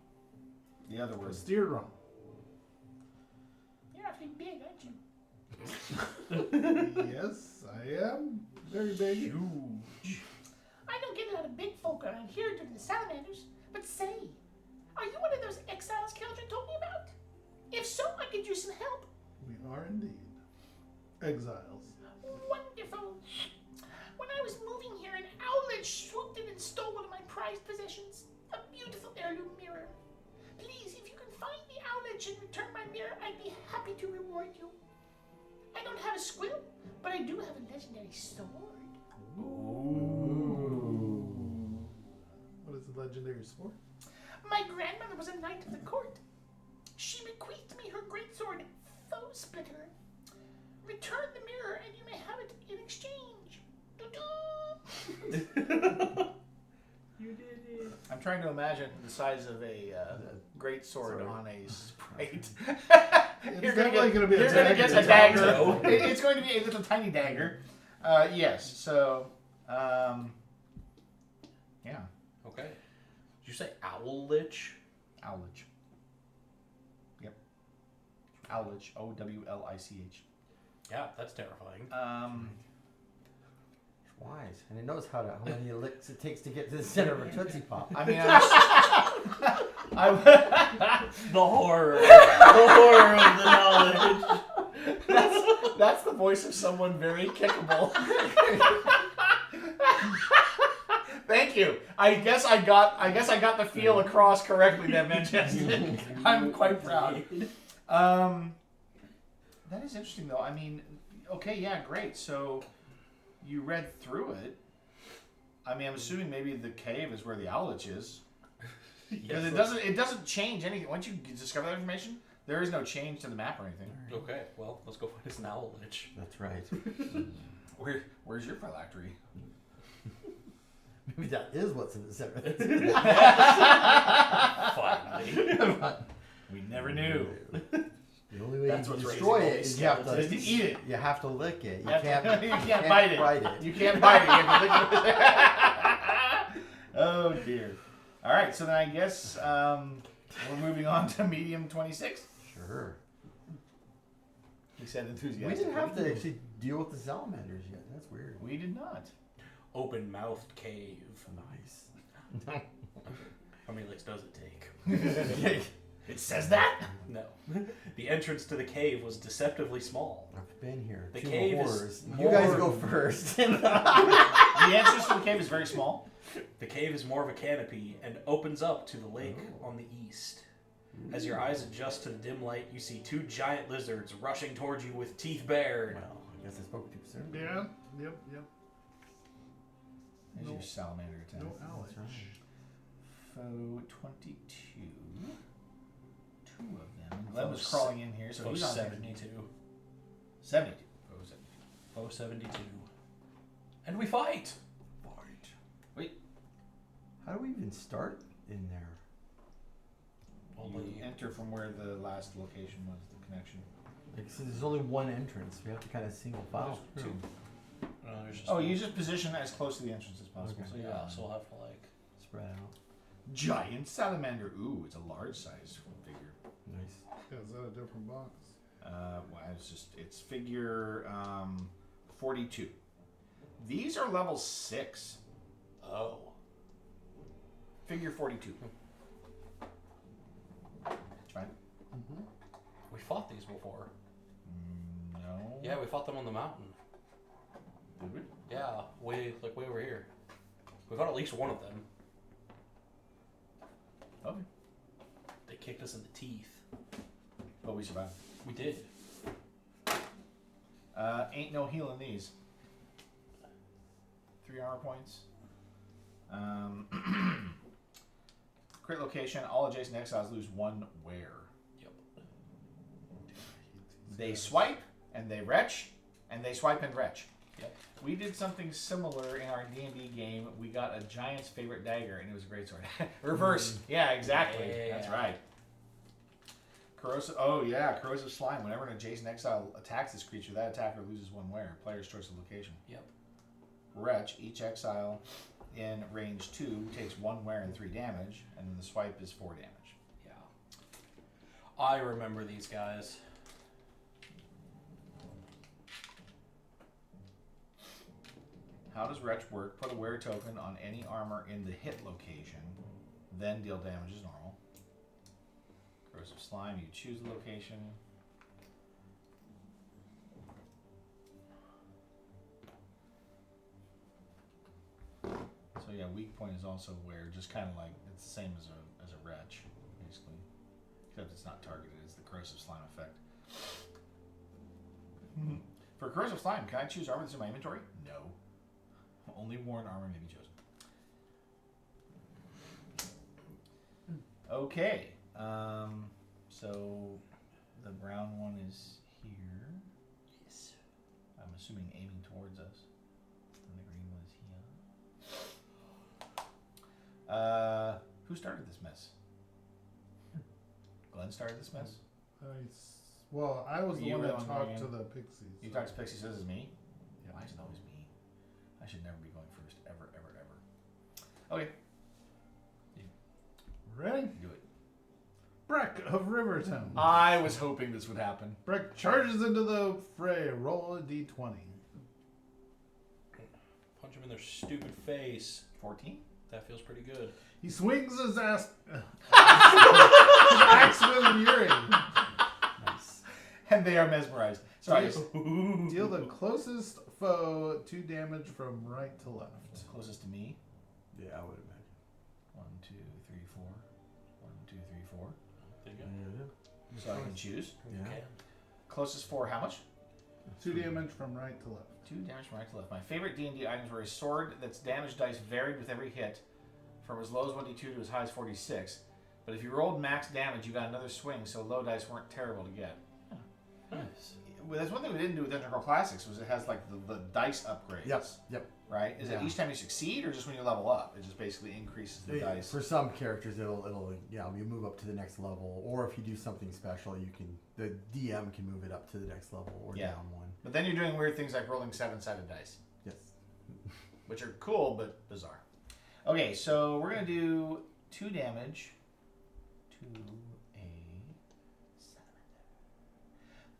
The other word. Steered wrong. You're awfully big, aren't you? Yes, I am. Very big. Huge. I don't get a lot of big folk around here due to the salamanders, but say, are you one of those exiles Keldra told me about? If so, I could use some help. We are indeed. Exiles. Wonderful. When I was moving here, an owlet swooped in and stole one of my prized possessions, a beautiful heirloom mirror. Please, if you can find the owlet and return my mirror, I'd be happy to reward you. I don't have a squill, but I do have a legendary sword. Ooh. What is the legendary sword? My grandmother was a knight of the court. She bequeathed me her great sword, Foe Splitter. Return the mirror and you may have it in exchange. Doo-doo. You did it. I'm trying to imagine the size of a great sword on a sprite. It's definitely going to be You're a going to dagger. get a dagger. It's going to be a little tiny dagger. Yes. So, yeah. Okay. Did you say owl lich? Owlich. Yep. Owlich. Owlich. Yeah, that's terrifying. It's wise. And it knows how many licks it takes to get to the center of a Tootsie Pop. I mean, I'm The horror. The horror of the knowledge. that's the voice of someone very kickable. Thank you. I guess I got the feel across correctly that Manchester. I'm quite proud. That is interesting though. I mean, okay, yeah, great. So you read through it. I mean, I'm assuming maybe the cave is where the owlich is. Because it doesn't change anything. Once you discover that information, there is no change to the map or anything. Okay, well, let's go find us an owl lich. That's right. Where's your phylactery? Maybe that is what's in the center. Finally. We never knew. The only way That's you can what's destroy raising all it these is you have Is to eat it. You have to lick it. You You can't. you can't bite it. Bite You can't bite it. You have to lick it. Oh dear. All right, so then I guess we're moving on to medium 26. Sure. He said We enthusiastically. didn't have to actually deal with the salamanders yet. That's weird. We did not. Open-mouthed cave. Nice. How many licks does it take? It says that? No. The entrance to the cave was deceptively small. I've been here. The Two cave is horrors. You more- guys go first. The entrance to the cave is very small. The cave is more of a canopy and opens up to the lake on the east. As your eyes adjust to the dim light, you see 2 giant lizards rushing towards you with teeth bared. Well, I guess I spoke too soon. Yeah. Yep. There's your salamander attack. No Alex. That's right. Foe 22. 2 of them. Foe Glenn was crawling in here, so Foe he's on 72. 72. Foe 72. And we fight! Wait. How do we even start in there? You enter from where the last location was, the connection. Like, so there's only one entrance. We have to kind of single file. There's 2. No, there's just Oh, one. you just position as close to the entrance as possible. Okay. So Yeah, yeah. so we'll have to like... Spread out. Giant salamander. Ooh, it's a large size figure. Nice. Yeah, is that a different box? Well, it's figure 42. These are level 6. Oh. Figure 42. It's fine. Mm-hmm. We fought these before. No. Yeah, we fought them on the mountain. Did we? Yeah, way over here. We fought at least one of them. Okay. They kicked us in the teeth. But we survived. We did. Ain't no healing these. 3 armor points. Crit location. All adjacent exiles lose 1 wear. Yep. They swipe and they retch, and they swipe and retch. Yep. We did something similar in our D&D game. We got a giant's favorite dagger, and it was a great sword. Reverse. Yeah, exactly. Yeah. That's right. Corrosive. Oh yeah, corrosive slime. Whenever an adjacent exile attacks this creature, that attacker loses 1 wear. Player's choice of location. Yep. Retch. Each exile in range 2 takes 1 wear and 3 damage, and then the swipe is 4 damage. Yeah. I remember these guys. How does Retch work? Put a wear token on any armor in the hit location, then deal damage as normal. Corrosive slime, you choose the location. So yeah, weak point is also wear, just kind of like, it's the same as a Retch, basically. Except it's not targeted, it's the corrosive slime effect. For corrosive slime, can I choose armor that's in my inventory? No. Only worn armor may be chosen. Okay. So the brown one is here. Yes. I'm assuming aiming towards us. And the green one is here. Who started this mess? Glenn started this mess? Well, I was the You one were that the one talked going to in. the pixies. You talked to Pixie, says it's me? Yeah, why is it always me? I should never be going first. Ever, ever, ever. Okay, Ready? do it. Breck of Riverton. I was hoping this would happen. Breck charges into the fray. Roll a d20. Punch him in their stupid face. 14? That feels pretty good. He swings his axe with Yuri. Nice. And they are mesmerized. Sorry. Deal the closest foe 2 damage from right to left. Closest to me. Yeah, I would imagine. 1, 2, 3, 4. 1, 2, 3, 4. There you go. So I can choose. Yeah. Okay. Closest for how much? 2 damage from right to left. 2 damage from right to left. My favorite D&D items were a sword that's damage dice varied with every hit, from as low as 1d2 to as high as 46. But if you rolled max damage, you got another swing, so low dice weren't terrible to get. Nice. Well, that's one thing we didn't do with Dungeon Crawl Classics, was it has like the dice upgrades. Yep. Right? Is it Yeah. each time you succeed, or just when you level up? It just basically increases the dice. For some characters, it'll you move up to the next level, or if you do something special, the DM can move it up to the next level or Yeah. down 1. But then you're doing weird things like rolling 7-sided dice, Yes. which are cool but bizarre. Okay, so we're gonna do 2 damage to a salamander.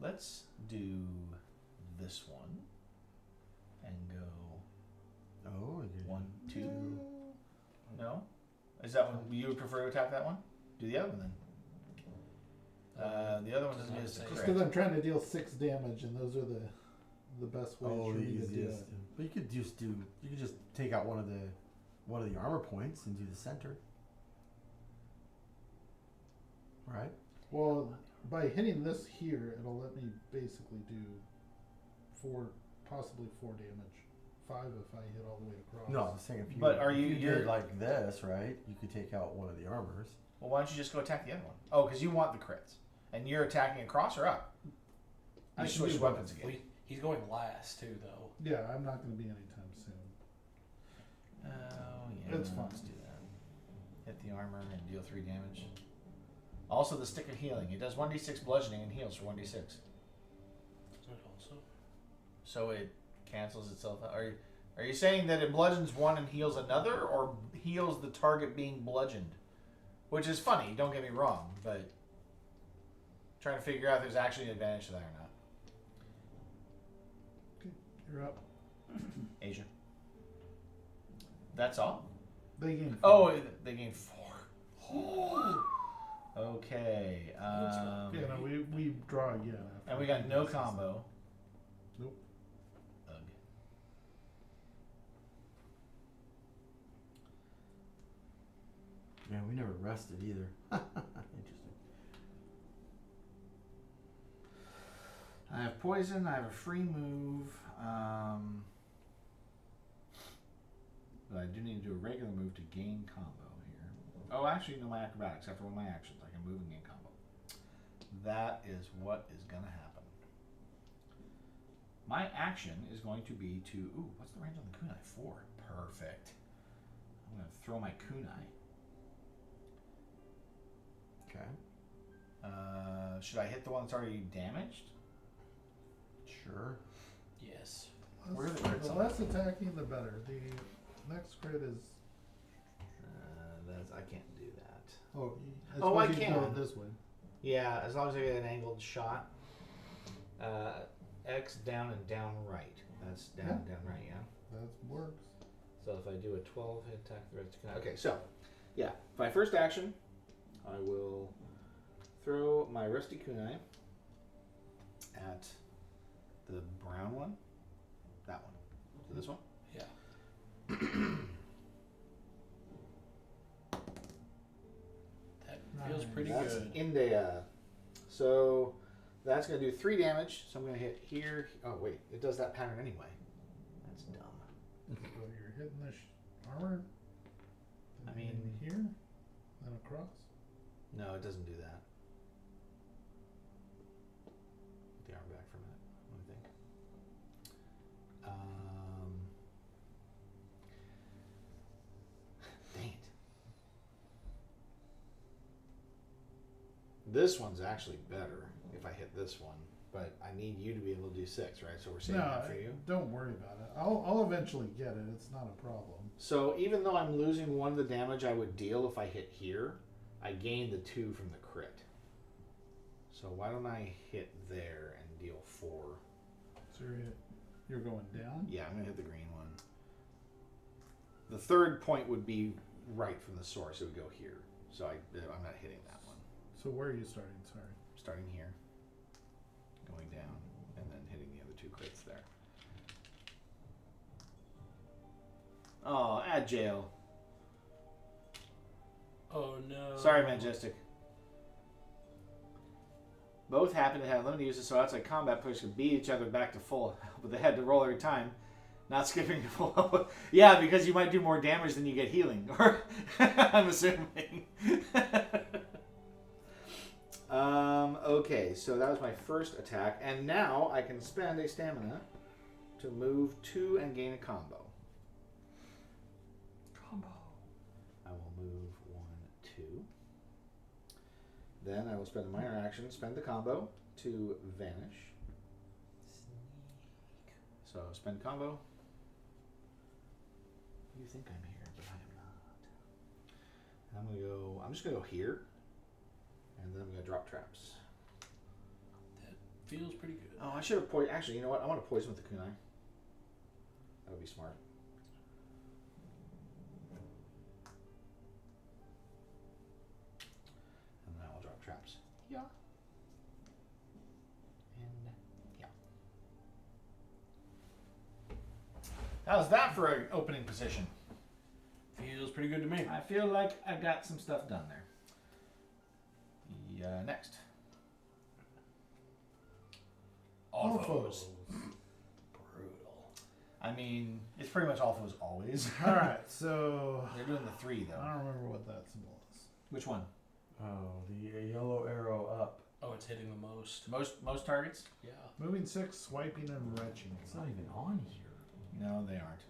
Let's do this one and go Oh. 1, 2. No, is that one you would prefer to attack that one? Do the other one then. The other one doesn't miss the Just crit. because I'm trying to deal 6 damage, and those are the best ways Oh, for the me to do easiest. it. But you could just take out one of the armor points and do the center. Right. Well, by hitting this here, it'll let me basically do 4, possibly 4 damage. 5 if I hit all the way across. No, I'm saying if you. But are if you- you you're- did like this, right? You could take out one of the armors. Well, why don't you just go attack the other one? Oh, because you want the crits. And you're attacking across or up? I You can switch do weapons both. again. He's going last too, though. Yeah, I'm not going to be anytime soon. Oh, yeah. It's fine. Let's do that. Hit the armor and deal 3 damage. Also, the stick of healing. It does 1d6 bludgeoning and heals for 1d6. Also, So it cancels itself out. Are you saying that it bludgeons one and heals another, or heals the target being bludgeoned? Which is funny, don't get me wrong, but trying to figure out if there's actually an advantage to that or not. Okay, you're up. Asia. That's all? They gain 4. Oh, they gain 4. Okay. Yeah, no, we draw again. After And we got no this. combo. Nope. Ugh. Yeah, we never rested either. Interesting. I have poison. I have a free move. But I do need to do a regular move to gain combo here. Oh, actually, no, my acrobatics. After one of my actions, I can move and gain combo. That is what is going to happen. My action is going to be to... Ooh, what's the range on the kunai? 4. Perfect. I'm going to throw my kunai. Okay. Should I hit the one that's already damaged? Sure. yes. Where are the crits The on less attacking, the better. The next crit is. I can't do that. Oh, Oh, I suppose you go can. this way. Yeah, as long as I get an angled shot. X down and down right. That's down and down right, yeah? That works. So if I do a 12 hit attack, the rest can. Okay, so, yeah. My first action, I will throw my rusty kunai at the brown one. That one. So this one? Yeah. That feels pretty That's good. India. So that's going to do 3 damage. So I'm going to hit here. Oh, wait. It does that pattern anyway. That's dumb. So you're hitting the armor. I then mean- here, then across. No, it doesn't do that. Put the arm back for a minute. What do you think? Dang it. This one's actually better if I hit this one, but I need you to be able to do 6, right? So we're saving No, that for you. don't worry about it. I'll eventually get it. It's not a problem. So even though I'm losing 1 of the damage I would deal if I hit here, I gain the 2 from the crit. So why don't I hit there and deal 4? So you're going down. Yeah, I'm gonna hit the green one. The third point would be right from the source. It would go here. So I'm not hitting that one. So where are you starting? Sorry. Starting here, going down, and then hitting the other 2 crits there. Oh, add jail. Oh no. Sorry, Majestic. Both happen to have limited uses, so outside combat players can beat each other back to full, but they had to roll every time, not skipping to full. Yeah, because you might do more damage than you get healing. Or I'm assuming. Okay, so that was my first attack, and now I can spend a stamina to move 2 and gain a combo. I will move 1, 2. Then I will spend a minor action, spend the combo to vanish. So spend combo. You think I'm here, but I am not. I'm just gonna go here, and then I'm gonna drop traps. That feels pretty good. Oh, I should have poisoned. Actually, you know what? I want to poison with the kunai. That would be smart. And then I will drop traps. Yeah. And yeah. How's that for an opening position? Feels pretty good to me. I feel like I got some stuff done there. next. All foes. Brutal. I mean, it's pretty much all foes always. All right, so They're doing the 3 I though. don't remember what that symbol is. Which one? Oh, the yellow arrow up. Oh, it's hitting the most. Most targets? Yeah. Moving 6, swiping and retching. It's not even on here. No, they aren't.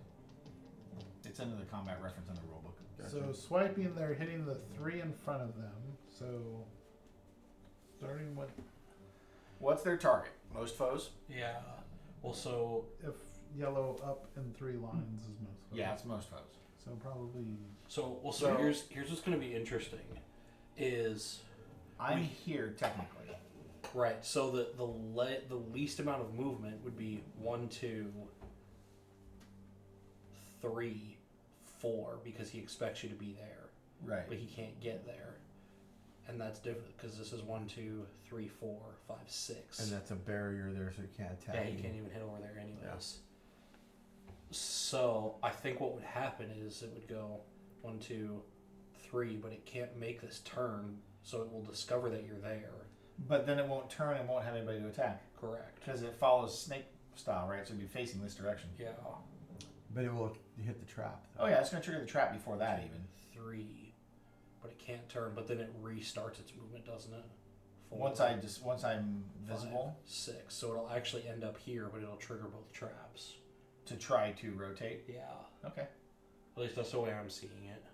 It's under the combat reference in the rulebook. Gotcha. So swiping, they're hitting the 3 in front of them. So starting with What's their target? Most foes? Yeah. Well, so if yellow up in 3 lines is most. Yeah, it's most foes. So probably so So- here's what's going to be interesting, is I'm here technically. right. So the least amount of movement would be 1, 2, 3, 4 because he expects you to be there, Right. but he can't get there, and that's different because this is 1, 2, 3, 4, 5, 6. And that's a barrier there, so you can't attack. Yeah, he you. can't even hit over there anyways. So I think what would happen is it would go 1, 2, 3, but it can't make this turn, so it will discover that you're there. But then it won't turn and won't have anybody to attack. Correct. Because it follows snake style, right? So it'd be facing this direction. Yeah. But it will hit the trap. Oh yeah, it's gonna trigger the trap before that even. 3, but it can't turn. But then it restarts its movement, doesn't it? 4, Once I'm visible 5, 6, so it'll actually end up here, but it'll trigger both traps. to try to rotate. Yeah. Okay. At least that's the way I'm seeing it.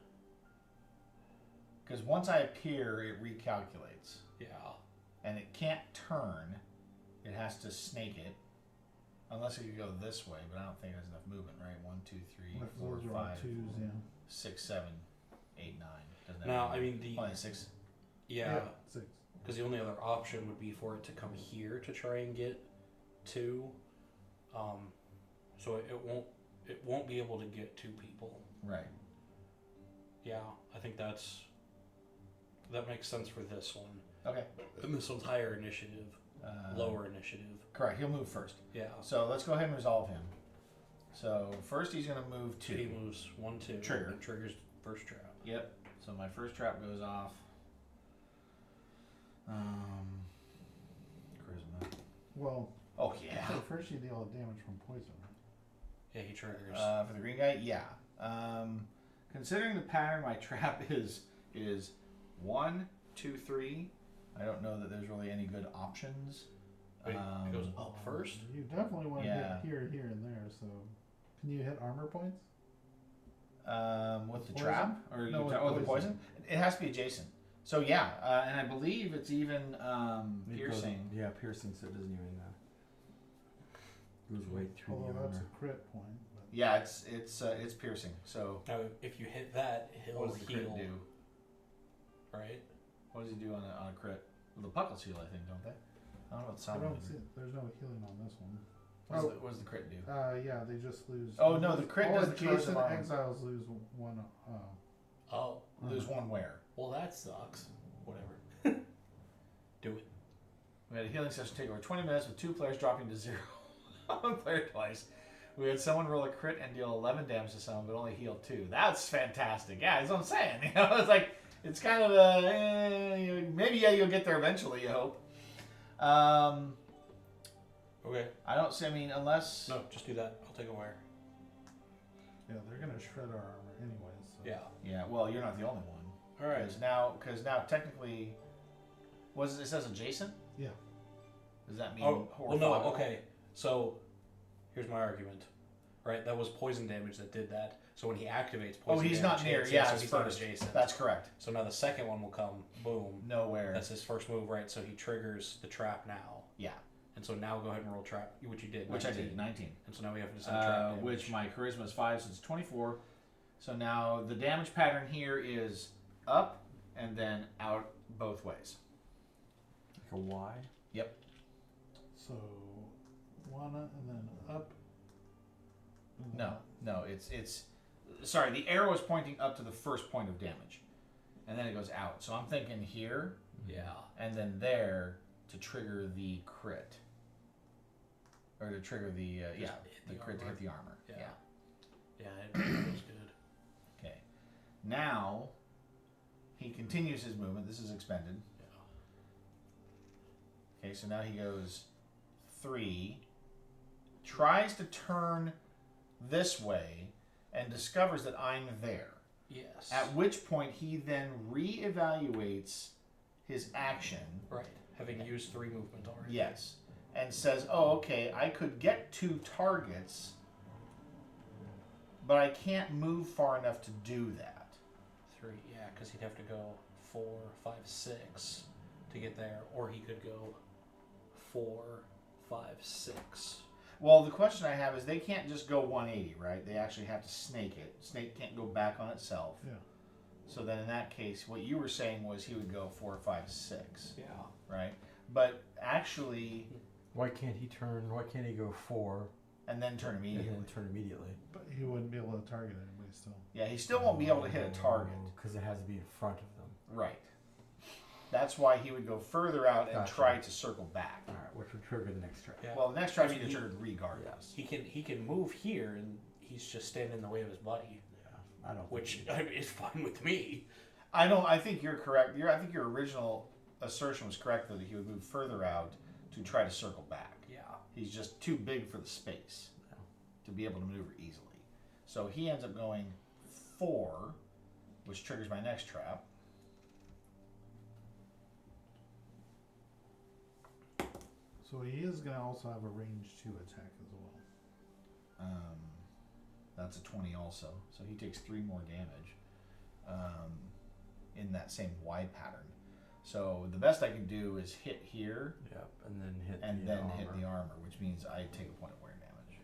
Because once I appear, it recalculates, Yeah. and it can't turn. It has to snake it, unless it could go this way. But I don't think it has enough movement, right? 1, 2, 3, if 4, those are all 5, 2s, yeah. 6, 7, 8, 9. Doesn't have Now, any- I mean the only 6. yeah. 6. Because the only other option would be for it to come here to try and get 2. So it won't be able to get 2 people. Right. Yeah, I think that makes sense for this one. Okay. And this one's higher initiative, lower initiative. Correct. He'll move first. Yeah. So let's go ahead and resolve him. So first he's gonna move 2. He moves 1, 2. Trigger. And triggers first trap. Yep. So my first trap goes off. Charisma. Well, Oh yeah. so first you deal damage from poison, right? Yeah, he triggers. For the green guy, yeah. Considering the pattern, my trap is 1, 2, 3. I don't know that there's really any good options. Wait, it goes up first? You definitely want to Yeah. hit here, and there. So, can you hit armor points? With the Poison? trap or No, with the poison? It has to be adjacent. So yeah, and I believe it's even It piercing. Goes, yeah, piercing, so it doesn't even goes right through Although the that's armor. a crit point. But Yeah, it's piercing. So Now, if you hit that, he'll what does the heal. crit do? Right? What does he do on a crit? Well, the puckles heal, I think, don't they? I don't know what the I sound. don't see. There's no healing on this one. What does the crit do? Yeah, they just lose. Oh, no, the crit does the Jason corrosive armor. exiles lose 1. Oh, Lose 1 where? well, that sucks. Whatever. Do it. We had a healing session take over 20 minutes with 2 players dropping to 0. One player twice. We had someone roll a crit and deal 11 damage to someone, but only heal 2. That's fantastic. Yeah, that's what I'm saying. You know, it's like it's kind of maybe you'll get there eventually. You hope. Okay. I don't see. I mean, unless No, just do that. I'll take a wire. Yeah, they're gonna shred our armor anyways. So. Yeah. yeah. Well, you're not the only one. All right. Because now technically, it says adjacent. Yeah. Does that mean? Oh, well, no. horizontal? Okay. So, here's my argument. Right, that was poison damage that did that. So when he activates poison he's damage, not near. hits, Yeah, so it's he's not first. adjacent. That's correct. So now the second one will come. Boom. Nowhere. That's his first move, right? So he triggers the trap now. Yeah. And so now go ahead and roll trap, which you did. Which 19. I did. 19. And so now we have to decide trap damage. Which my charisma is 5, so it's 24. So now the damage pattern here is up and then out both ways. Like a Y? Yep. So 1 and then up. and then No, it's sorry, the arrow is pointing up to the first point of damage. And then it goes out. So I'm thinking here Yeah. and then there to trigger the crit. Or to trigger the Just hit the the crit to armor. hit the armor. Yeah. Yeah. Yeah, it feels good. Okay. Now he continues his movement. This is expended. Yeah. Okay, so now he goes 3. Tries to turn this way and discovers that I'm there. Yes. At which point he then reevaluates his action. Right. Having used 3 movement already. Yes. And says, oh, okay, I could get 2 targets, but I can't move far enough to do that. 3, yeah, because he'd have to go 4, 5, 6 to get there, or he could go 4, 5, 6. Well, the question I have is they can't just go 180, right? They actually have to snake it. Snake can't go back on itself. Yeah. So then in that case, what you were saying was he would go 4, 5, 6, Yeah. right? But actually, Why can't he turn? Why can't he go 4 and then turn and immediately. then turn immediately? But he wouldn't be able to target anybody still. Yeah, he still won't be able to hit a target. Because it has to be in front of them. Right. That's why he would go further out and Gotcha. try to circle back. All right, which would trigger the next trap. Yeah. Well, the next try would be triggered regardless. He can move here, and he's just standing in the way of his buddy, Yeah, I don't. which is fine with me. I think you're correct. I think your original assertion was correct, though, that he would move further out to try to circle back. Yeah. He's just too big for the space to be able to maneuver easily. So he ends up going 4, which triggers my next trap. So he is going to also have a range 2 attack as well. That's a 20 also. So he takes 3 more damage in that same wide pattern. So the best I can do is hit here Yep, and then hit and the then armor. hit the armor, which means I take a point of wear damage.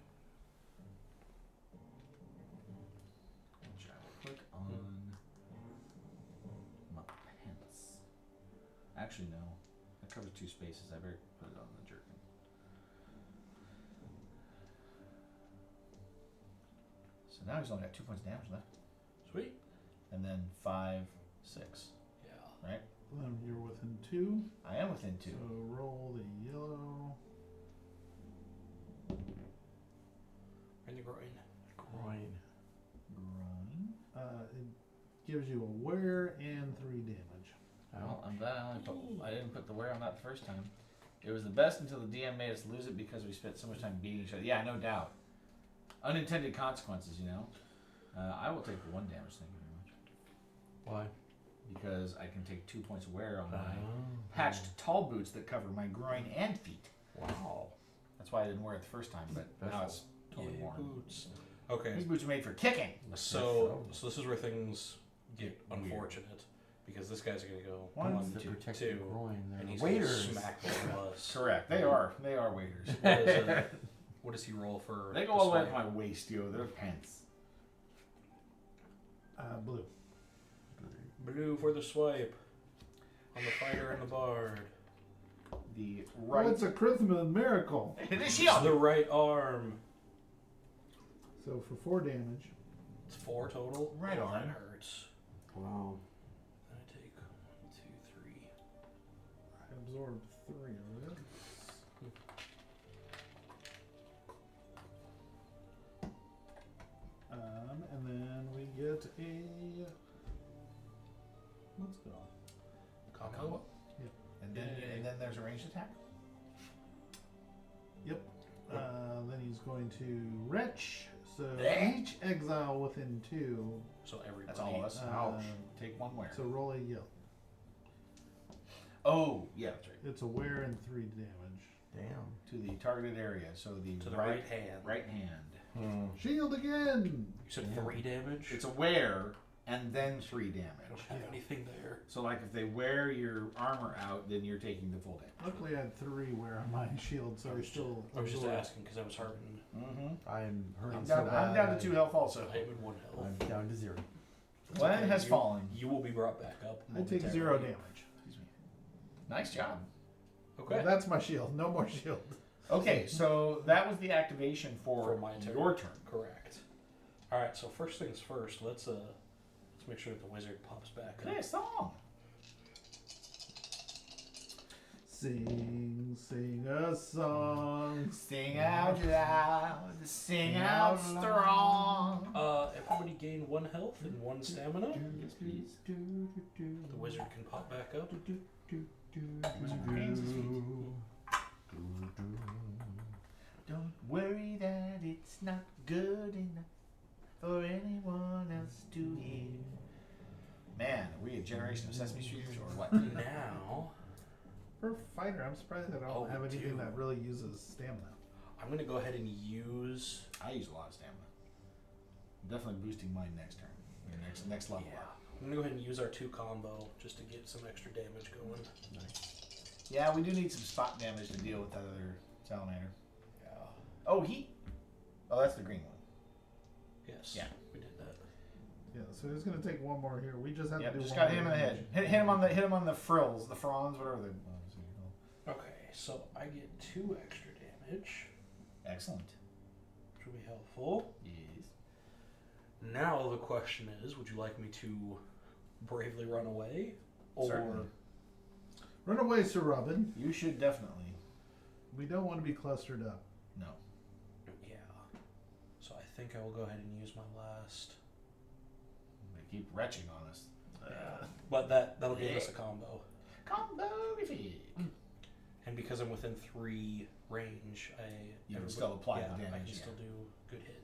Which I will click on my pants. Actually, no. That covers 2 spaces. I better put it on the jerkin. So now he's only got 2 points of damage left. Sweet. And then 5, 6. Yeah. Right? Then you're within 2. I am within 2. So roll the yellow. In the groin. Groin. It gives you a wear and 3 damage. Well, I'm glad I didn't put the wear on that the first time. It was the best until the DM made us lose it because we spent so much time beating each other. Yeah, no doubt. Unintended consequences, you know. I will take the 1 damage. Thank you very much. Why? Because I can take 2 points of wear on my Oh. patched tall boots that cover my groin and feet. Wow. That's why I didn't wear it the first time, but now it's totally Yay, worn. boots. Okay. These boots are made for kicking. So this is where things get unfortunate because this guy's gonna go One, 1, To 2, protect 2, the groin. and They're he's waiters. gonna smack both of us. Correct. They are waiters. What does he roll for? They go all the way up my waist, yo. They're pants. Blue. Blue for the swipe. On the fighter and the bard. The Oh, right. it's a Christmas miracle. It is It's shield. the right arm. So for 4 damage. It's 4 total. Right Oh, arm. That hurts. Wow. Then I take 1, 2, 3. I absorb 3 of it. And then we get a. Let's go. Combo. And then there's a ranged attack. Yep. Then he's going to retch. So Retch? each exile within 2. So everybody. That's all of us. Uh, Take 1 wear. So roll a yell. Oh, yeah, that's right. It's a wear and 3 damage. Damn. To the targeted area. So the, To the right hand. Right hand. Shield again. You said 3 damage? It's a wear and then 3 I don't damage. have anything there. So like if they wear your armor out, then you're taking the full damage. Luckily, I had 3 wear on my shield, so I still. I was just absorb. asking because I was hurting. Mm-hmm. I'm hurting I'm so down, bad. I'm down to 2 health also. I am in 1 health. I'm down to 0. Glenn Okay, has you- fallen. You will be brought back up. I take 0 momentarily. damage. Excuse me. Nice job. Okay. Well, that's my shield. No more shield. Okay, so that was the activation for For my turn. your turn. Correct. All right. So first things first. Let's make sure that the wizard pops back up. Play a song. Sing, sing a song. Sing out loud, sing out strong. Everybody gain 1 health and 1 stamina. Yes, please. The wizard can pop back up. Don't worry that it's not good enough for anyone else to hear. Man, are we a generation of Sesame Streeters or what? Now, For a fighter, I'm surprised I don't Oh, have anything dude. that really uses stamina. I'm going to go ahead and use... I use a lot of stamina. I'm definitely boosting mine next turn. Or next level Yeah. up. I'm going to go ahead and use our 2 combo just to get some extra damage going. Yeah, we do need some spot damage to deal with that other salamander. Yeah. Oh, heat. Oh, that's the green one. Yes. Yeah. We did that. Yeah, so he's gonna take one more here. We just have Yep, to do just one got hit him in the damage. head. Hit him on the frills, the fronds, whatever they. Okay, so I get 2 extra damage, Excellent. which will be helpful. Yes. Now the question is, would you like me to bravely run away? Or... Certainly. Run away, Sir Robin. You should definitely. We don't want to be clustered up. No. Yeah. So I think I will go ahead and use my last... They keep retching on us. But that'll give us a combo. Combo defeat. And because I'm within 3 range, You can still apply the I damage, can yeah. still do good hit.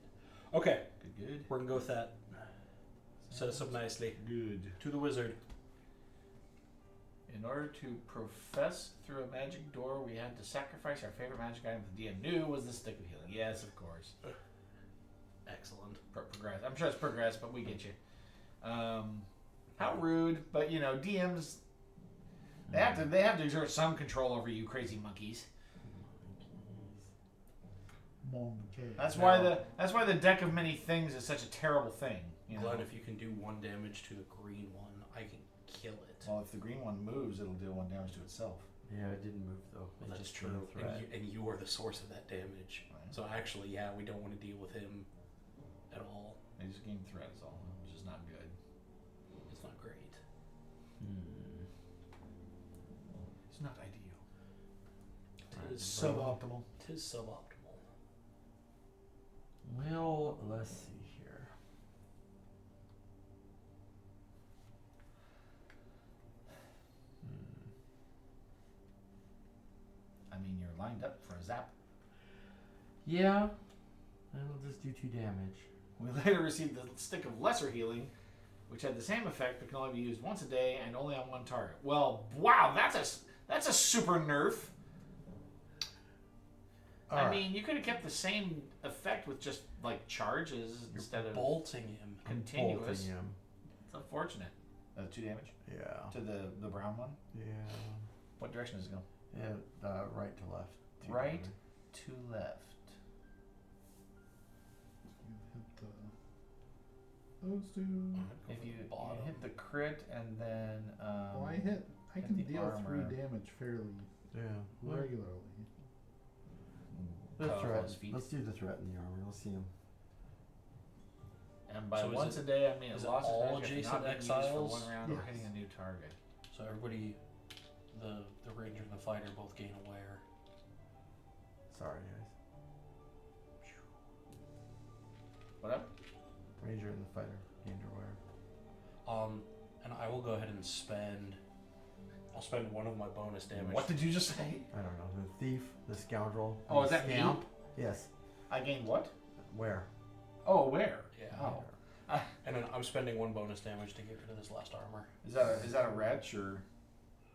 Okay, Good. we're gonna go with that. Set us up nicely. Good. To the wizard. In order to profess through a magic door, we had to sacrifice our favorite magic item the DM knew was the stick of healing. Yes, of course. Excellent. Progress. I'm sure it's progress, but we get you. How rude, but you know, DMs they have to exert some control over you crazy monkeys. Monkey. That's why the deck of many things is such a terrible thing. You know? Glad if you can do 1 damage to the green one, I can kill it. Well, if the green one moves, it'll do 1 damage to itself. Yeah, it didn't move though. Well, It that's just true. gained threat. And you are the source of that damage. Right. So actually, yeah, we don't want to deal with him at all. They just gain threat is all, which is not good. It's not great. It's not ideal. Tis Suboptimal. Tis suboptimal. Well, let's see here. I mean, you're lined up for a zap. Yeah, and we'll just do 2 damage. We later received the stick of lesser healing, which had the same effect but can only be used once a day and only on 1 target. Well, wow, that's a super nerf. I mean, you could have kept the same effect with just like charges instead of Bolting him. continuous. Bolting him. It's unfortunate. 2 damage Yeah. to the brown one. Yeah. What direction does it go? Yeah, right to left. 2 Right damage. to left. You hit those two. If you bottom. hit the crit and then Well, I can hit the deal 3 armor. damage fairly Yeah. Well, regularly. the cut off threat. his feet. Let's do the threat in the armor. Let's see him. And by So is once it- a day, I mean is it it lost its all magic after adjacent not being used for exiles? 1 round or Yes. hitting a new target. So everybody, the ranger and the fighter both gain aware. Sorry, guys. What up? Ranger and the fighter gained aware. And I will go ahead and spend. I'll spend 1 of my bonus damage. What did you just say? I don't know. The thief, the scoundrel. Oh, the is that me? scamp. Yes. I gained what? Where? Oh, where? Yeah. Oh. And then I'm spending 1 bonus damage to get rid of this last armor. Is that a wretch or?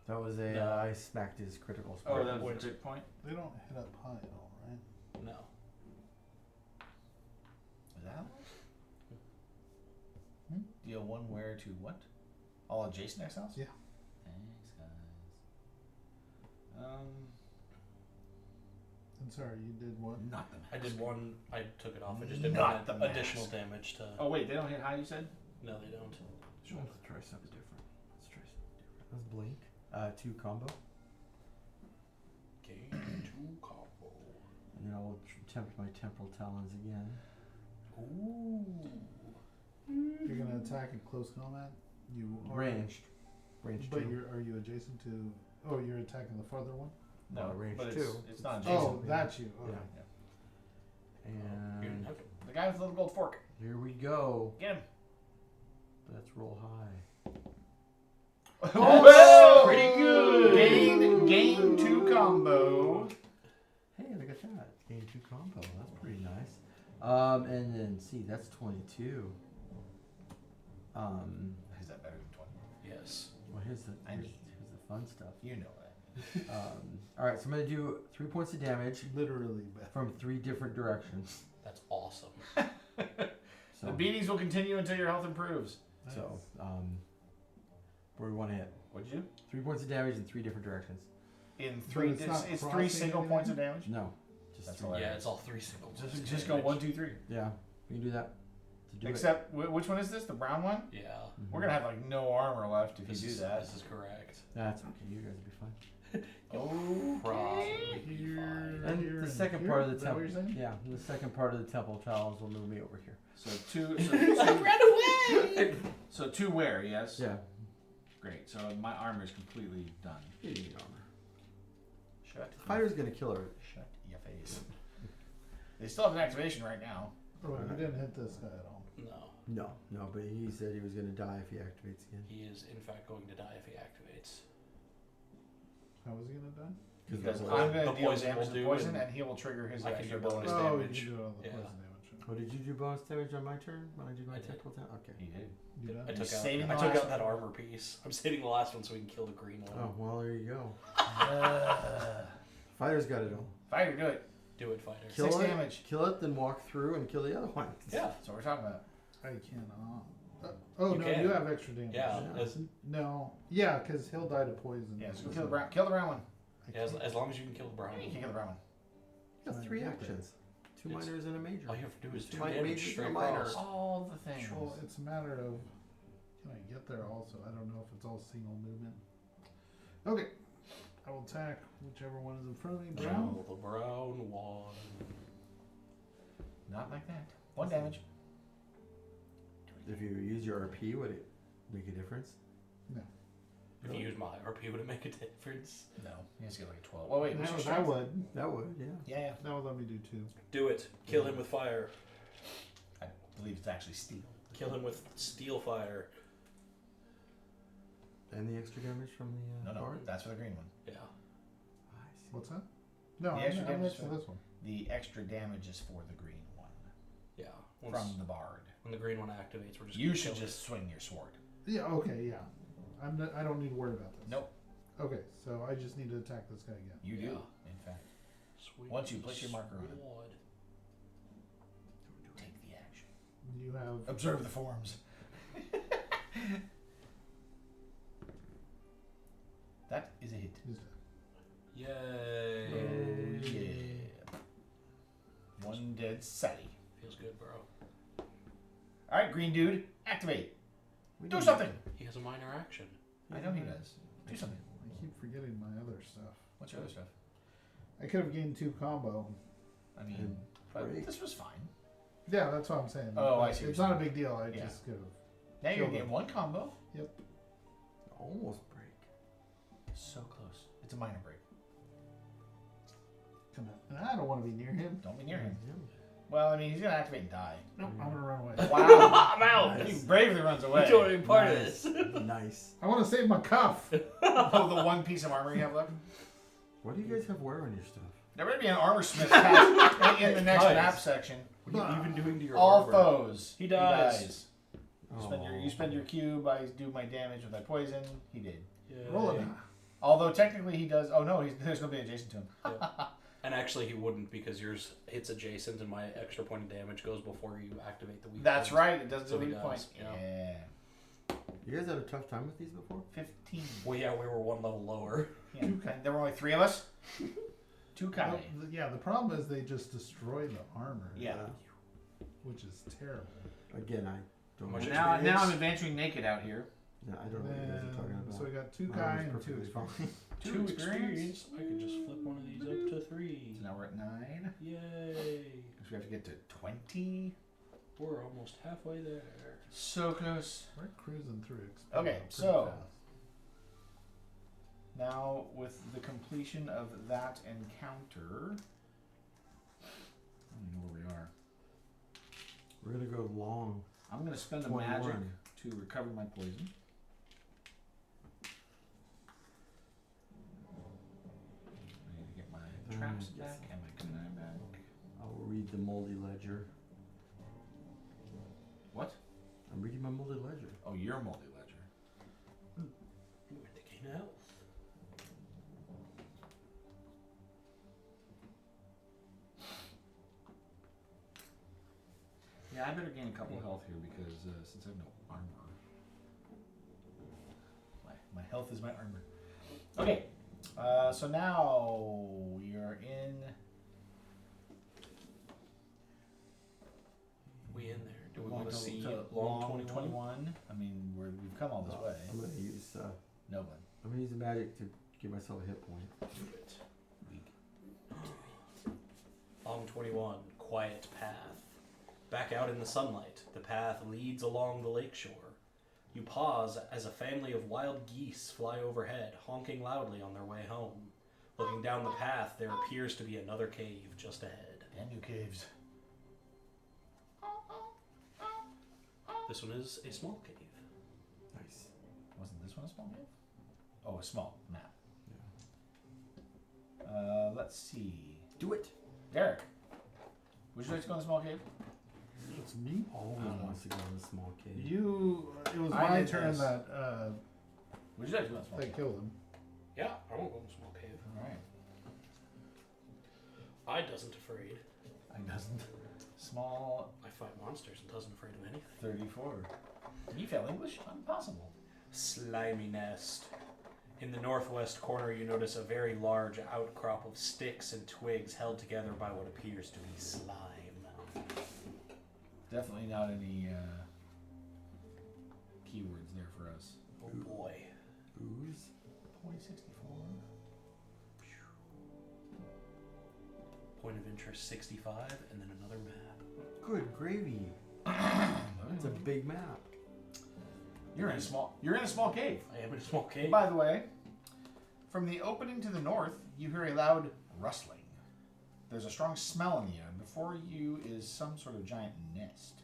That was a. No. I smacked his critical Oh, spell. that was a crit point. They don't hit up high at all, right? No. Is that? Deal 1 wear to what? All adjacent exiles? Yeah. Thanks, guys. I'm sorry, you did what? Not the max. I did 1. I took it off. I just did Not 1 the additional max. damage to. Oh wait, they don't hit high. You said? No, they don't. Let's try something different. Let's try something different. Let's blink. 2 combo. Gain 2 combo. And then I will tempt my temporal talons again. Ooh. You're gonna attack in close combat. You are, Ranged. Range but 2. are you adjacent to? Oh, you're attacking the farther one. No, range but two. it's not adjacent. Oh, that's you. Okay. Yeah. You didn't And have to. The guy with the little gold fork. here we go. Get him. Let's roll high. Oh! pretty good. Gain 2 combo. Hey, look at that. Gain 2 combo. That's pretty nice. And then see, that's 22. Is that better than 20? Yes. Well, here's the fun stuff. You know that. All right, so I'm gonna do 3 points of damage Literally bad. from 3 different directions. That's awesome. So, The beatings will continue until your health improves. so where do we want to hit? What'd you do? 3 points of damage in 3 different directions. In 3, it's not it's 3 crossing single anything? points of damage. No, just That's 3. all right. Yeah, it's all 3 single. Just go 1, 2, 3. Yeah, we can do that. To do Except which one is this? The brown one? Yeah. it. We're gonna have like no armor left if This you is, do that. This is correct. That's okay. You guys will be fine. Probably be Here, fine. And here, the second here? part of the Is that what temple. you're saying? Yeah, the second part of the temple trials will move me over here. So 2. I ran away! So 2 wear, yes. Yeah. Great. So my armor is completely done. You need armor. Shut. Fighter's gonna kill her. Shut your face. They still have an activation right now. Oh, you didn't hit this guy at all. No. No, but he said he was gonna die if he activates again. He is, in fact, going to die if he activates. How was he gonna die? Because that's I'm all- going the to deal poison damage will to do, poison, and and he will trigger his I can extra do bonus bonus Oh, damage. you can do it on the Yeah. poison damage. Oh, did you do bonus damage on my turn when I did my I did. temple attack? Okay. He did. You done? I took out, saving I the took last out that one. armor piece. I'm saving the last one so we can kill the green one. Oh well, there you go. Uh, Fighter's got it all. Fighter, do it. Do it, fighter. Kill 6 it, damage. kill it, then walk through and kill the other one. Yeah. That's what we're talking about. I cannot. Oh, You no, can. you have extra damage. Yeah. Yeah. As, No. Yeah, because he'll die to poison. Yeah, so kill the brown. Kill the brown one. yeah, as long as you can kill the brown You one. can kill the brown one. You got 3 actions. 2 It's- minors and a major. All you have to do is 2 Minor, damage major, straight minor. across. All the things. Well, it's a matter of can I get there also? I don't know if it's all single movement. Okay. I will attack whichever one is in front of me. Brown. Oh, the brown one. Not like that. 1 damage. If you use your RP, would it make a difference? If you use my RP, would it make a difference? No, he has to get like a 12. Well, wait. what's your That strength? would. That would, yeah. Yeah, That would let me do 2. Do it. Kill him with fire. I believe it's actually steel. Kill him with steel fire. And the extra damage from the No, bard? that's for the green one. Yeah. I see. What's that? No, The I'm extra I'm damage next to for- this one. The extra damage is for the green one Yeah. from the bard. When the green one activates, we're just You gonna should kill just swing your sword. Yeah. Okay. Yeah. I don't need to worry about this. Nope, Okay. So I just need to attack this guy again. you do. Yeah. In fact, Swing Once you place your marker on it. sword. take the action. You have. Observe the forms. That is a hit. Yay. Oh yeah. 1 dead Sally. Feels good, bro. All right, green dude, activate. We Do didn't- something. He has a minor action. I know he does. Do something. I keep forgetting my other stuff. What's your other stuff? I could have gained 2 combo. I mean, And but break. this was fine. Yeah, that's what I'm saying. Oh, I Like, see what It's you're not a saying. big deal. I Yeah. just could have. Now you're Kill getting them. 1 combo. Almost break. So close. It's a minor break. Come on. And I don't want to be near him. Don't be near him. Well, I mean, he's gonna activate and die. Nope, I'm gonna run away. Wow. I'm out. He bravely runs away. You don't even part of Nice. this. Nice. I want to save my cuff. Oh, the 1 piece of armor you have left. What do you guys have wear on your stuff? There better be an armor smith patch in the next Guys. map section. What are you even doing to your All armor? foes. He dies. You spend your cube. I do my damage with my poison. He did. Yay. Roll it. Although technically he does. Oh no, there's nobody adjacent to him. And actually, he wouldn't because yours hits adjacent, and my extra point of damage goes before you activate the weak. That's point. right. It does So the he weak does, point. yeah. Yeah. You guys had a tough time with these before? 15. Well, yeah, we were 1 level lower. Yeah. And there were only 3 of us. 2 Kai. Well, yeah, the problem is they just destroy the armor. Yeah. Which is terrible. Again, I don't Much know. Now experience. I'm adventuring naked out here. No, I don't know what you guys are talking about. So we got 2 Mine Kai was and 2 perfectly experience. fine. 2 experience. I could just flip one of these up to 3. So now we're at 9. Yay! So we have to get to 20. We're almost halfway there. So close. We're cruising through experience. Okay, pretty so- fast. Now, with the completion of that encounter, I don't know where we are. We're gonna go long. I'm going to spend a 21. magic to recover my poison. maps Yes. back? Am I good and back? I'll read the moldy ledger. What? I'm reading my moldy ledger. Oh, your multi-ledger. I'm going to gain health. Yeah, I better gain a couple health here because since I have no armor, my health is my armor. Okay, so now we are in. We in there? Do we going want to see to long 21? 21? I mean, we've come all this way. I'm gonna use No one. I'm gonna use the magic to give myself a hit point. Do it. Long 21, quiet path. Back out in the sunlight, the path leads along the lakeshore. You pause as a family of wild geese fly overhead, honking loudly on their way home. Looking down the path, there appears to be another cave just ahead. Damn you caves. This one is a small cave. Nice. Wasn't this one a small cave? Oh, a small map. Yeah. Let's see. Do it. Derek, would you like to go in the small cave? It's me. Always wants to go in the small cave. It was I my did turn this. that Would you like to go in the small they cave? killed him. Yeah, I won't go in the small cave. All right. I doesn't afraid. I doesn't. Small I fight monsters and doesn't afraid of anything. 34. You fail English? Impossible. Slimy nest. In the northwest corner, you notice a very large outcrop of sticks and twigs held together by what appears to be slime. Definitely not any keywords there for us. Oh boy. Ooze. 4064. Point of interest 65, and then another map. Good gravy. It's a big map. You're in a small cave. I am in a small cave. By the way, from the opening to the north, you hear a loud rustling. There's a strong smell in the air. Before you is some sort of giant nest.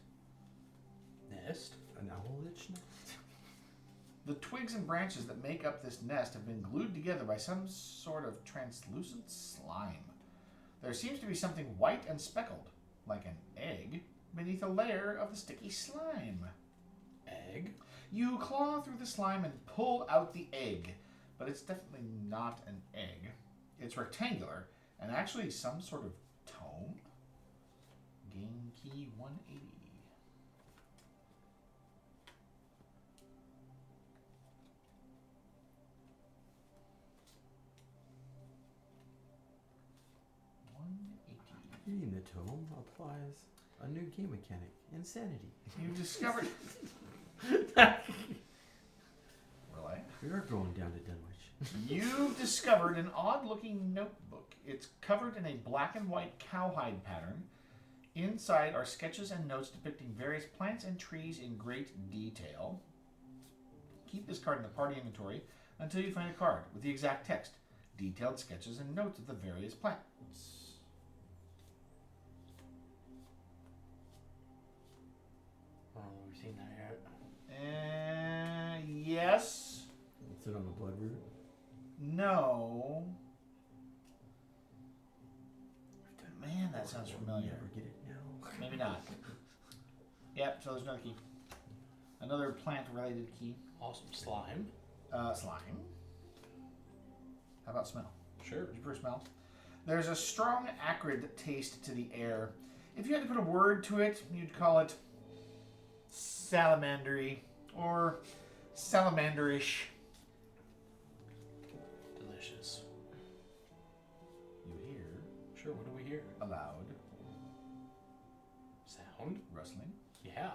Nest? An owlitch nest. The twigs and branches that make up this nest have been glued together by some sort of translucent slime. There seems to be something white and speckled, like an egg, beneath a layer of the sticky slime. Egg? You claw through the slime and pull out the egg, but it's definitely not an egg. It's rectangular and actually some sort of tome. Game key 180. Reading the tome applies a new game mechanic, insanity. You discovered. Really? We are going down to Dunwich. You've discovered an odd-looking notebook. It's covered in a black and white cowhide pattern. Inside are sketches and notes depicting various plants and trees in great detail. Keep this card in the party inventory until you find a card with the exact text, detailed sketches and notes of the various plants. Oh, we've seen that yet. Yes. Is it on the blood root? No. Man, that sounds familiar. Never get it now. Maybe not. Yep, so there's another key. Another plant-related key. Awesome. Slime. Slime. How about smell? Sure. Did you first smell? There's a strong, acrid taste to the air. If you had to put a word to it, you'd call it salamandery or salamanderish. Delicious. You hear Sure, what do we hear? a loud Sound? rustling. Yeah.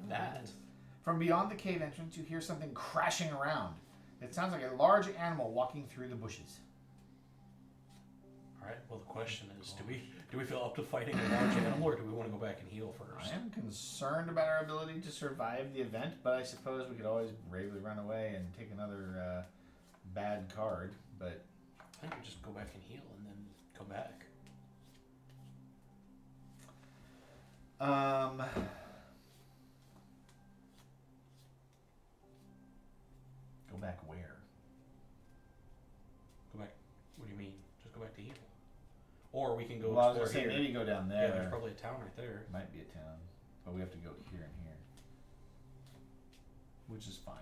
That. From beyond the cave entrance, you hear something crashing around. It sounds like a large animal walking through the bushes. Alright, well the question is, do we feel up to fighting a large animal or do we want to go back and heal first? I am concerned about our ability to survive the event, but I suppose we could always bravely run away and take another bad card. But I think we just go back and heal and then come back. Go back where? Go back. What do you mean? Just go back to heal. Or we can go Well, I was explore gonna say here. maybe go down Yeah, there's there. probably a town right there. Might be a town, but we have to go here and here, which is fine.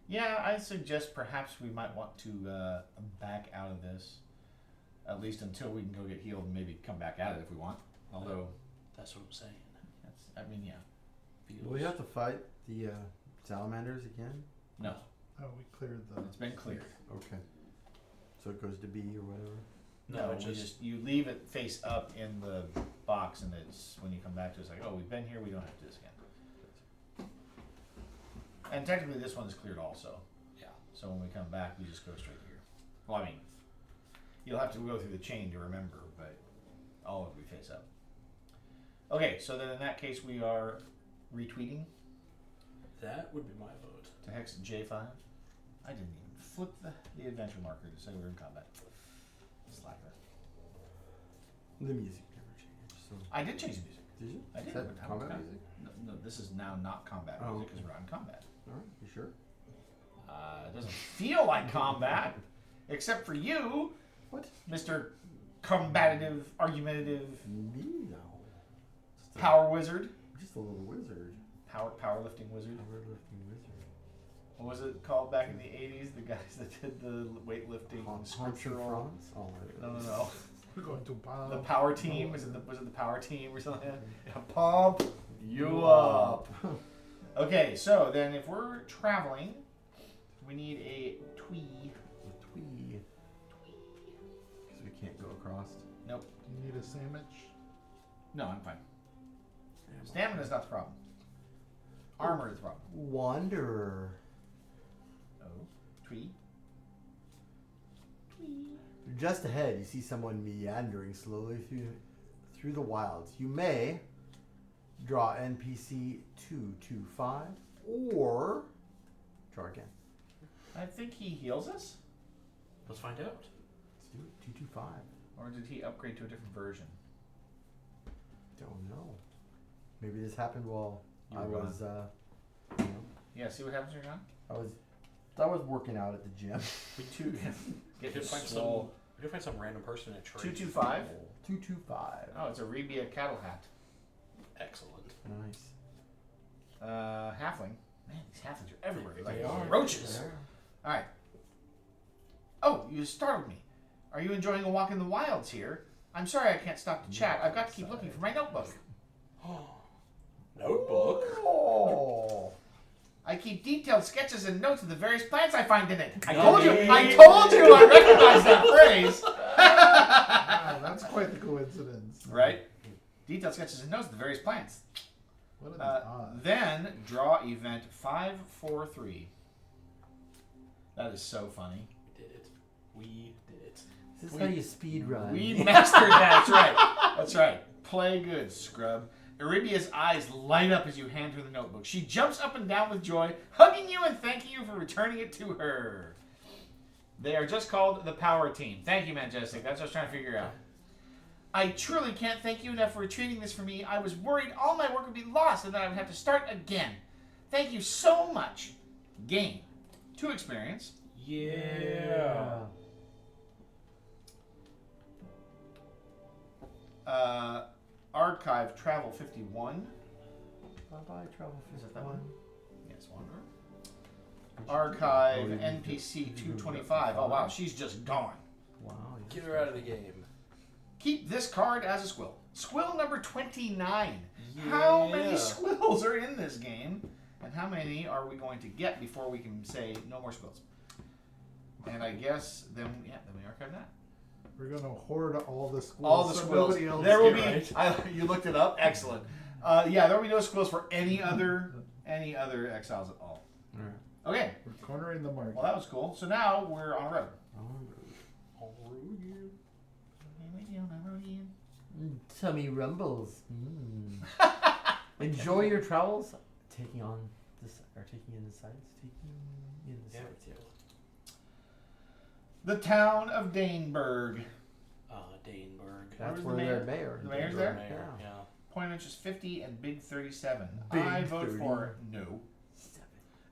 Yeah, I suggest perhaps we might want to back out of this, at least until we can go get healed and maybe come back at it if we want. Although, That's what I'm saying. I mean, yeah. Will we have to fight the salamanders again? No, Oh, we cleared the. it's been cleared. Okay. So it goes to B or whatever. No, it's we just you leave it face up in the box, and it's when you come back to it, it's like, oh, we've been here, we don't have to do this again. And technically, this one is cleared also. Yeah. So when we come back, we just go straight here. Well, I mean, you'll have to go through the chain to remember, but all of it we face up. Okay, so then in that case, we are retweeting That would be my vote. to hex J5. I didn't even flip the adventure marker to say we're in combat. Slacker. The music never changed. So I did change the music. did you? I did. Is that We're combat not- music? No, this is now not combat Oh, music okay. because we're on combat. All right. You sure? It doesn't feel like combat, except for you, What? Mr. Combative, Argumentative, Me? No. Just a, Power Wizard, Just a little wizard. Powerlifting Wizard. Powerlifting wizard. What was it called back in the 80s? The guys that did the weightlifting Hans scriptural. Franz? Oh, No. We're going to bomb. The Power Team. Was it the Power Team or something? Yeah, pump you up. Okay, so then if we're traveling, we need a twee. Twee. Because we can't go across. Nope. Do you need a sandwich? No, I'm fine. Stamina is not the problem. Armor is the problem. Wanderer. Oh, twee. Just ahead, you see someone meandering slowly through the wilds. You may draw NPC 225 or draw again. I think he heals us, Let's find out. Let's do it. 225. or did he upgrade to a different version? Don't know. Maybe this happened while You I were was, you know, Yeah. See what happens when you're gone. I was working out at the gym. We Two. we could find swole. we could find some random person in a tree. 225. 225. Oh, it's a Arydia cattle hat. Excellent. Nice. Halfling. Man, these halflings are everywhere. Like They are. roaches. All right. Oh, you startled me. Are you enjoying a walk in the wilds here? I'm sorry I can't stop to chat. I've got to keep looking for my notebook. Notebook. Oh. I keep detailed sketches and notes of the various plants I find in it. I Nice. told you. I recognize that phrase. Wow, that's quite the coincidence. Right? Detailed sketches and notes of the various plants. What are the odds? Then draw event 543. That is so funny. We did it. We did it. Is this how you speed run? We mastered that. That's right. That's right. Play good, scrub. Arydia's eyes light up as you hand her the notebook. She jumps up and down with joy, hugging you and thanking you for returning it to her. They are just called the Power Team. Thank you, Majestic. That's what I was trying to figure out. I truly can't thank you enough for retrieving this for me. I was worried all my work would be lost and that I would have to start again. Thank you so much. Gain 2 experience. Yeah. Archive Travel 51. Bye-bye, travel Is it that 51. Yes, Wanderer. Archive NPC 225. Oh, wow, she's just gone. Wow. Get her out of the game. Keep this card as a squill. Squill number 29. How many Yeah. squills are in this game? And how many are we going to get before we can say no more squills? And I guess then we archive that. We're going to hoard all the squills. All the so squills. nobody else There will gets be. right. You looked it up. Excellent. Yeah, there will be no squills for any other exiles at all. Alright. Okay. We're cornering the market. Well, that was cool. So now we're on a road. Tummy rumbles. Enjoy your travels. Taking in the sights. Yeah. The town of Daneburg. Daneburg. That's Where's where the their mayor? mayor. The mayor's Daneburg there? Mayor, Yeah. Yeah. Point of interest 50 and big 37. Big I vote 30. for no.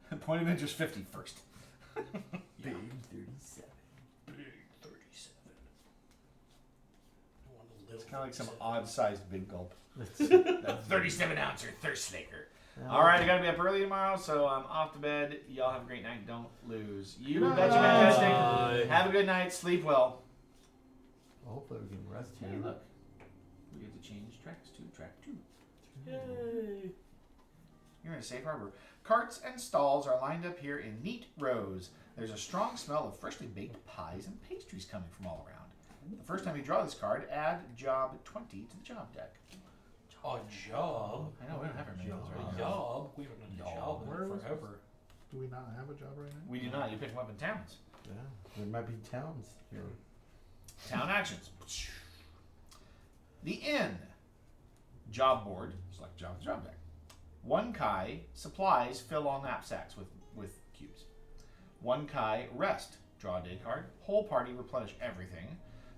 7. Point of interest 50 first. Big 37. Big 37. little. It's kind of like some bit. odd-sized big gulp. It's- The 37-ouncer thirst slaker. All right, I gotta be up early tomorrow, so I'm off to bed. Y'all have a great night. Don't lose. You Good betcha night. fantastic. Have a good night. Sleep well. Hopefully we can rest here. Hey, look. We get to change tracks to track 2. Yay! You're in a safe harbor. Carts and stalls are lined up here in neat rows. There's a strong smell of freshly baked pies and pastries coming from all around. The first time you draw this card, add job 20 to the job deck. A job? I know, we don't have very many of those A right now. job? We haven't done a job Where in was forever. Do we not have a job right now? We do not. You pick them up in towns. Yeah, there might be towns here. Town actions. The inn. Job board. Select job deck. 1 Kai. Supplies. Fill all knapsacks with cubes. 1 Kai. Rest. Draw a day card. Whole party. Replenish everything.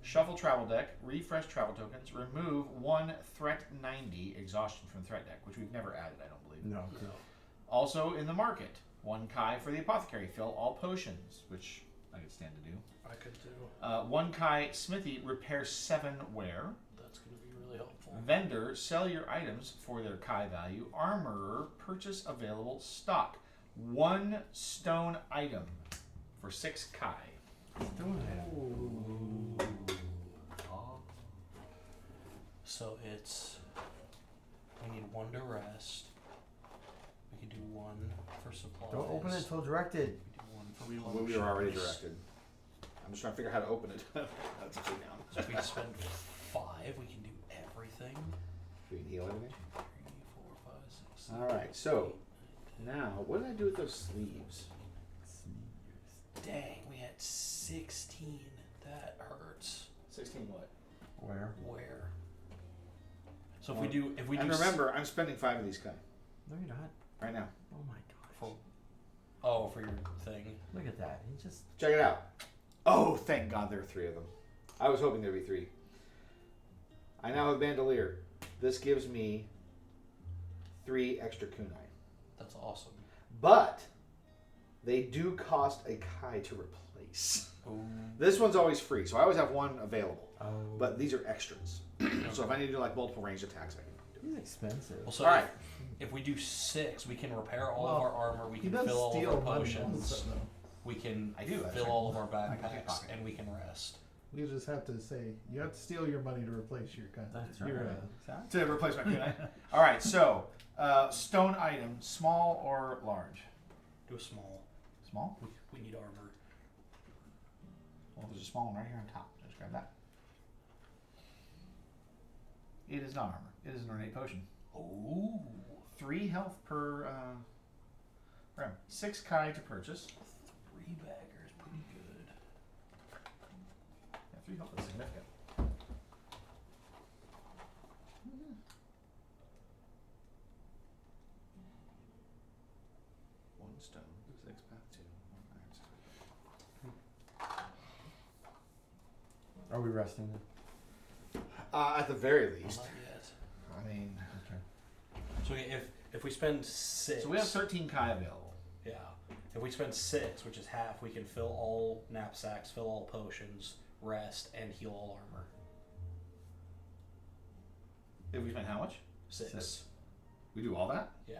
Shuffle travel deck. Refresh travel tokens. Remove 1 threat 90 exhaustion from threat deck, which we've never added, I don't believe. No. Also in the market. 1 Kai for the apothecary. Fill all potions, which I could stand to do. I could do. 1 Kai smithy. Repair 7 wear. That's going to be really helpful. Vendor, sell your items for their Kai value. Armorer, purchase available stock. 1 stone item for 6 Kai. So it's. We need 1 to rest. We can do 1 for supplies. Don't open it until directed. We do 1 for We were already potions. directed. I'm just trying to figure out how to open it. That's a down. So if we spend 5, we can do everything. We can heal everything. 3, 4, 5, 6, 7, All right, so now what did I do with those sleeves? Dang, we had 16. That hurts. 16 what? Where? Where? So if we do, And remember, I'm spending 5 of these Kai No, you're not. right now. Oh my gosh. for your thing. Look at that. He just. Check it out. Oh, thank God there are 3 of them. I was hoping there'd be 3. I now have Bandolier. This gives me 3 extra kunai. That's awesome. But they do cost a Kai to replace. Ooh. This one's always free, so I always have 1 available. Oh. But these are extras. So if I need to do like multiple ranged attacks, I can do He's expensive. Well, so All right. if we do 6, we can repair all Well, of our armor. We He can does fill all of steal our money potions. also, though. We can I do, that's fill right. all of our I can backpacks, pocket. and we can rest. You just have to say you have to steal your money to replace your kind. That's You're right. right. To replace my kunai. All right, so stone item, small or large? Do a small. Small? We need armor. Well, there's a small one right here on top. Just grab that. It is not armor. It is an ornate potion. Ooh. 3 health per round. 6 Kai to purchase. 3 baggers, pretty good. Yeah, 3 health is significant. One stone, 6 path 2, 1 iron. Are we resting? At the very least. Not yet. I mean, So if we spend 6, so we have 13 Kai available. yeah. If we spend 6, which is half, we can fill all knapsacks, fill all potions, rest, and heal all armor. If we spend how much? 6. We do all that? Yeah.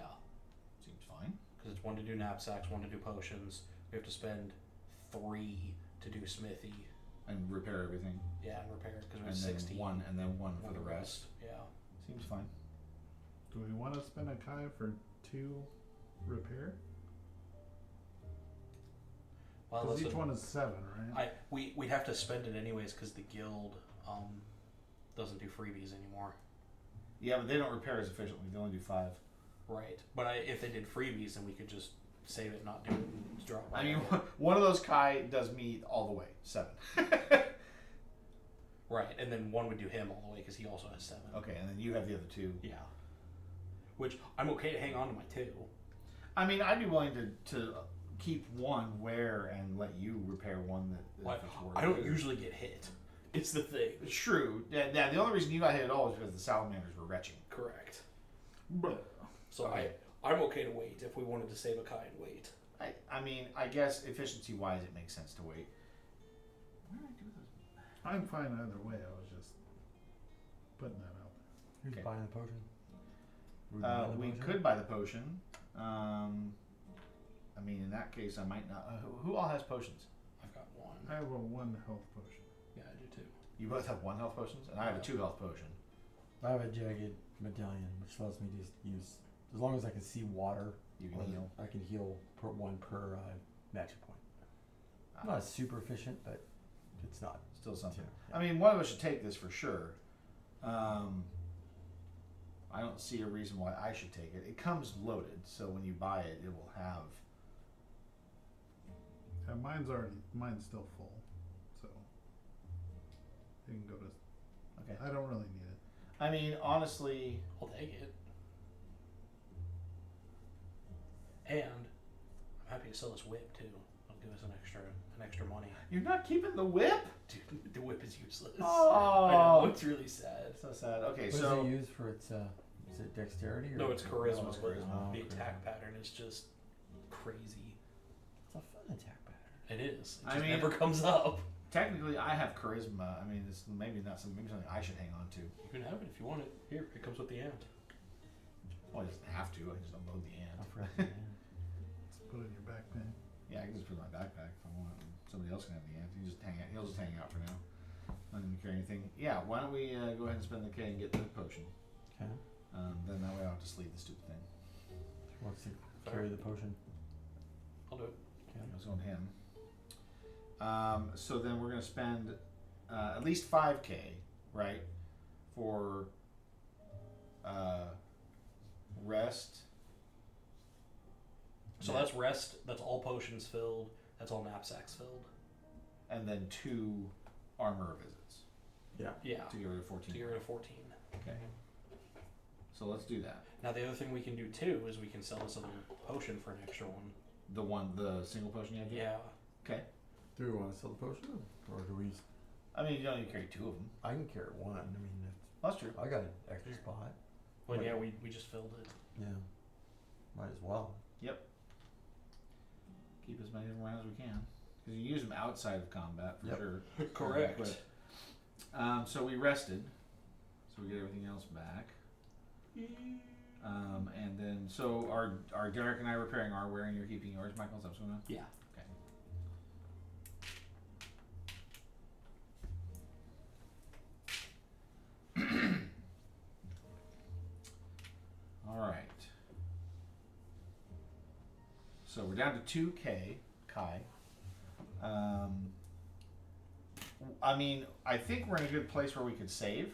Seems fine. Because it's 1 to do knapsacks, 1 to do potions. We have to spend 3 to do smithy. And repair everything. Yeah, and repair because we And have then 16. 1 and then 1 for the rest. Yeah. Seems fine. Do we want to spend a Kai for 2 repair? Well, Because listen, each one is 7, right? we'd have to spend it anyways because the guild doesn't do freebies anymore. Yeah, but they don't repair as efficiently. They only do 5. Right. But if they did freebies, then we could just save it, not do it, and drop it. I mean, one of those Kai does me all the way. 7. Right, and then 1 would do him all the way because he also has 7. Okay, and then you have the other 2. Yeah. Which I'm okay to hang on to my 2. I mean, I'd be willing to keep 1 wear and let you repair 1 that. Well, if it's worth I don't it. usually get hit. It's the thing. It's true. Yeah, the only reason you got hit at all is because the salamanders were retching. Correct. But So Okay. I'm okay to wait if we wanted to save a Kai and wait. I mean, I guess efficiency wise, it makes sense to wait. Where did I do this? I'm fine either way. I was just Putting that out Who's Okay. buying the potion? We buying the We potion? could buy the potion. I mean, in that case, I might not. Who all has potions? I've got one. there. I have a 1 health potion. Yeah, I do too. You both have 1 health potions, and I have a 2 health potion. I have a jagged medallion, which allows me to use, as long as I can see water, You can or heal. I can heal one per magic point. Not super efficient, but it's not. Still something. Yeah. I mean, one of us should take this for sure. I don't see a reason why I should take it. It comes loaded, so when you buy it, it will have. Yeah, mine's still full, so you can go to. Okay. I don't really need it. I mean, honestly, I'll take it. And I'm happy to sell this whip too. It'll give us an extra money. you're not keeping the whip. Dude, the whip is useless. Oh. I know, it's really sad. So sad. Okay, What so does it use for its, is it dexterity? Or No, it's charisma. it's but charisma. The Oh, attack pattern is just crazy. It's a fun attack pattern. It is. It I just mean- never comes up. technically, I have charisma. I mean, it's maybe not something. Maybe something I should hang on to. You can have it if you want it. Here, it comes with the ant. Well, I just have to. I just unload the I ant. forgot the name. Let's put it in your backpack. Yeah, I can just put it in my backpack if I want. And somebody else can have the ant. He just hang out. He'll just hang out for now. Not gonna carry anything. Yeah. Why don't we go ahead and spend the K and get the potion? Okay. Then that way I don't have to sleeve the stupid thing. Who wants to carry the potion? I'll do it. Okay. Let's go on him. So then we're gonna spend at least 5K, right, for rest. So that's rest. That's all potions filled. That's all knapsacks filled. And then 2 armor visits Yeah. to get rid of 14. So you're at 14. Okay. So let's do that. Now the other thing we can do too is we can sell this other potion for an extra one. The single potion you have. Yeah. Okay. Do we want to sell the potion? Or do we. I mean, you don't need to carry 2 of them. I can carry one. I mean, That's true. I got an extra spot. Well, yeah, we just filled it. Yeah. Might as well. Keep as many of them around as we can, because you use them outside of combat for Yep. sure. Correct. So we rested, so we get everything else back. And then so are Derek and I repairing our wear, and you're keeping yours, Michael? Is that what's going on? Yeah. All right. So we're down to 2K, Kai. I mean, I think we're in a good place where we could save,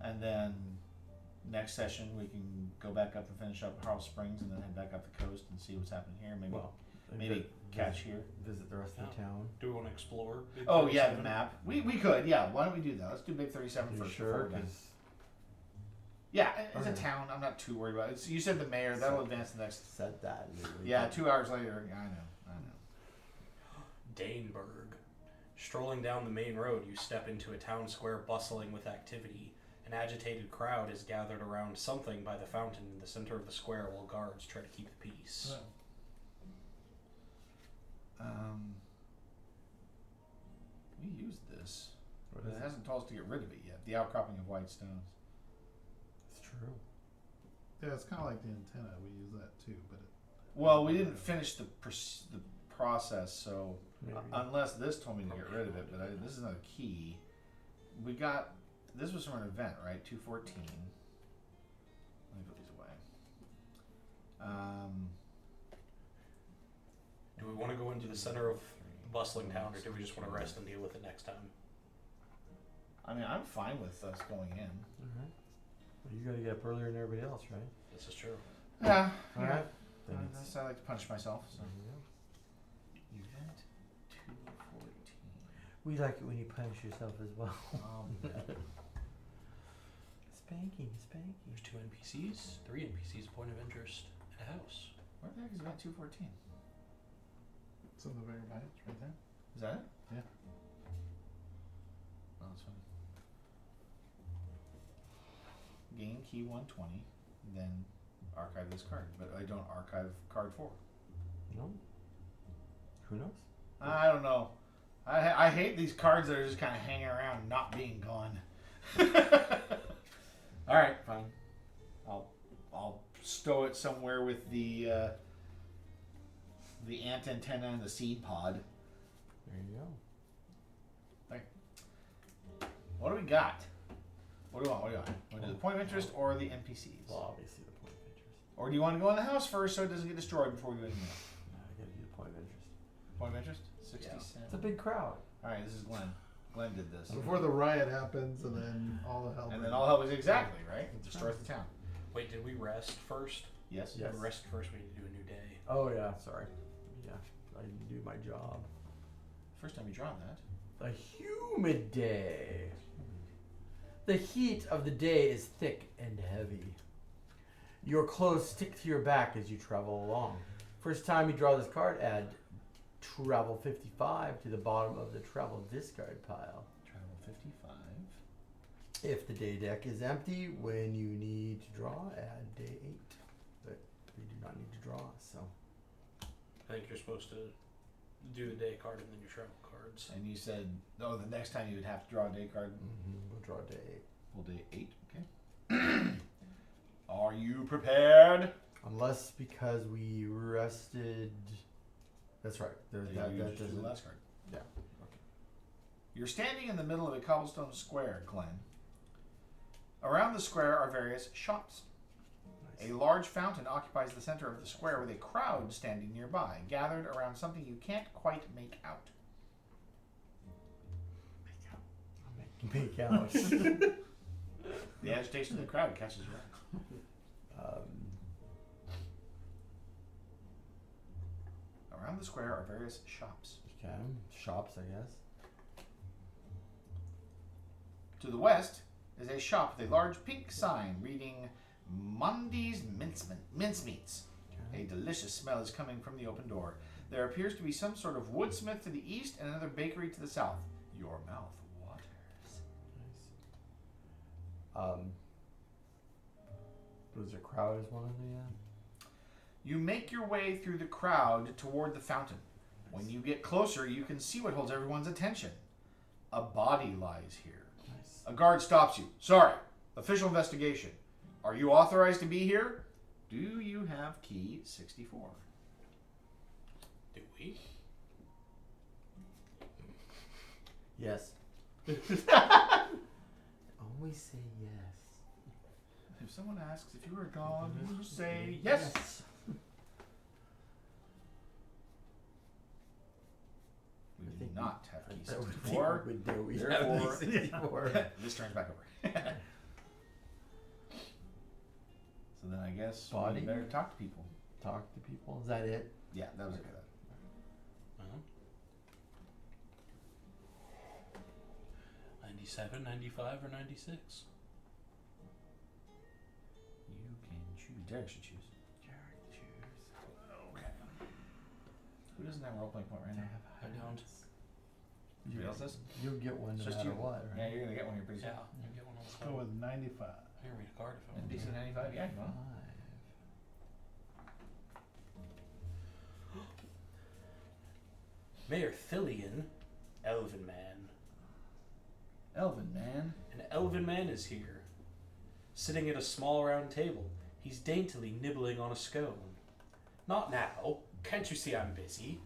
and then next session we can go back up and finish up Harl Springs, and then head back up the coast and see what's happening here. Maybe Well, maybe catch here. Visit the rest of the town. Do we want to explore? Big Oh yeah, the 37? map. We could. Yeah. Why don't we do that? Let's do Big 37 You first. sure? before we're done. 'Cause Yeah, it's a Okay. town. I'm not too worried about it. You said the mayor. That'll advance the next. said that. Literally. Yeah, 2 hours later. I know. Daneburg. Strolling down the main road, you step into a town square bustling with activity. An agitated crowd is gathered around something by the fountain in the center of the square while guards try to keep the peace. We used this, What but is it it? hasn't told us to get rid of it yet. The outcropping of white stones. It's true. Yeah, it's kind of like the antenna. We use that too, but Well, we didn't finish the process, so Maybe. unless this told me to get rid of it, but this is not a key. We got this was from an event, right? 214. Let me put these away. Do we want to go into the center of bustling town, or do we just want to rest and deal with it next time? I mean, I'm fine with us going in. Alright. Well, you gotta get up earlier than everybody else, right? This is true. Yeah. Alright. Then Uh, it's- I like to punish myself. So. there you go. Event 214. We like it when you punish yourself as well. Spanking, spanking. There's 2 NPCs, 3 NPCs, point of interest, and a house. Where the heck is event 214? it's on the very back, right there. Is that it? Yeah. Oh, that's funny. Gain key 120, then archive this card, but I don't archive card 4. No? Who knows? I don't know. I hate these cards that are just kind of hanging around, not being gone. All right, fine. I'll stow it somewhere with the ant antenna and the seed pod. There you go. What do we got? What do you want? Want to do the point of interest or the NPCs? Well, obviously the point of interest. Or do you want to go in the house first so it doesn't get destroyed before we do anything else? No, I gotta do the point of interest. Point of interest? 60 Yeah. cents. It's a big crowd. All right, this is Glenn. Glenn did this. Before the riot happens, and then all the hell. And then all hell was exactly, right? It destroys the town. Wait, did we rest first? Yes? Yes. If we rest first, we need to do a new day. Oh yeah, sorry. Yeah, I didn't do my job. First time you draw that. A humid day. The heat of the day is thick and heavy. Your clothes stick to your back as you travel along. First time you draw this card, add travel 55 to the bottom of the travel discard pile. Travel 55. If the day deck is empty, when you need to draw, add day 8. But we do not need to draw, so. I think you're supposed to do the day card and then your travel cards. And you said, oh, the next time you would have to draw a day card. We'll draw day 8. We'll do 8, okay. Are you prepared? Unless because we rested. That's right. There's Yeah, you that just do doesn't. the last card. Yeah. You're standing in the middle of a cobblestone square, Glenn. Around the square are various shops. Nice. A large fountain occupies the center of the square with a crowd standing nearby, gathered around something you can't quite make out. Make out. The agitation of the crowd catches your eye. Around the square are various shops. Okay. Shops, I guess. To the west is a shop with a large pink sign reading Mundy's Mincemeats. A delicious smell is coming from the open door. There appears to be some sort of woodsmith to the east and another bakery to the south. Your mouth waters. Nice. Was there crowd as one of the? You make your way through the crowd toward the fountain. When you get closer, you can see what holds everyone's attention. A body lies here. Nice. A guard stops you. Sorry, official investigation. Are you authorized to be here? Do you have key 64? Do we? Yes. Always say yes. If someone asks if you are gone, you say yes. We do not have key That would be 64. would do. We Therefore- have key 64. This turns back over. So then I guess Body? we better talk to people. Talk to people. Is that it? Yeah, that was it. Uh-huh. 97, 95, or 96? You can choose. Derek should choose. Jared, choose. Okay. Who doesn't have a role playing point right now? I don't. Anybody else does? You'll get one no Just matter you. what, Yeah, right? you're gonna get one here pretty soon. Yeah, you get one on the Let's go with 95. I can read a card if I want. NPC 95, yeah. Well. 5. Mayor Thillian, Elven Man. Elven man. An elven man is here. Sitting at a small round table, he's daintily nibbling on a scone. Not now. Can't you see I'm busy?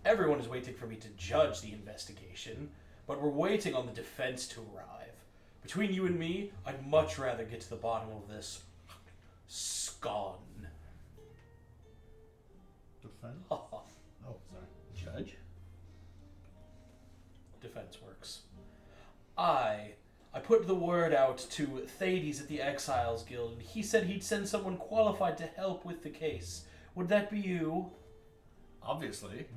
Everyone is waiting for me to judge the investigation, but we're waiting on the defense to arrive. Between you and me, I'd much rather get to the bottom of this scone. Defense? Oh, Oh, sorry. Judge. defense works. I put the word out to Thades at the Exiles Guild, and he said he'd send someone qualified to help with the case. Would that be you? Obviously.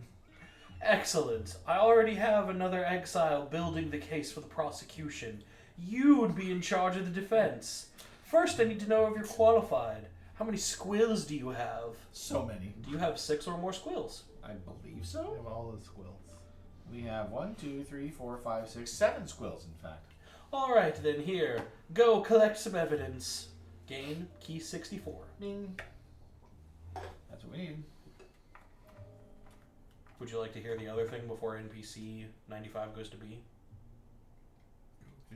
Excellent. I already have another exile building the case for the prosecution. You would be in charge of the defense. First, I need to know if you're qualified. How many squills do you have? So many. Do you have 6 or more squills? I believe We so. have all the squills. We have 1, 2, 3, 4, 5, 6, 7 squills, in fact. Alright then, here. Go collect some evidence. Gain key 64. Bing. That's what we need. Would you like to hear the other thing before NPC 95 goes to B?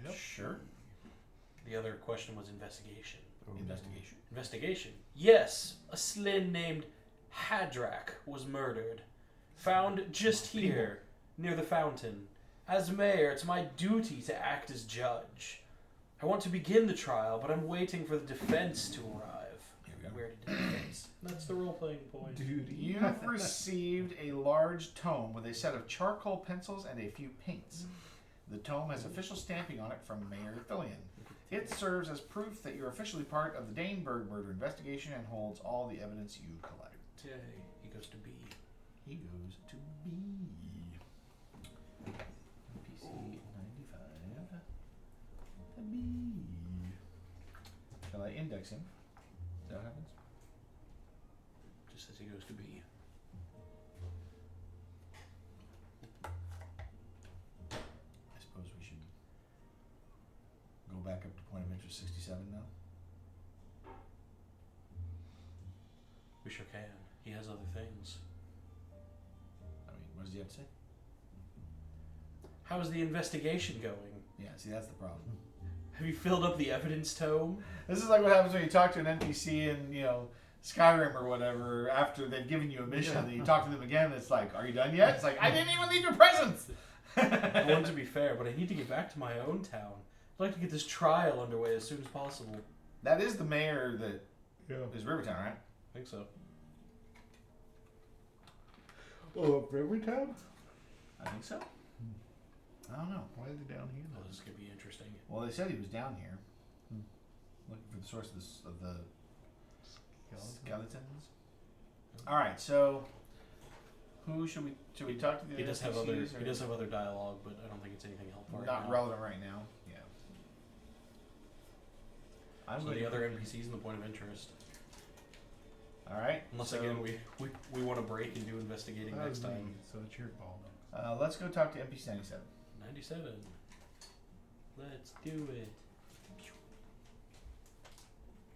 Yep. Sure. The other question was investigation. Investigation. Investigation. Yes, a Slyn named Hadrak was murdered. Found just here, near the fountain. As mayor, it's my duty to act as judge. I want to begin the trial, but I'm waiting for the defense to arrive. Here we go. Where did the defense? That's the role-playing point. Duty. You've received a large tome with a set of charcoal pencils and a few paints. The tome has official stamping on it from Mayor Fillion. It serves as proof that you're officially part of the Daneberg murder investigation and holds all the evidence you collect. Yay. He goes to B. He goes to B. PC 95. To B. Shall I index him? Is that what happens? Just says he goes to B. I suppose we should go back up to point of interest 67 now. We sure can. He has other things. I mean, what does he have to say? How's the investigation going? Yeah, see, that's the problem. Have you filled up the evidence tome? This is like what happens when you talk to an NPC in, Skyrim or whatever, after they've given you a mission, and you talk to them again, and it's like, are you done yet? It's like, I didn't even leave your presents! I want to be fair, but I need to get back to my own town. I'd like to get this trial underway as soon as possible. That is the mayor that Yeah. is Rivertown, right? I think so. Oh, Rivertown? I think so. I don't know. Why is he down here? Oh, this is going to be interesting. Well, they said he was down here. Looking for the source of the skeletons. Alright, so who should we talk to the He does have NPCs, or he does have other dialogue, but I don't think it's anything helpful right not now. relevant right now. Yeah. I'm So going the to other NPCs in the point of interest. Alright. Unless so, again we want to break and do investigating That next was me, time. so it's your ball next. let's go talk to NPC 97. 97. Let's do it.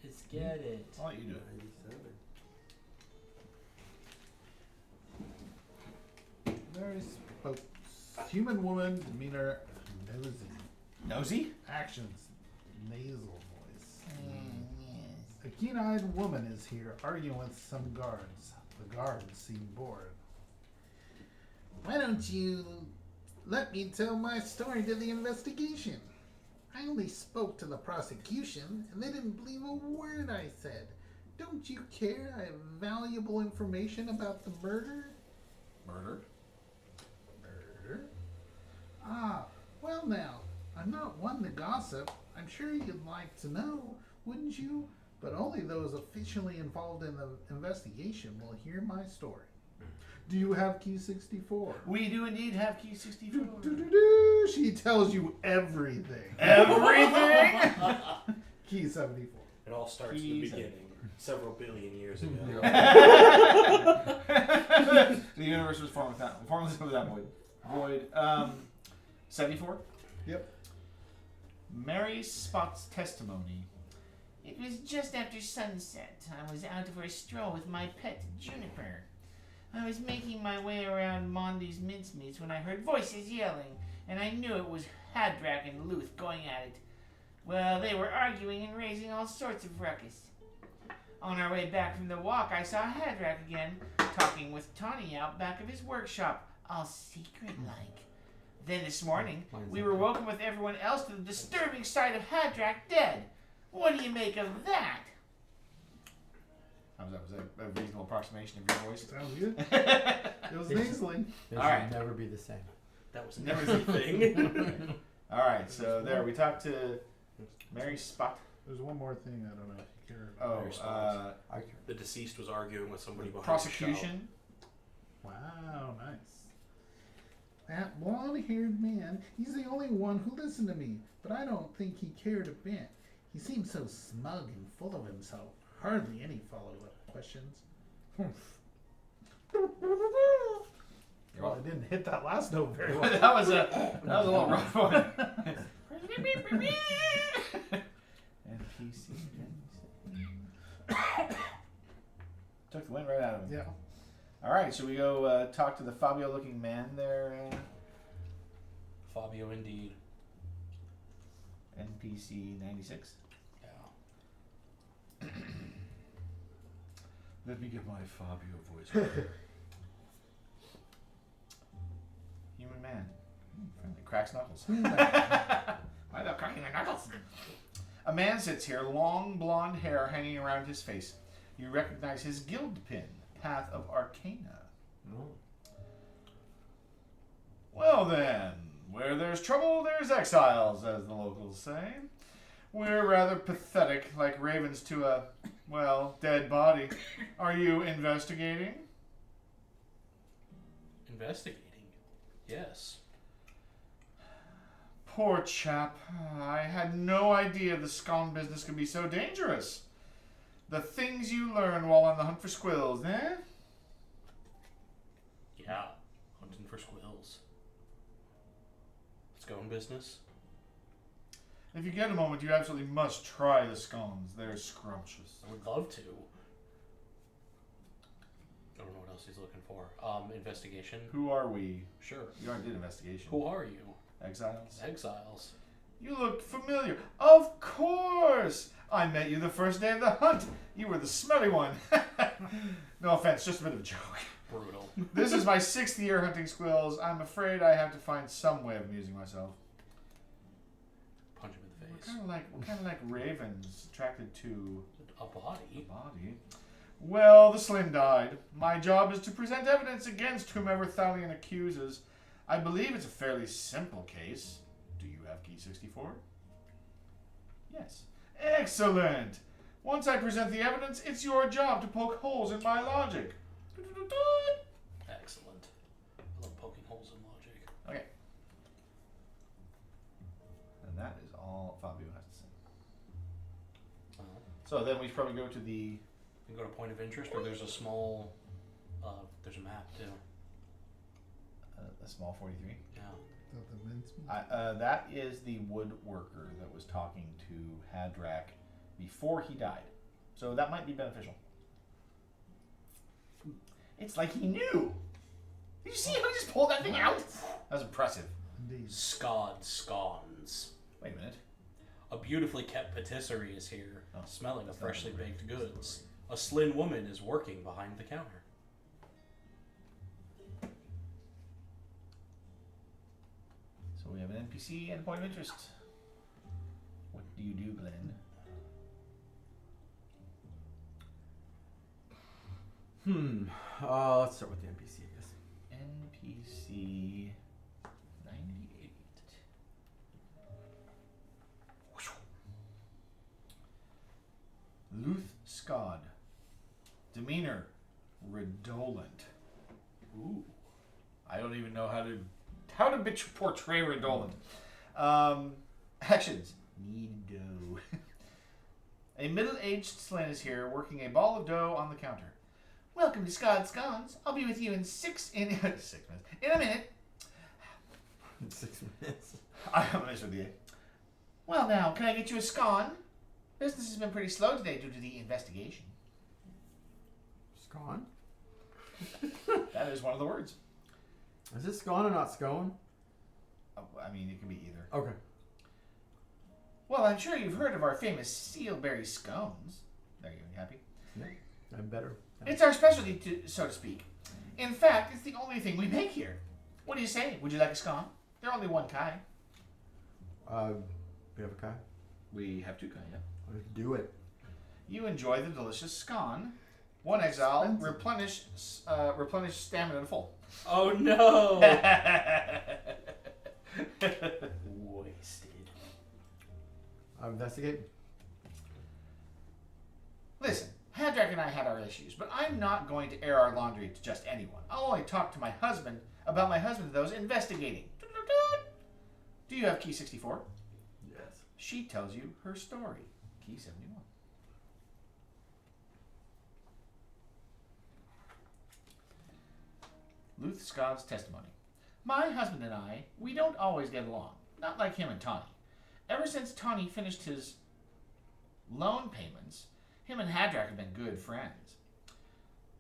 Let's get it. I'll let you do it. 97. Very human woman, demeanor, nosy. Nosy? Actions, nasal voice. A keen-eyed woman is here arguing with some guards. The guards seem bored. Why don't you let me tell my story to the investigation? I only spoke to the prosecution, and they didn't believe a word I said. Don't you care? I have valuable information about the murder. Murder? Murder? Ah, well now, I'm not one to gossip. I'm sure you'd like to know, wouldn't you? But only those officially involved in the investigation will hear my story. Do you have key 64? We do indeed have key 64. She tells you everything. Everything? Key 74. It all starts at the He's beginning, several billion years ago. The universe was formless with that void. 74? Yep. Mary Spot's testimony. It was just after sunset. I was out for a stroll with my pet, Juniper. I was making my way around Mondy's mincemeats when I heard voices yelling, and I knew it was Hadrak and Luth going at it. Well, they were arguing and raising all sorts of ruckus. On our way back from the walk, I saw Hadrak again, talking with Tawny out back of his workshop, all secret-like. Then this morning, we were woken with everyone else to the disturbing sight of Hadrak dead. What do you make of that? How was that? Was that a reasonable approximation of your voice? Sounds good. It was nasally. It All right. should never be the same. That was never the thing. Alright, so there, we talked to Mary Spot. There's one more thing I don't know if you care. Oh, Mary Spot. I care. The deceased was arguing with somebody behind prosecution. Wow, nice. That blonde-haired man, he's the only one who listened to me, but I don't think he cared a bit. He seemed so smug and full of himself. Hardly any follow-up questions. Well, I didn't hit that last note very well. that was a little rough one. NPC. Took the wind right out of him. Yeah. Alright, so we go talk to the Fabio looking man there. Fabio, indeed. NPC 96. Yeah. Let me get my Fabio voice. Human man. Friendly. Cracks knuckles. Why not cracking my knuckles? A man sits here, long blonde hair hanging around his face. You recognize his guild pin, Path of Arcana. Well then, where there's trouble, there's exiles, as the locals say. We're rather pathetic, like ravens to a, well, dead body. Are you investigating? Investigating? Yes. Poor chap. I had no idea the scone business could be so dangerous. The things you learn while on the hunt for squills, eh? Yeah. Hunting for squills. Let's go in business. If you get a moment, you absolutely must try the scones. They're scrumptious. I would love to. I don't know what else he's looking for. Investigation. Who are we? Sure. You already did investigation. Who are you? Exiles? Exiles. You look familiar. Of course! I met you the first day of the hunt. You were the smelly one. No offense, just a bit of a joke. Brutal. This is my 6th year hunting squills. I'm afraid I have to find some way of amusing myself. Punch him in the What face. kind of like ravens attracted to A body. the body? Well, the slim died. My job is to present evidence against whomever Thalion accuses. I believe it's a fairly simple case. Do you have key 64? Yes. Excellent. Once I present the evidence, it's your job to poke holes in my logic. Excellent. I love poking holes in logic. Okay. And that is all Fabio has to say. So then we should probably go to the... You can go to point of interest, or there's a small... there's a map, too. a small 43. Yeah. The mincemeat. That is the woodworker that was talking to Hadrak before he died. So that might be beneficial. It's like he knew. Did you see how he just pulled that thing out? That was impressive. Indeed. Scod scones. Wait a minute. A beautifully kept patisserie is here, Oh, smelling of that's not freshly a baked great goods. story. A slim woman is working behind the counter. So we have an NPC and a point of interest. What do you do, Glenn? Let's start with the NPC, I guess. NPC 98. Luth Scod. Demeanor redolent. Ooh. I don't even know how to portray redolent. Actions. Knead dough. A middle-aged Slin is here working a ball of dough on the counter. Welcome to Scod Scones. I'll be with you in 6 minutes. In a minute. 6 minutes. I'm honest with you. Well now, can I get you a scone? Business has been pretty slow today due to the investigation. Scone? That is one of the words. Is it scone or not scone? I mean, it can be either. Okay. Well, I'm sure you've heard of our famous sealberry scones. There you go, happy? Yeah, I'm better. It's our specialty, so to speak. In fact, it's the only thing we make here. What do you say? Would you like a scone? They're only one kind. We have a guy. We have 2 kind, yeah. Let's do it. You enjoy the delicious scone. One exile, replenish stamina to full. Oh no! Wasted. Investigate. Listen, Hadrak and I had our issues, but I'm not going to air our laundry to just anyone. I'll only talk to my husband about my husband to those investigating. Do you have key 64? Yes. She tells you her story. Key 71. Luth Scott's testimony. My husband and I, we don't always get along. Not like him and Tawny. Ever since Tawny finished his loan payments, him and Hadrak have been good friends.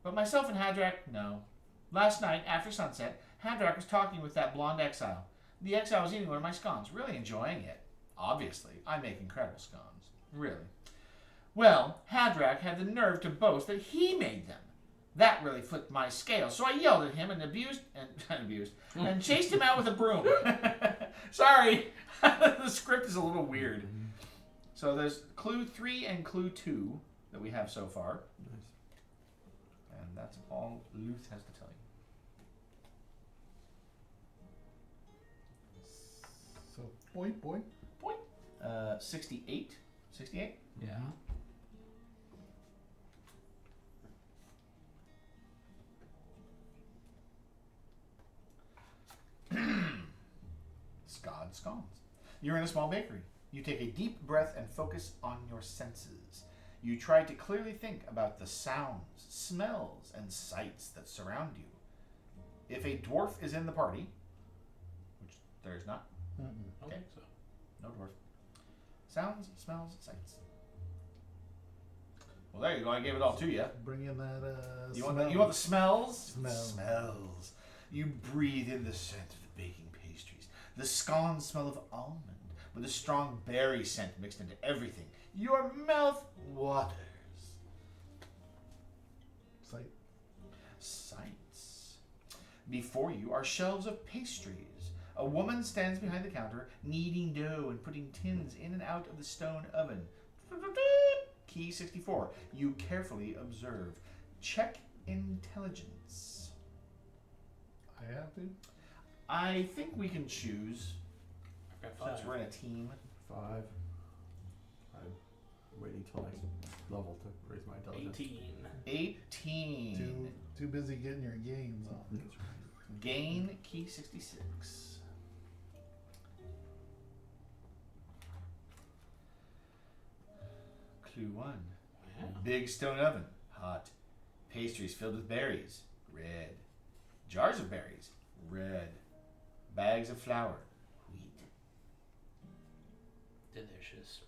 But myself and Hadrak, no. Last night, after sunset, Hadrak was talking with that blonde exile. The exile was eating one of my scones, really enjoying it. Obviously, I make incredible scones. Really. Well, Hadrak had the nerve to boast that he made them. That really flipped my scale, so I yelled at him and and chased him out with a broom. Sorry, the script is a little weird. So there's clue 3 and clue 2 that we have so far. Nice. And that's all Luth has to tell you. So, boy. 68. 68? Yeah. Scod scones. You're in a small bakery. You take a deep breath and focus on your senses. You try to clearly think about the sounds, smells, and sights that surround you. If a dwarf is in the party, which there is not, I don't think so. no dwarf. Sounds, smells, sights. Well, there you go. I gave it all to you. Bring in that. You want the smells? Smells. Smells. You breathe in the scent of the baking pastries. The scones smell of almond with a strong berry scent mixed into everything. Your mouth waters. Sight. Sights. Before you are shelves of pastries. A woman stands behind the counter, kneading dough and putting tins in and out of the stone oven. Key 64. You carefully observe. Check intelligence. I have to. I think we can choose, I've got since 5. we're in a team. 5. I'm waiting till next level to raise my intelligence. 18. Too Too busy getting your gains on. gain key 66. Clue 1. Yeah. Big stone oven. Hot. Pastries filled with berries. Red. Jars of berries. Red. Bags of flour. Wheat. Delicious.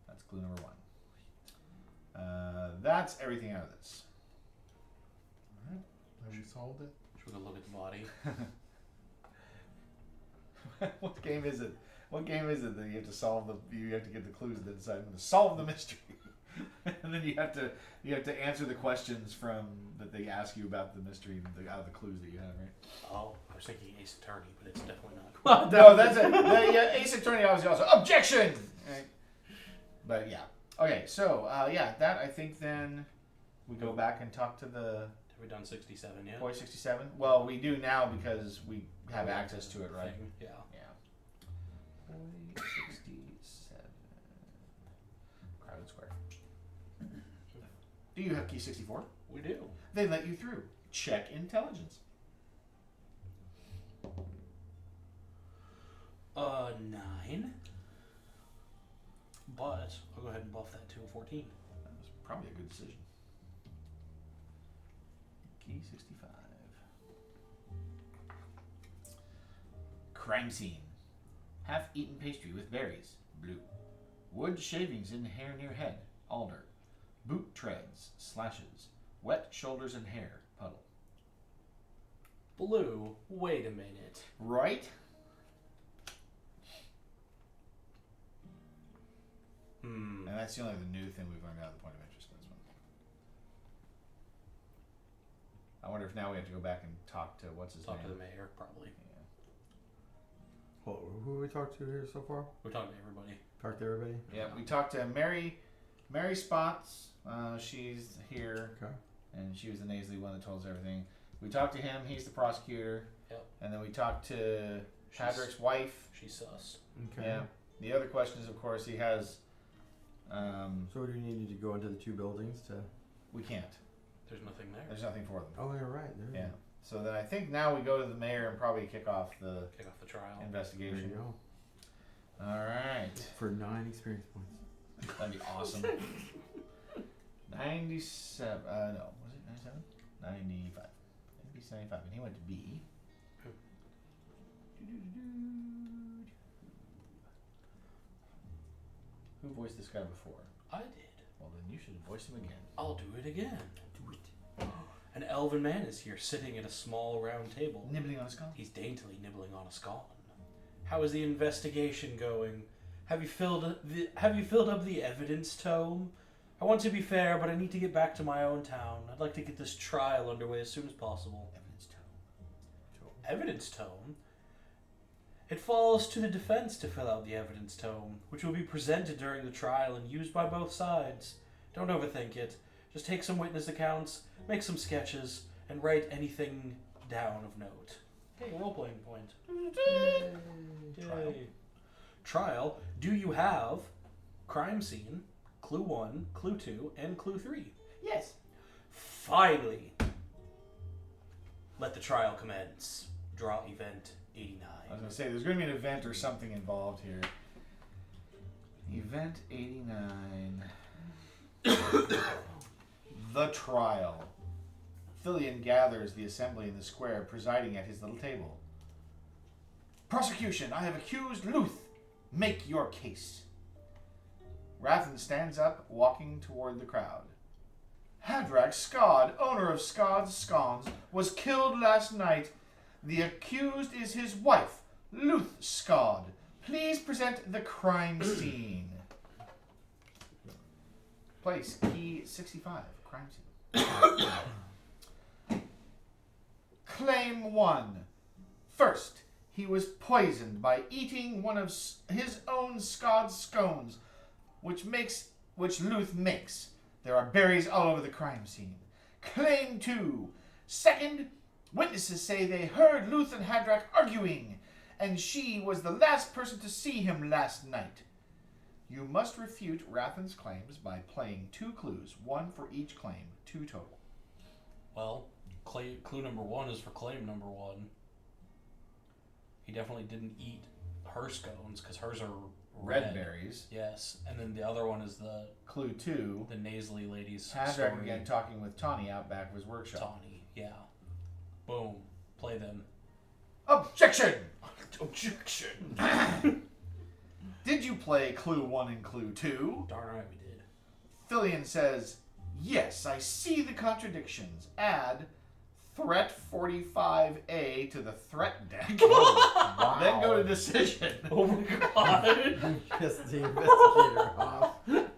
That's clue number 1. That's everything out of this. Have we solved it? Should we go look at the body? What game is it? What game is it that you have to solve you have to get the clues that decide to solve the mystery, and then you have to answer the questions that they ask you about the mystery out of the clues that you have, right? Oh, I was thinking Ace Attorney, but it's definitely not. No, that's it. Yeah, Ace Attorney obviously also objection. Right? But yeah, okay. So that I think then we go back and talk to the Have we done 67 yet? Boy 67. Well, we do now because we have access to it, right? Thing, yeah. Yeah. Boy 67. Crowded Square. Do you have key 64? We do. They let you through. Check intelligence. 9. But I'll go ahead and buff that to a 14. That was probably a good decision. Key 65. Crime scene. Half-eaten pastry with berries. Blue. Wood shavings in hair near head. Alder. Boot treads. Slashes. Wet shoulders and hair. Puddle. Blue. Wait a minute. Right? And that's the only other new thing we've learned out of the point of interest in this one. I wonder if now we have to go back and talk to what's his Talk to name. the mayor, probably. Yeah. Well, who have we talked to here so far? We're talking to everybody. Talked to everybody? Yeah, we talked to Mary Spots. She's here, Okay. and she was the nasally one that told us everything. We talked to him. He's the prosecutor. Yep. And then we talked to Hadrick's wife. She's sus. Okay. Yeah. The other question is, of course, he has. So do you need to go into the 2 buildings to... We can't. There's nothing there. There's nothing for them. Oh, you're right. There Yeah. So then I think now we go to the mayor and probably kick off the Kick off the trial. There investigation. you go. All right. For 9 experience points. That'd be awesome. 97. No. Was it 97? 95. Maybe 95. And he went to B. Who voiced this guy before? I did. Well, then you should voice him again. I'll do it again. Do it. An elven man is here, sitting at a small round table. Nibbling on a skull. He's daintily nibbling on a scone. How is the investigation going? Have you filled up the evidence tome? I want to be fair, but I need to get back to my own town. I'd like to get this trial underway as soon as possible. Evidence tome? It falls to the defense to fill out the evidence tome, which will be presented during the trial and used by both sides. Don't overthink it. Just take some witness accounts, make some sketches, and write anything down of note. Hey, role-playing point. Yay. Trial. Do you have crime scene, clue 1, clue 2, and clue 3? Yes. Finally! Let the trial commence. Draw event 89. I was going to say, there's going to be an event or something involved here. Event 89. The trial. Fillion gathers the assembly in the square, presiding at his little table. Prosecution, I have accused Luth. Make your case. Rathen stands up, walking toward the crowd. Hadrak Scod, owner of Scod's Scones, was killed last night. The accused is his wife, Luth Scod. Please present the crime scene. Place key 65, crime scene. Claim 1. First, he was poisoned by eating one of his own Scod's scones, which Luth makes. There are berries all over the crime scene. Claim 2. Second, witnesses say they heard Luth and Hadrak arguing, and she was the last person to see him last night. You must refute Rathen's claims by playing 2 clues, 1 for each claim, 2 total. Well, clue number 1 is for claim number 1. He definitely didn't eat her scones because hers are Red berries. Yes, and then the other one is the Clue 2. the nasally lady's Hadrak story. again talking with Tawny out back of his workshop. Tawny, yeah. Boom. Play them. Objection! Objection! Did you play Clue 1 and Clue 2? Darn right we did. Fillion says, yes, I see the contradictions. Add threat 45A to the threat deck. Wow. Then go to decision. Oh my god! Pissed the investigator off. Dude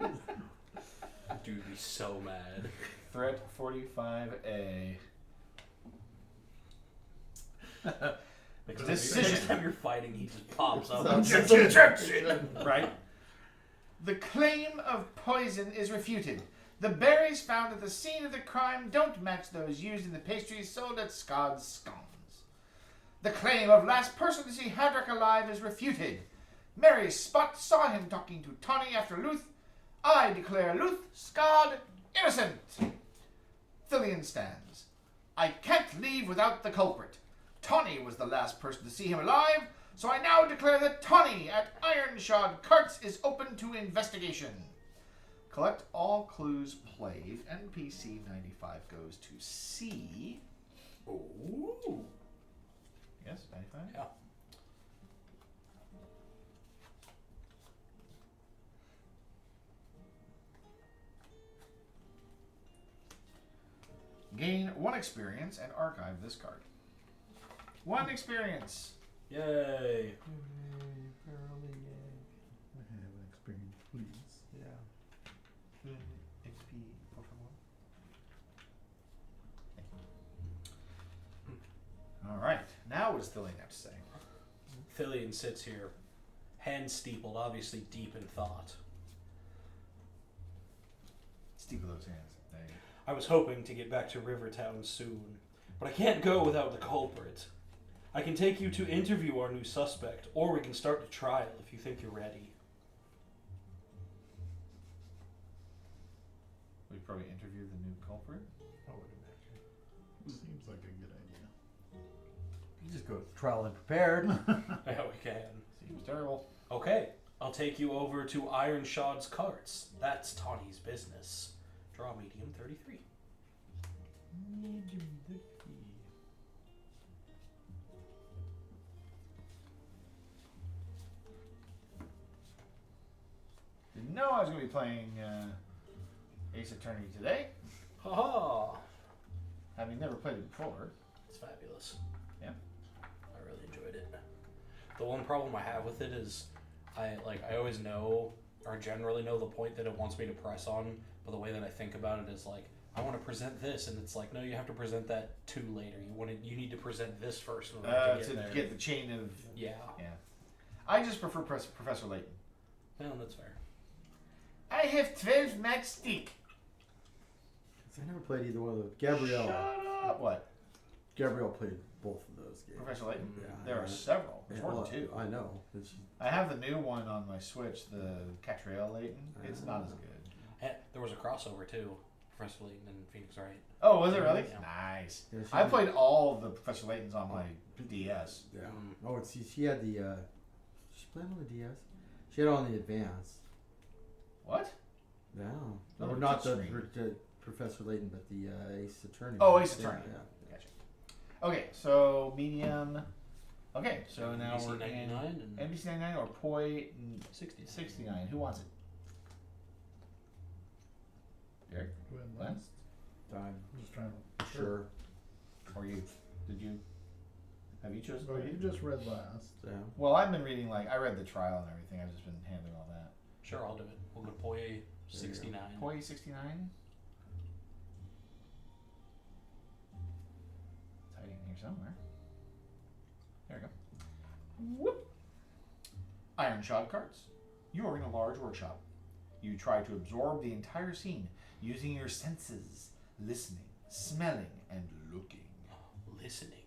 would be so mad. Threat 45A. Because Decision. next time you're fighting, he just pops up. Objection! Right? The claim of poison is refuted. The berries found at the scene of the crime don't match those used in the pastries sold at Scod's Scones. The claim of last person to see Hadrak alive is refuted. Mary Spot saw him talking to Tawny after Luth. I declare Luth Scod innocent. Fillion stands. I can't leave without the culprit. Tawny was the last person to see him alive, so I now declare that Tawny at Ironshod Carts is open to investigation. Collect all clues played. NPC 95 goes to C. Ooh. Yes, 95? Yeah. Gain 1 experience and archive this card. 1 experience. Yay. I have an experience, please. Yeah. XP, por favor. All right. Now what does Fillion have to say? Fillion sits here, hands steepled, obviously deep in thought. Steeple those hands. There you go. I was hoping to get back to Rivertown soon, but I can't go without the culprit. I can take you to interview our new suspect, or we can start the trial if you think you're ready. We probably interview the new culprit. I would imagine. Seems like a good idea. You just go to the trial unprepared. Yeah, we can. Seems terrible. Okay, I'll take you over to Ironshaw's carts. That's Tawny's business. Draw medium 33. Didn't know I was going to be playing Ace Attorney today. Ha-ha! Having never played it before. It's fabulous. Yeah. I really enjoyed it. The one problem I have with it is I always know, or generally know, the point that it wants me to press on, but the way that I think about it is like, I want to present this, and it's like, no, you have to present that two later. You need to present this first in order to get there. Get the chain of... Yeah. Yeah. I just prefer Professor Layton. No, that's fair. I have 12 matchstick. I never played either one of those. Gabrielle. Shut up! What? Gabrielle played both of those games. Professor Layton? Yeah, There are several. There's more than two. I know. I have the new one on my Switch, the Catriel Layton. It's not as good. There was a crossover too, Professor Layton and Phoenix Wright. Oh, was it really? Yeah. Nice. Yeah, I played all of the Professor Laytons on my DS. Yeah. Oh, she had the. She played on the DS. She had it on the Advance. What? Yeah. No, Or the not the touchscreen. Professor Layton, but the Ace Attorney. Oh, Ace Yeah, Attorney. Yeah. Gotcha. Okay, so medium. Okay, so now NBC we're 99 in NBC 99 or Poi 69. 69. Who wants it? Derek? Win Glenn? last. Time. I'm just trying to. Sure. Or you? Did you? Have you chosen? Oh, you just read last. Yeah. Well, I've been reading, I read the trial and everything. I've just been handling all that. Sure, I'll do it. We'll go to Poi 69. Poi 69? It's hiding here somewhere. There we go. Whoop! Iron shod cards. You are in a large workshop. You try to absorb the entire scene using your senses, listening, smelling, and looking. Listening.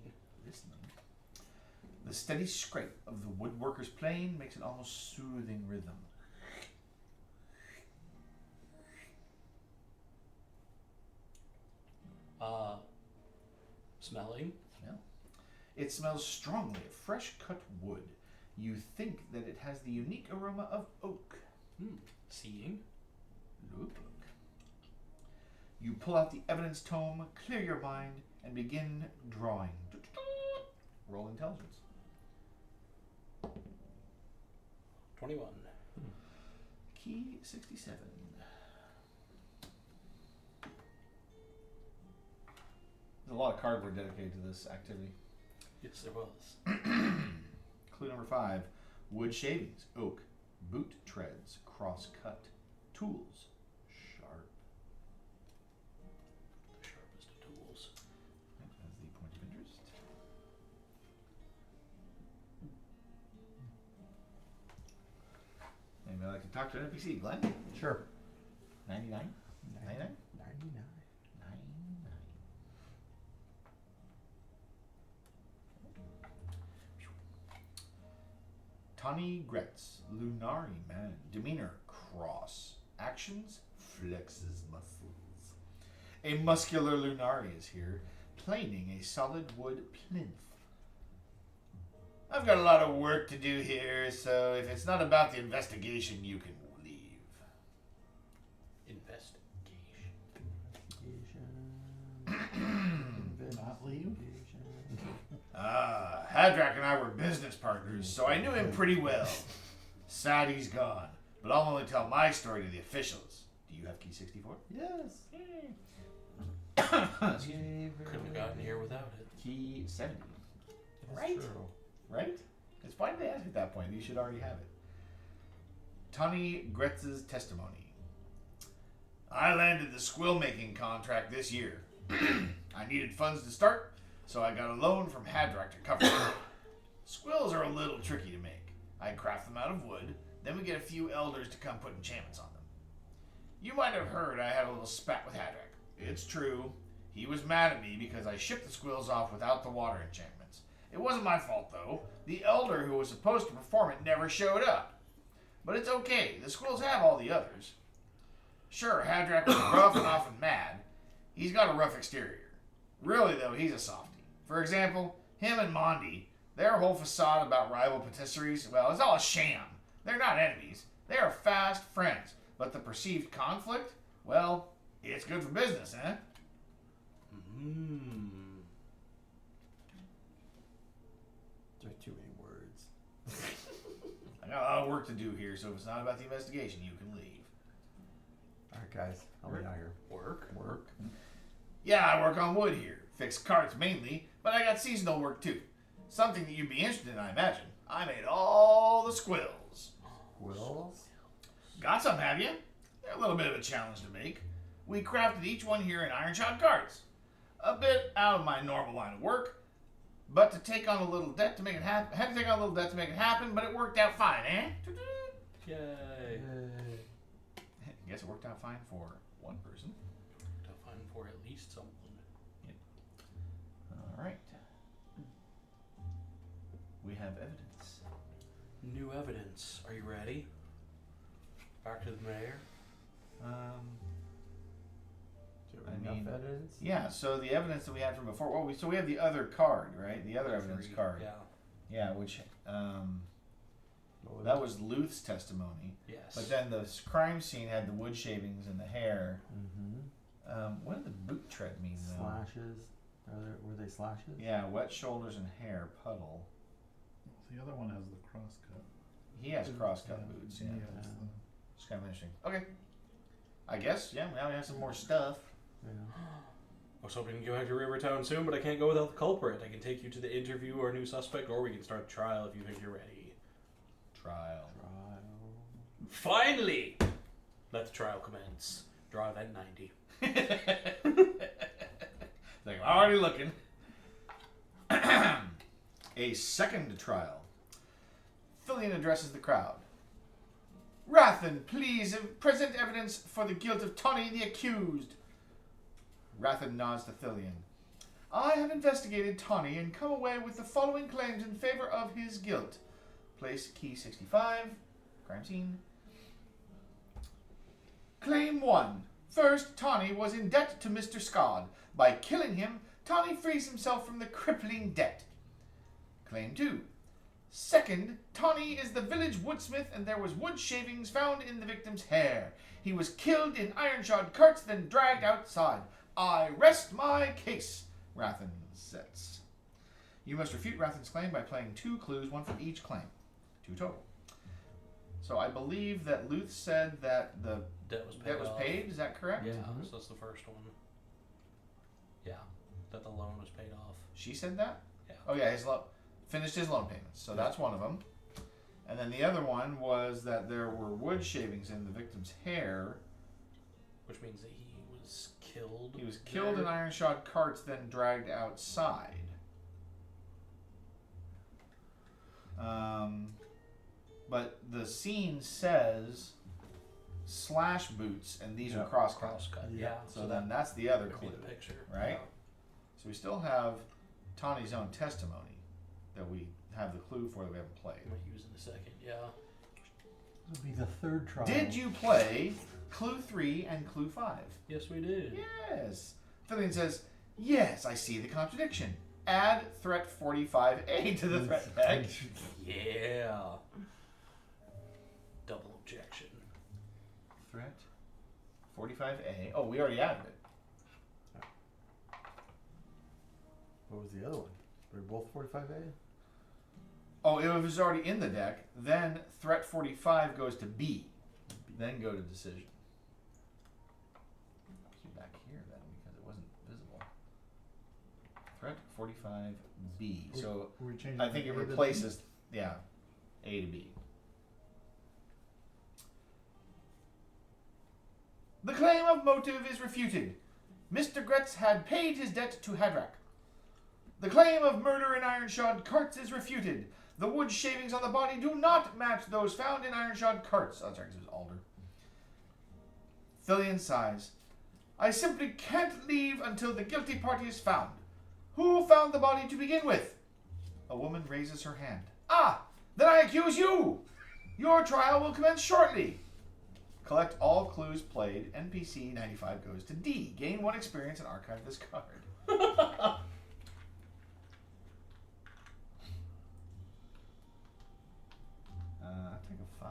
The steady scrape of the woodworker's plane makes an almost soothing rhythm. Smelling. It smells strongly of fresh cut wood. You think that it has the unique aroma of oak. Seeing. Looking. You pull out the evidence tome, clear your mind, and begin drawing. Roll intelligence. 21. Key 67. There's a lot of cardboard dedicated to this activity. Yes, there was. Clue number 5. Wood shavings, oak, boot treads, cross cut, tools, sharp. The sharpest of tools. That's the point of interest. Anybody like to talk to an NPC? Glenn? Sure. 99? 99? 99. 99. Tawny Gretz, Lunari man, demeanor cross, actions flexes muscles. A muscular Lunari is here, planing a solid wood plinth. I've got a lot of work to do here, so if it's not about the investigation, you can leave. Investigation. Not leave. Hadrak and I were business partners, so I knew him pretty well. Sad he's gone, but I'll only tell my story to the officials. Do you have key 64? Yes. Couldn't have gotten here without it. Key 70. That's Right? true. Right? It's fine to ask at that point. You should already have it. Tawny Gretz's testimony. I landed the squill making contract this year. I needed funds to start, so I got a loan from Hadrak to cover it. Squills are a little tricky to make. I craft them out of wood, then we get a few elders to come put enchantments on them. You might have heard I had a little spat with Hadrak. It's true. He was mad at me because I shipped the squills off without the water enchantments. It wasn't my fault, though. The elder who was supposed to perform it never showed up. But it's okay. The squills have all the others. Sure, Hadrak was rough and often mad. He's got a rough exterior. Really, though, he's a softie. For example, him and Mondi, their whole facade about rival patisseries, well, it's all a sham. They're not enemies. They are fast friends. But the perceived conflict, well, it's good for business, eh? There are too many words. I got a lot of work to do here, so if it's not about the investigation, you can leave. All right, guys. I'll be out here. Work. Yeah, I work on wood here. Fix carts mainly, but I got seasonal work too. Something that you'd be interested in, I imagine. I made all the squills. Quills. Got some, have you? They're a little bit of a challenge to make. We crafted each one here in iron-shod cards. A bit out of my normal line of work, but to take on a little debt to make it happen. Had to take on a little debt to make it happen, but it worked out fine, eh? Yay. Guess it worked out fine for one person. To find for at least someone. All right. We have evidence. New evidence. Are you ready? Back to the mayor. Enough evidence? Yeah. So the evidence that we had from before. Well, we have the other card, right? The other evidence card. Yeah. Yeah. Which that was Luth's testimony. Yes. But then the crime scene had the wood shavings and the hair. Mm-hmm. What did the boot tread mean though? Slashes. Were they slashes? Yeah, wet shoulders and hair, puddle. The other one has the cross cut. He has cross-cut boots. Yeah. It's kind of interesting. Okay. I guess, yeah, now we have some more stuff. Yeah. I was hoping to go back to Rivertown soon, but I can't go without the culprit. I can take you to the interview or new suspect, or we can start the trial if you think you're ready. Trial. Finally! Let the trial commence. Draw event 90. Like, I'm already looking. A second trial. Fillion addresses the crowd. Rathan, please present evidence for the guilt of Tawny the accused. Rathan nods to Thillian. I have investigated Tawny and come away with the following claims in favor of his guilt. Place key 65. Crime scene. Claim 1. First, Tawny was in debt to Mr. Scott. By killing him, Tawny frees himself from the crippling debt. Claim 2. Second, Tawny is the village woodsmith and there was wood shavings found in the victim's hair. He was killed in iron-shod carts, then dragged outside. I rest my case, Rathan says. You must refute Rathan's claim by playing 2 clues, 1 for each claim. 2 total. So I believe that Luth said that the Debt was paid. debt was paid. Is that correct? Yeah, so that's the first one. Yeah, that the loan was paid off. She said that? Yeah. Oh yeah, his finished his loan payments. So that's one of them. And then the other one was that there were wood shavings in the victim's hair. Which means that he was killed. He was killed in iron-shod carts, then dragged outside. But the scene says slash boots, and these are cross-cut. Cross-cut, Yeah. yeah. So then that's the other That'd be clue, the picture. right? So we still have Tawny's own testimony that we have the clue for that we haven't I played. might use in a second, yeah. This will be the third trial. Did you play clue 3 and clue 5? Yes, we did. Yes. Fillion says, yes, I see the contradiction. Add threat 45A to the threat tag. Yeah. Double objection. Threat 45A. Oh, we already added it. What was the other one? They're both 45A? Oh, it was already in the deck. Then threat 45 goes to B. Then go to decision. Keep back here then because it wasn't visible. Threat 45B. So Were we changing I think the it A to B? replaces, yeah, A to B. The claim of motive is refuted. Mr. Gretz had paid his debt to Hadrak. The claim of murder in iron-shod carts is refuted. The wood shavings on the body do not match those found in iron-shod carts. Oh, sorry, 'cause it was Alder. Fillion sighs. I simply can't leave until the guilty party is found. Who found the body to begin with? A woman raises her hand. Ah, then I accuse you. Your trial will commence shortly. Collect all clues played. NPC 95 goes to D. Gain 1 experience and archive this card. I'll take a 5.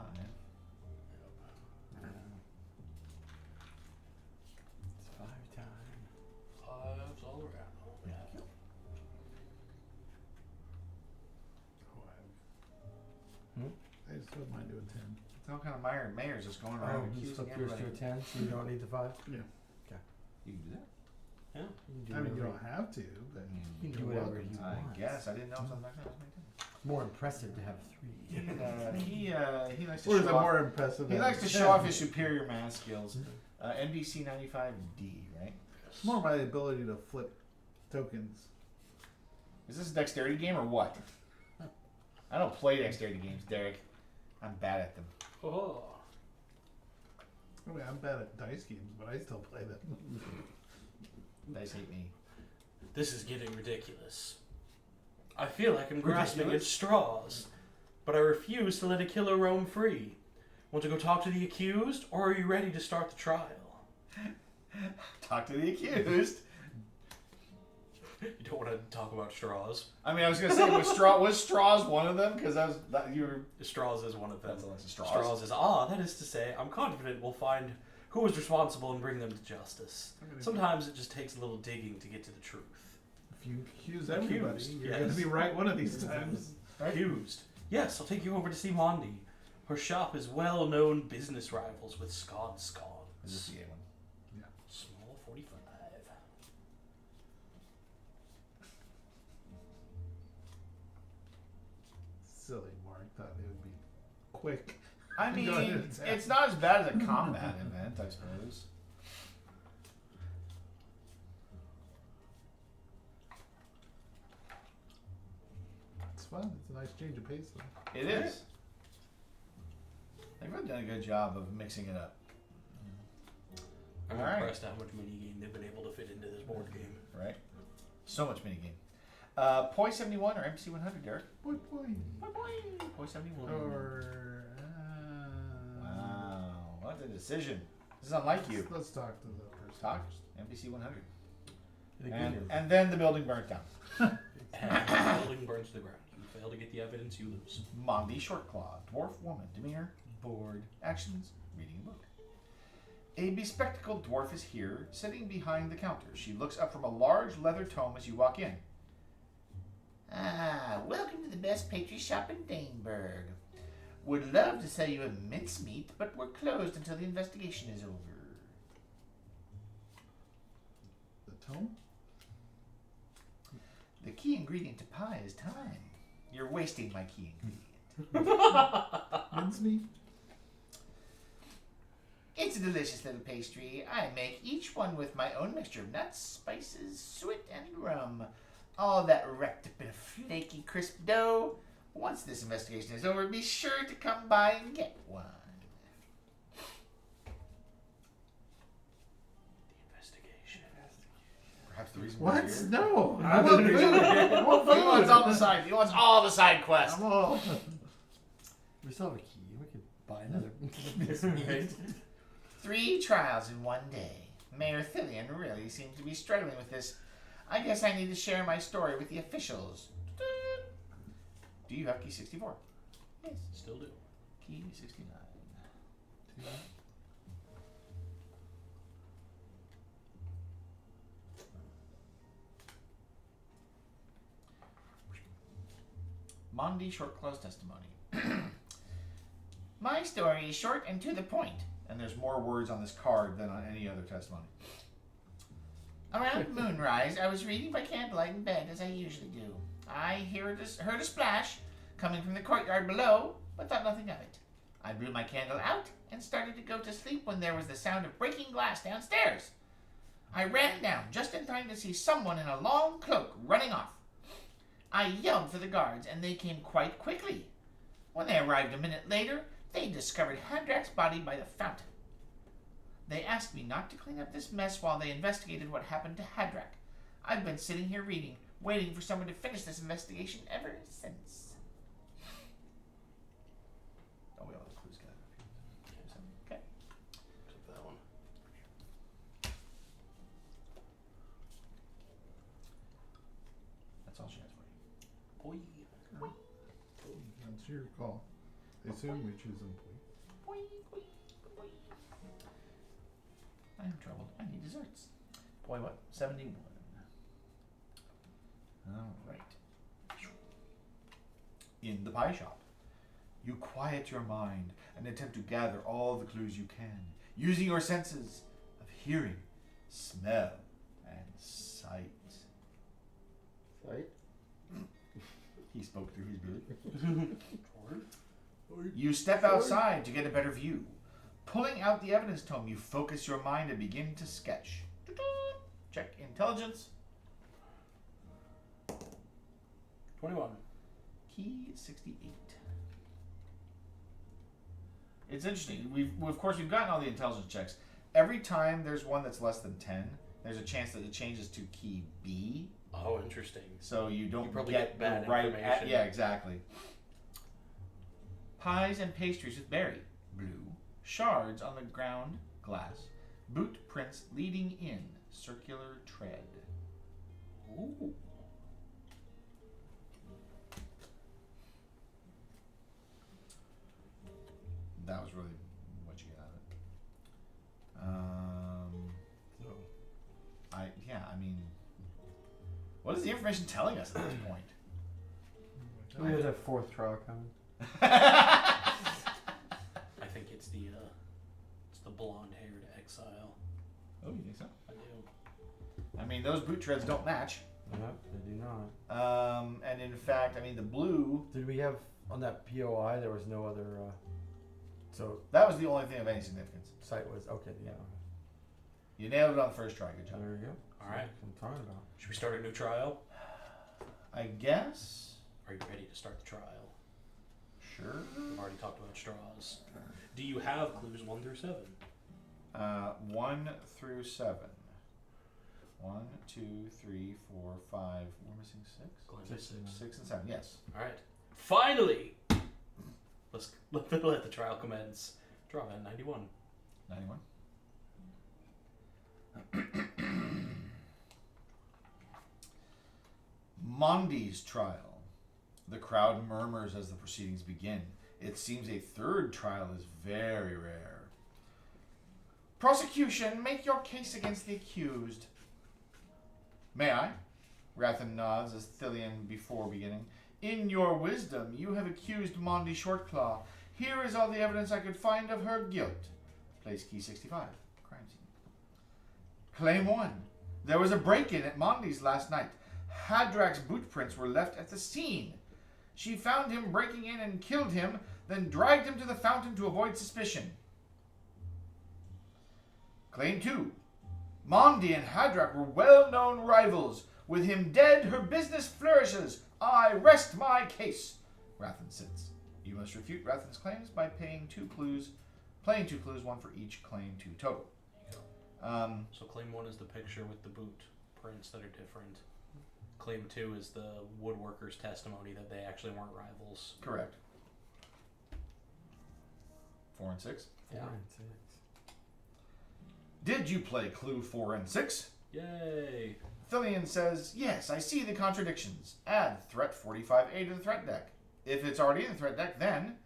It's 5 time. Fives all around. Yeah. I just wouldn't mind doing 10. It's all kind of mayors just going around You accusing flip yours to everybody. a 10, so you don't need the 5? Yeah. You can do that. Yeah. You can do I mean, you whatever don't have to, but you can do you're whatever welcome you to. I want. guess. I didn't know something like that was made. More impressive to have 3. He likes to Or is show it off. more impressive? He than likes to show off his superior math skills. NBC 95D, right? It's more my ability to flip tokens. Is this a dexterity game or what? I don't play dexterity games, Derek. I'm bad at them. Oh. I mean, I'm bad at dice games, but I still play them. Dice hate me. This is getting ridiculous. I feel like I'm grasping at Ridiculous? straws, but I refuse to let a killer roam free. Want to go talk to the accused, or are you ready to start the trial? Talk to the accused. You don't want to talk about straws. I mean, I was gonna say was straws one of them because you were. Straws is one of them. That's a lot of straws. Straws is that is to say, I'm confident we'll find who is responsible and bring them to justice. Sometimes it just takes a little digging to get to the truth. If you accuse everybody, Accused, you're yes. going to be right one of these times. Accused. Yes, I'll take you over to see Mondi. Her shop is well-known business rivals with Scod Scod. Is this the A one? Small 45. Silly Mark thought it would be quick. I Go mean, ahead. it's not as bad as a combat event, I suppose. It's fun. It's a nice change of pace, though. It is. They've really done a good job of mixing it up. I'm All right. impressed how much minigame they've been able to fit into this board game. Right? So much minigame. Poi 71 or MC 100, Derek? Boy, boy. Poi 71. Or. Wow, what a decision. This is unlike you. Let's talk to the person. Talk. NPC 100. The good And, news. and then the building burnt down. And the building burns to the ground. You fail to get the evidence, you lose. Mondi Shortclaw, dwarf woman, demeanor, bored, actions, reading a book. A bespectacled dwarf is here, sitting behind the counter. She looks up from a large leather tome as you walk in. Ah, welcome to the best pastry shop in Daneburg. Would love to sell you a mincemeat, but we're closed until the investigation is over. The tone? The key ingredient to pie is time. You're wasting my key ingredient. Mincemeat? It's a delicious little pastry. I make each one with my own mixture of nuts, spices, suet, and rum. All that wrapped up in a flaky, crisp dough. Once this investigation is over, be sure to come by and get one. The investigation. Perhaps the reason What? we're here. No! I want food. I want food. He wants all the side. He wants all the side quests. I'm all. We still have a key. We could buy another. 3 trials in one day. Mayor Thillian really seems to be struggling with this. I guess I need to share my story with the officials. Do you have key 64? Yes. Still do. Key 69. Mondi Shortclaw's testimony. My story is short and to the point. And there's more words on this card than on any other testimony. Around moonrise, I was reading by candlelight in bed as I usually do. I heard a splash coming from the courtyard below, but thought nothing of it. I blew my candle out and started to go to sleep when there was the sound of breaking glass downstairs. I ran down just in time to see someone in a long cloak running off. I yelled for the guards, and they came quite quickly. When they arrived a minute later, they discovered Hadrak's body by the fountain. They asked me not to clean up this mess while they investigated what happened to Hadrak. I've been sitting here reading, waiting for someone to finish this investigation ever since. Oh, we all have clues, guys. Okay. Except that one. That's all she has for you. Boy. That's your call. They assume you're choosing plea. I am troubled. I need desserts. Boy, what? 71. Alright. In the pie shop, you quiet your mind and attempt to gather all the clues you can, using your senses of hearing, smell, and sight. Right? He spoke through his beard. You step outside to get a better view. Pulling out the evidence tome, you focus your mind and begin to sketch. Check intelligence. 21. Key 68. It's interesting. We've gotten all the intelligence checks. Every time there's one that's less than 10, there's a chance that it changes to key B. Oh, interesting. So you don't probably get get bad the right. information. Yeah, exactly. Pies and pastries with berry. Blue. Shards on the ground. Glass. Boot prints leading in. Circular tread. Ooh. That was really what you got out of it. I mean, what is the information telling us at this point? We have that fourth trial coming. I think it's the blonde-haired exile. Oh, you think so? I do. I mean, those boot treads don't match. Yep, they do not. And in fact, I mean, the blue, Did we have on that POI? There was no other. So that was the only thing of any significance. site was okay. Yeah. Okay. You nailed it on the first try. Good job. There we go. All right. That's what I'm talking about. Should we start a new trial? I guess. Are you ready to start the trial? Sure. We've already talked about straws. Do you have clues 1 through 7? 1 through 7. 1, 2, 3, 4, 5. We're missing 6? Glenn, 6 and 7. Yes. All right. Finally! Let's let the trial commence. Draw at 91. 91. Mondi's trial. The crowd murmurs as the proceedings begin. It seems a third trial is very rare. Prosecution, make your case against the accused. May I? Rathan nods as Thillian before beginning. In your wisdom, you have accused Mondi Shortclaw. Here is all the evidence I could find of her guilt. Place key 65. Crime scene. Claim 1. There was a break-in at Mondi's last night. Hadrak's boot prints were left at the scene. She found him breaking in and killed him, then dragged him to the fountain to avoid suspicion. Claim 2. Mondi and Hadrak were well-known rivals. With him dead, her business flourishes. I rest my case. Rathan sits. You must refute Rathan's claims by playing 2 clues, 1 for each claim 2 total. So claim 1 is the picture with the boot prints that are different. Claim 2 is the woodworker's testimony that they actually weren't rivals. Correct. 4 and 6. 4 and 6. Did you play clue 4 and 6? Yay! Thillian says, yes, I see the contradictions. Add threat 45A to the threat deck. If it's already in the threat deck, then,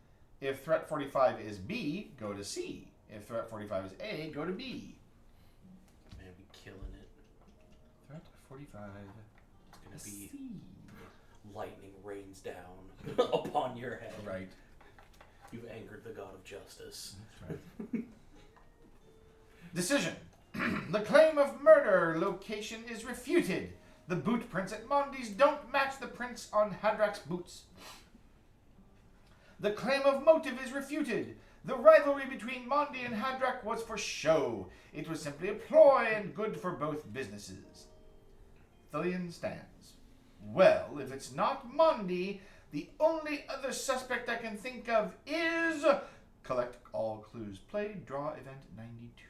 if threat 45 is B, go to C. If threat 45 is A, go to B. Man, we killing it. Threat 45 It's gonna be C. lightning rains down upon your head. Right. You've angered the god of justice. That's right. Decision. The claim of murder location is refuted. The boot prints at Mondi's don't match the prints on Hadrak's boots. The claim of motive is refuted. The rivalry between Mondi and Hadrak was for show. It was simply a ploy and good for both businesses. Thillian stands. Well, if it's not Mondi, the only other suspect I can think of is... Collect all clues. Play, draw, event 92.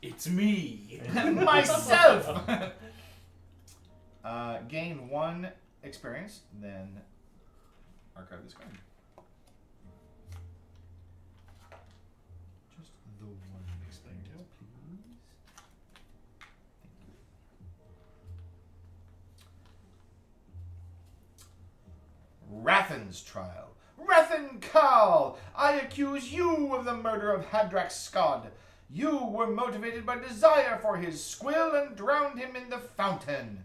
It's me! Myself! Gain 1 experience, then archive this card. Just the 1 experience, please. Thank you. Rathan's trial. Rathan Kal, I accuse you of the murder of Hadrak Skod. You were motivated by desire for his squill and drowned him in the fountain.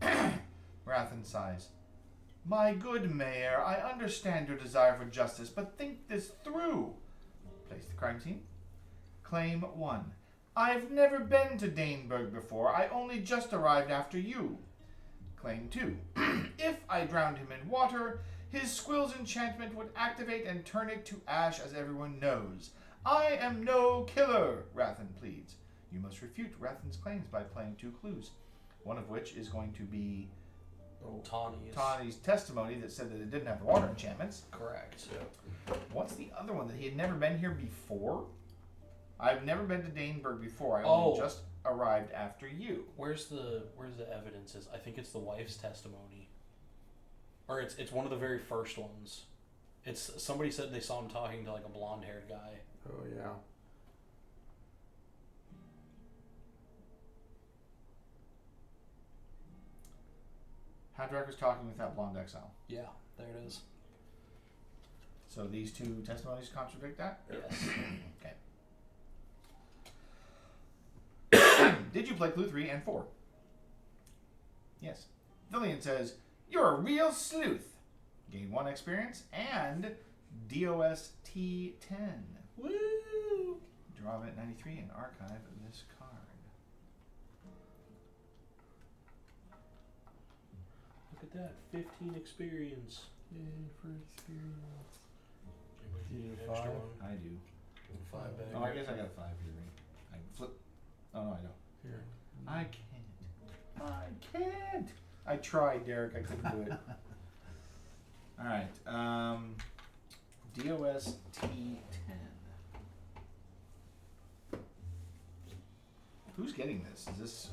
Rathan sighs. My good mayor, I understand your desire for justice, but think this through. Place the crime scene. Claim 1. I've never been to Daneburg before. I only just arrived after you. Claim 2. If I drowned him in water, his squill's enchantment would activate and turn it to ash, as everyone knows. I am no killer, Rathan pleads. You must refute Rathan's claims by playing 2 clues, one of which is going to be Tawny's testimony that said that it didn't have the water enchantments. Correct. What's the other one? That he had never been here before? I've never been to Daneburg before. I only just arrived after you. Where's the evidence? I think it's the wife's testimony, or it's one of the very first ones. It's somebody said they saw him talking to like a blonde-haired guy. Oh yeah. Hadrak was talking with that blonde exile. Yeah, there it is. So these 2 testimonies contradict that? Yes. Okay. Did you play clue 3 and 4? Yes. Villian says, you're a real sleuth. Gain 1 experience and DOS T10. Woo! Draw event 93 and archive this card. Look at that, 15 experience. Yay for experience. Do you need an Five? extra one? I do. 5 back. Oh, I guess I got a 5 here. I can flip. Oh, no, I don't. Here. I can't. I tried, Derek. I couldn't do it. All right. DOS T10. Who's getting this? Is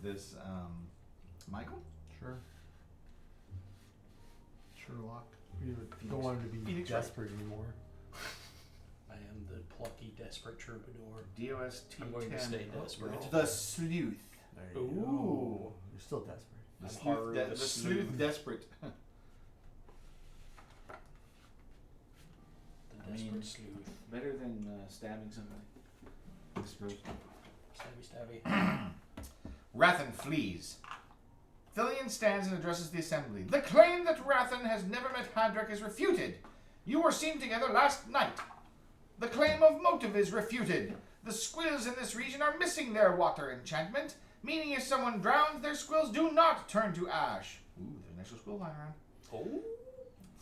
this Michael? Sure. Sherlock. You don't want him to be Phoenix Wright. desperate anymore. I am the plucky, desperate troubadour. DOS T10. I'm going to stay desperate. The sleuth. There you Ooh. go. You're still desperate. The I'm sleuth, Haru the the sleuth sleuth. desperate. The desperate sleuth. Better than stabbing somebody. Stabby, stabby. Rathan flees. Thillian stands and addresses the assembly. The claim that Rathan has never met Hadrak is refuted. You were seen together last night. The claim of motive is refuted. The squills in this region are missing their water enchantment, meaning if someone drowns, their squills do not turn to ash. Ooh, there's an extra squill lying around. Oh.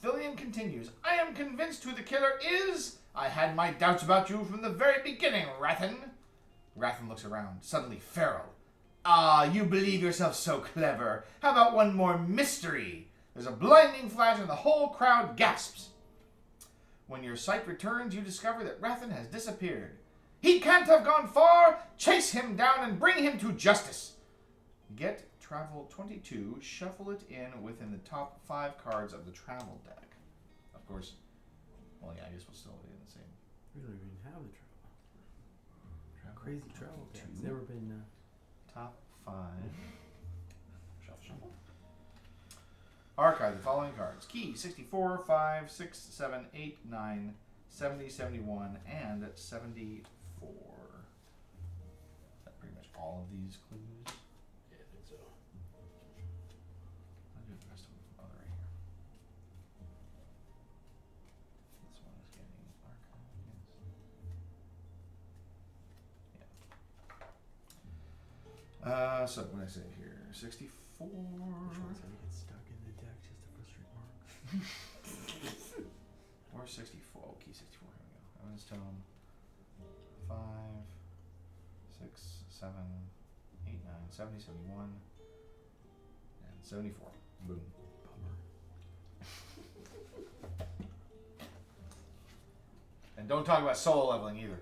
Thillian continues. I am convinced who the killer is. I had my doubts about you from the very beginning, Rathan. Rathan looks around, suddenly feral. Ah, you believe yourself so clever. How about one more mystery? There's a blinding flash and the whole crowd gasps. When your sight returns, you discover that Rathan has disappeared. He can't have gone far. Chase him down and bring him to justice. Get Travel 22, shuffle it in within the top 5 cards of the travel deck. Of course, well, yeah, I guess we'll still be in the same. We don't even have the travel. Crazy travel deck. It's 2. never been. Top 5. Shuffle. Archive the following cards. Key 64, 5, 6, 7, 8, 9, 70, 71, and 74. Is that pretty much all of these clues? Yeah, I think so. I'll do the rest of them from other right here. This one is getting archive, yes. Yeah. So what did I say here? 64. Which ones have you get stuck in the deck just to frustrate Mark? Or 64. Oh, key 64. Here we go. Evan's Tome. 5, 6, 7, 8, 9, 70, 71, and 74. Boom. Bummer. And don't talk about solo leveling either.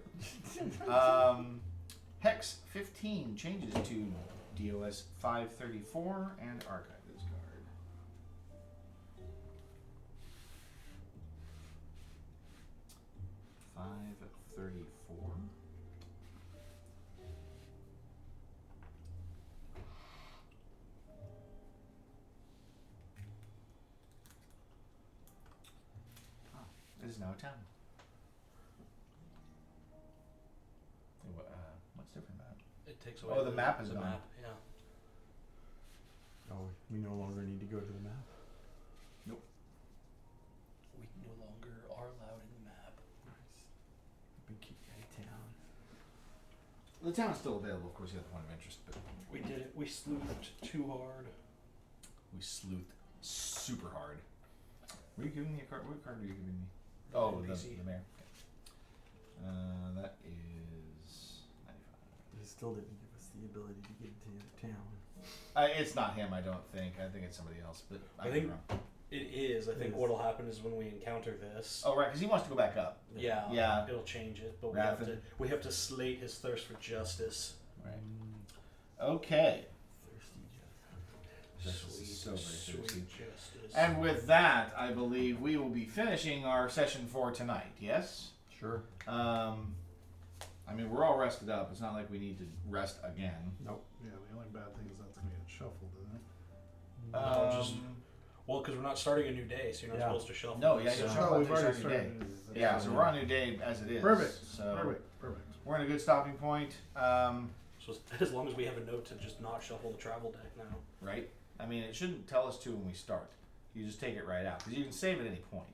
Hex 15 changes to DOS 534 and archive this card. $534. It is now a town. What's different about it? It takes away Oh, the map is the gone. map, yeah. Oh, we no longer need to go to the map. We no longer are allowed in the map. Nice. I've been keeping out of town. The town is still available. Of course, you have the point of interest, but We did it. We sleuthed too hard. We sleuthed super hard. Were you giving me a card? What card are you giving me? Oh, the mayor. That is 95. He still didn't give us the ability to get into town. It's not him, I don't think. I think it's somebody else, but I I think think it is. I think what'll happen is when we encounter this. Oh, right, because he wants to go back up. Yeah. Yeah. It'll change it, but Rapid. we have to slate his thirst for justice. Right. Okay. Thirsty Jeff. This is so very sweet thirsty. justice. And with that, I believe we will be finishing our session for tonight. Yes. Sure. I mean, we're all rested up. It's not like we need to rest again. Nope. Yeah, the only bad thing is that's gonna get shuffled, isn't it? Well, because we're not starting a new day, so you're not Yeah. supposed to shuffle. No, yeah, so. you Oh, shuffle we've after already starting your day. started. Yeah, so we're on a new day as it is. Perfect. So Perfect. we're in a good stopping point. So as long as we have a note to just not shuffle the travel deck now. Right? I mean, it shouldn't tell us to when we start. You just take it right out because you can save at any point.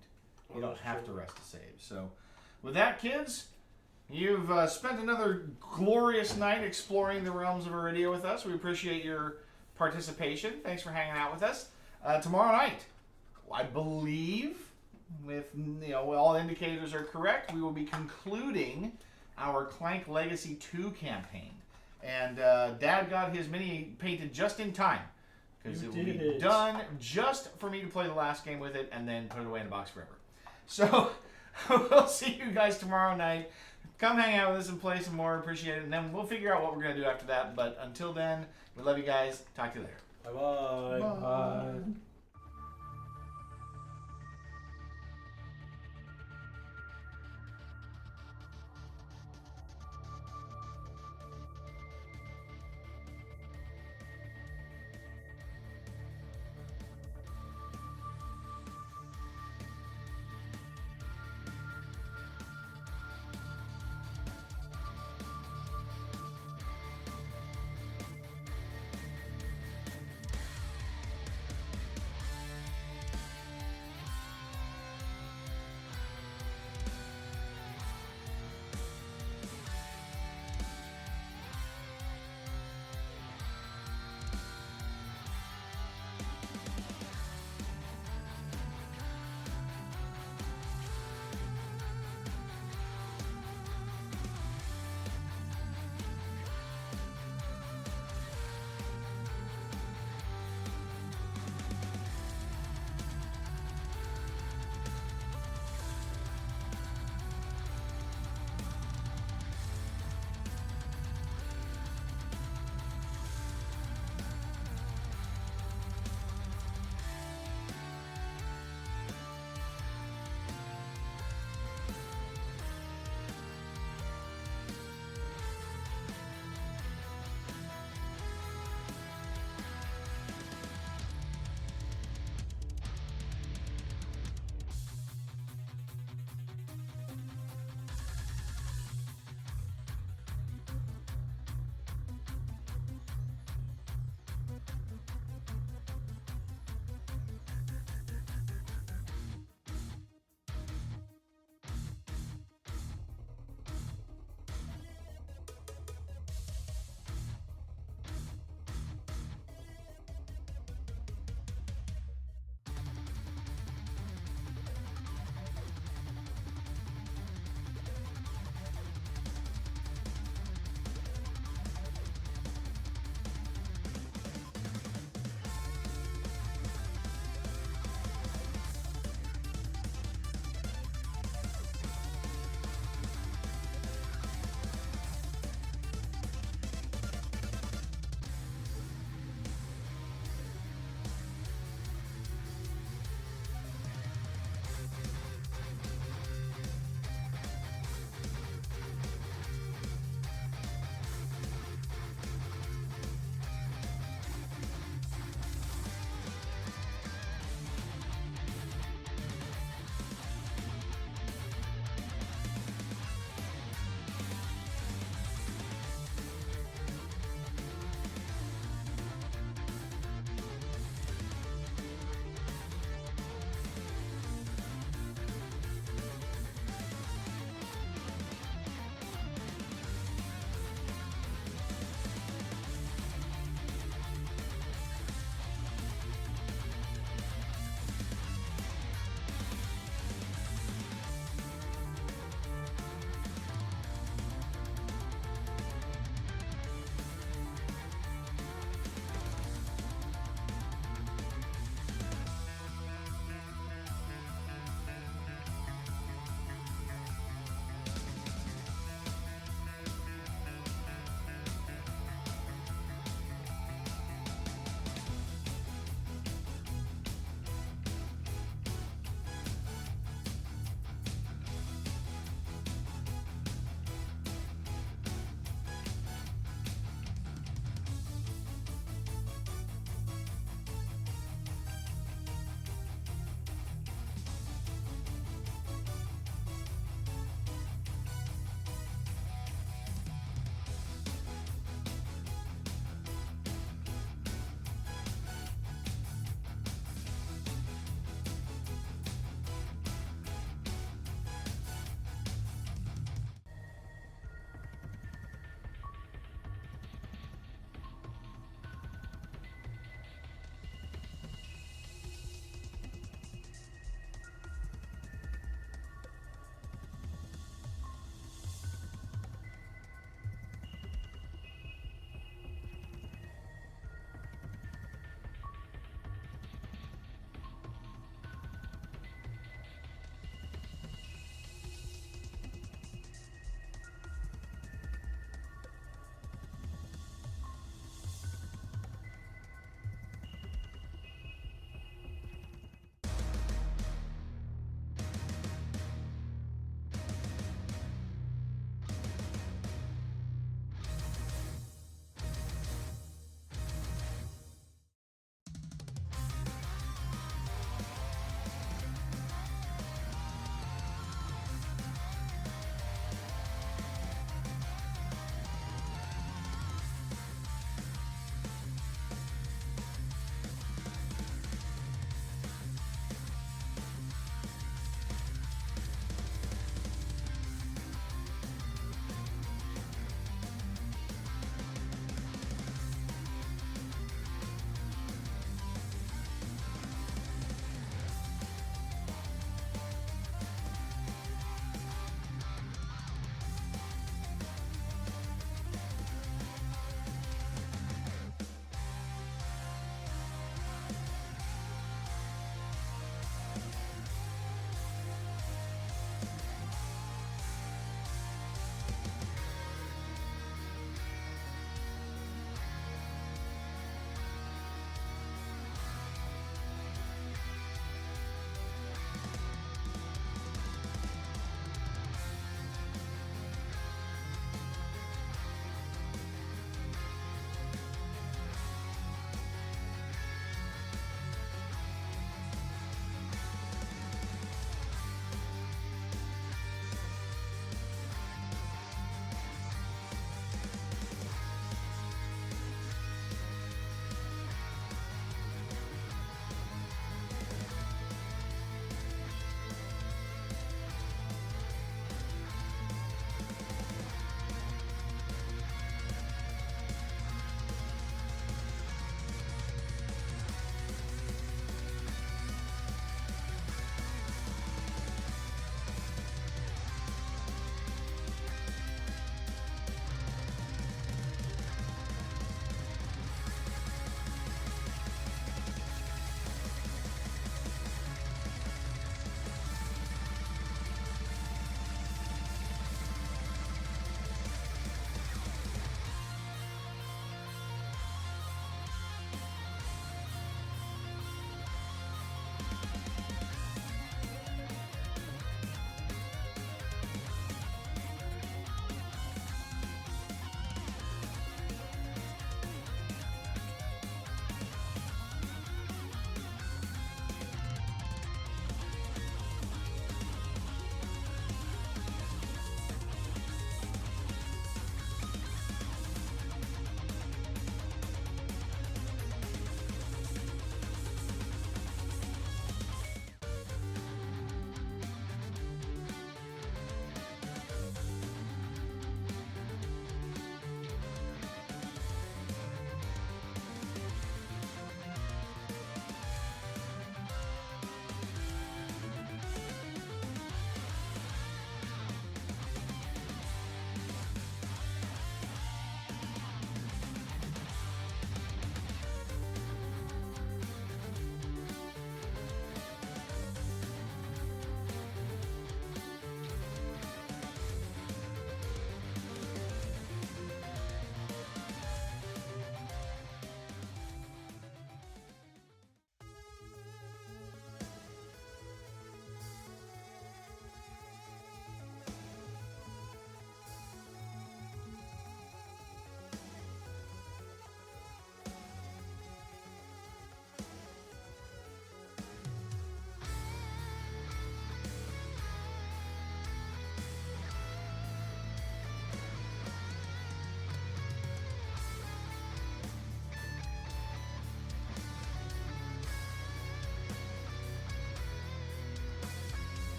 You Well, don't that's have true. to rest to save. So, with that, kids, you've spent another glorious night exploring the realms of Arydia with us. We appreciate your participation. Thanks for hanging out with us. Tomorrow night, I believe, if all indicators are correct, we will be concluding our Clank Legacy 2 campaign. And Dad got his mini painted just in time. Because You it will be did it. done just for me to play the last game with it and then put it away in a box forever. So we'll see you guys tomorrow night. Come hang out with us and play some more. Appreciate it. And then we'll figure out what we're going to do after that. But until then, we love you guys. Talk to you later. Bye-bye. Bye.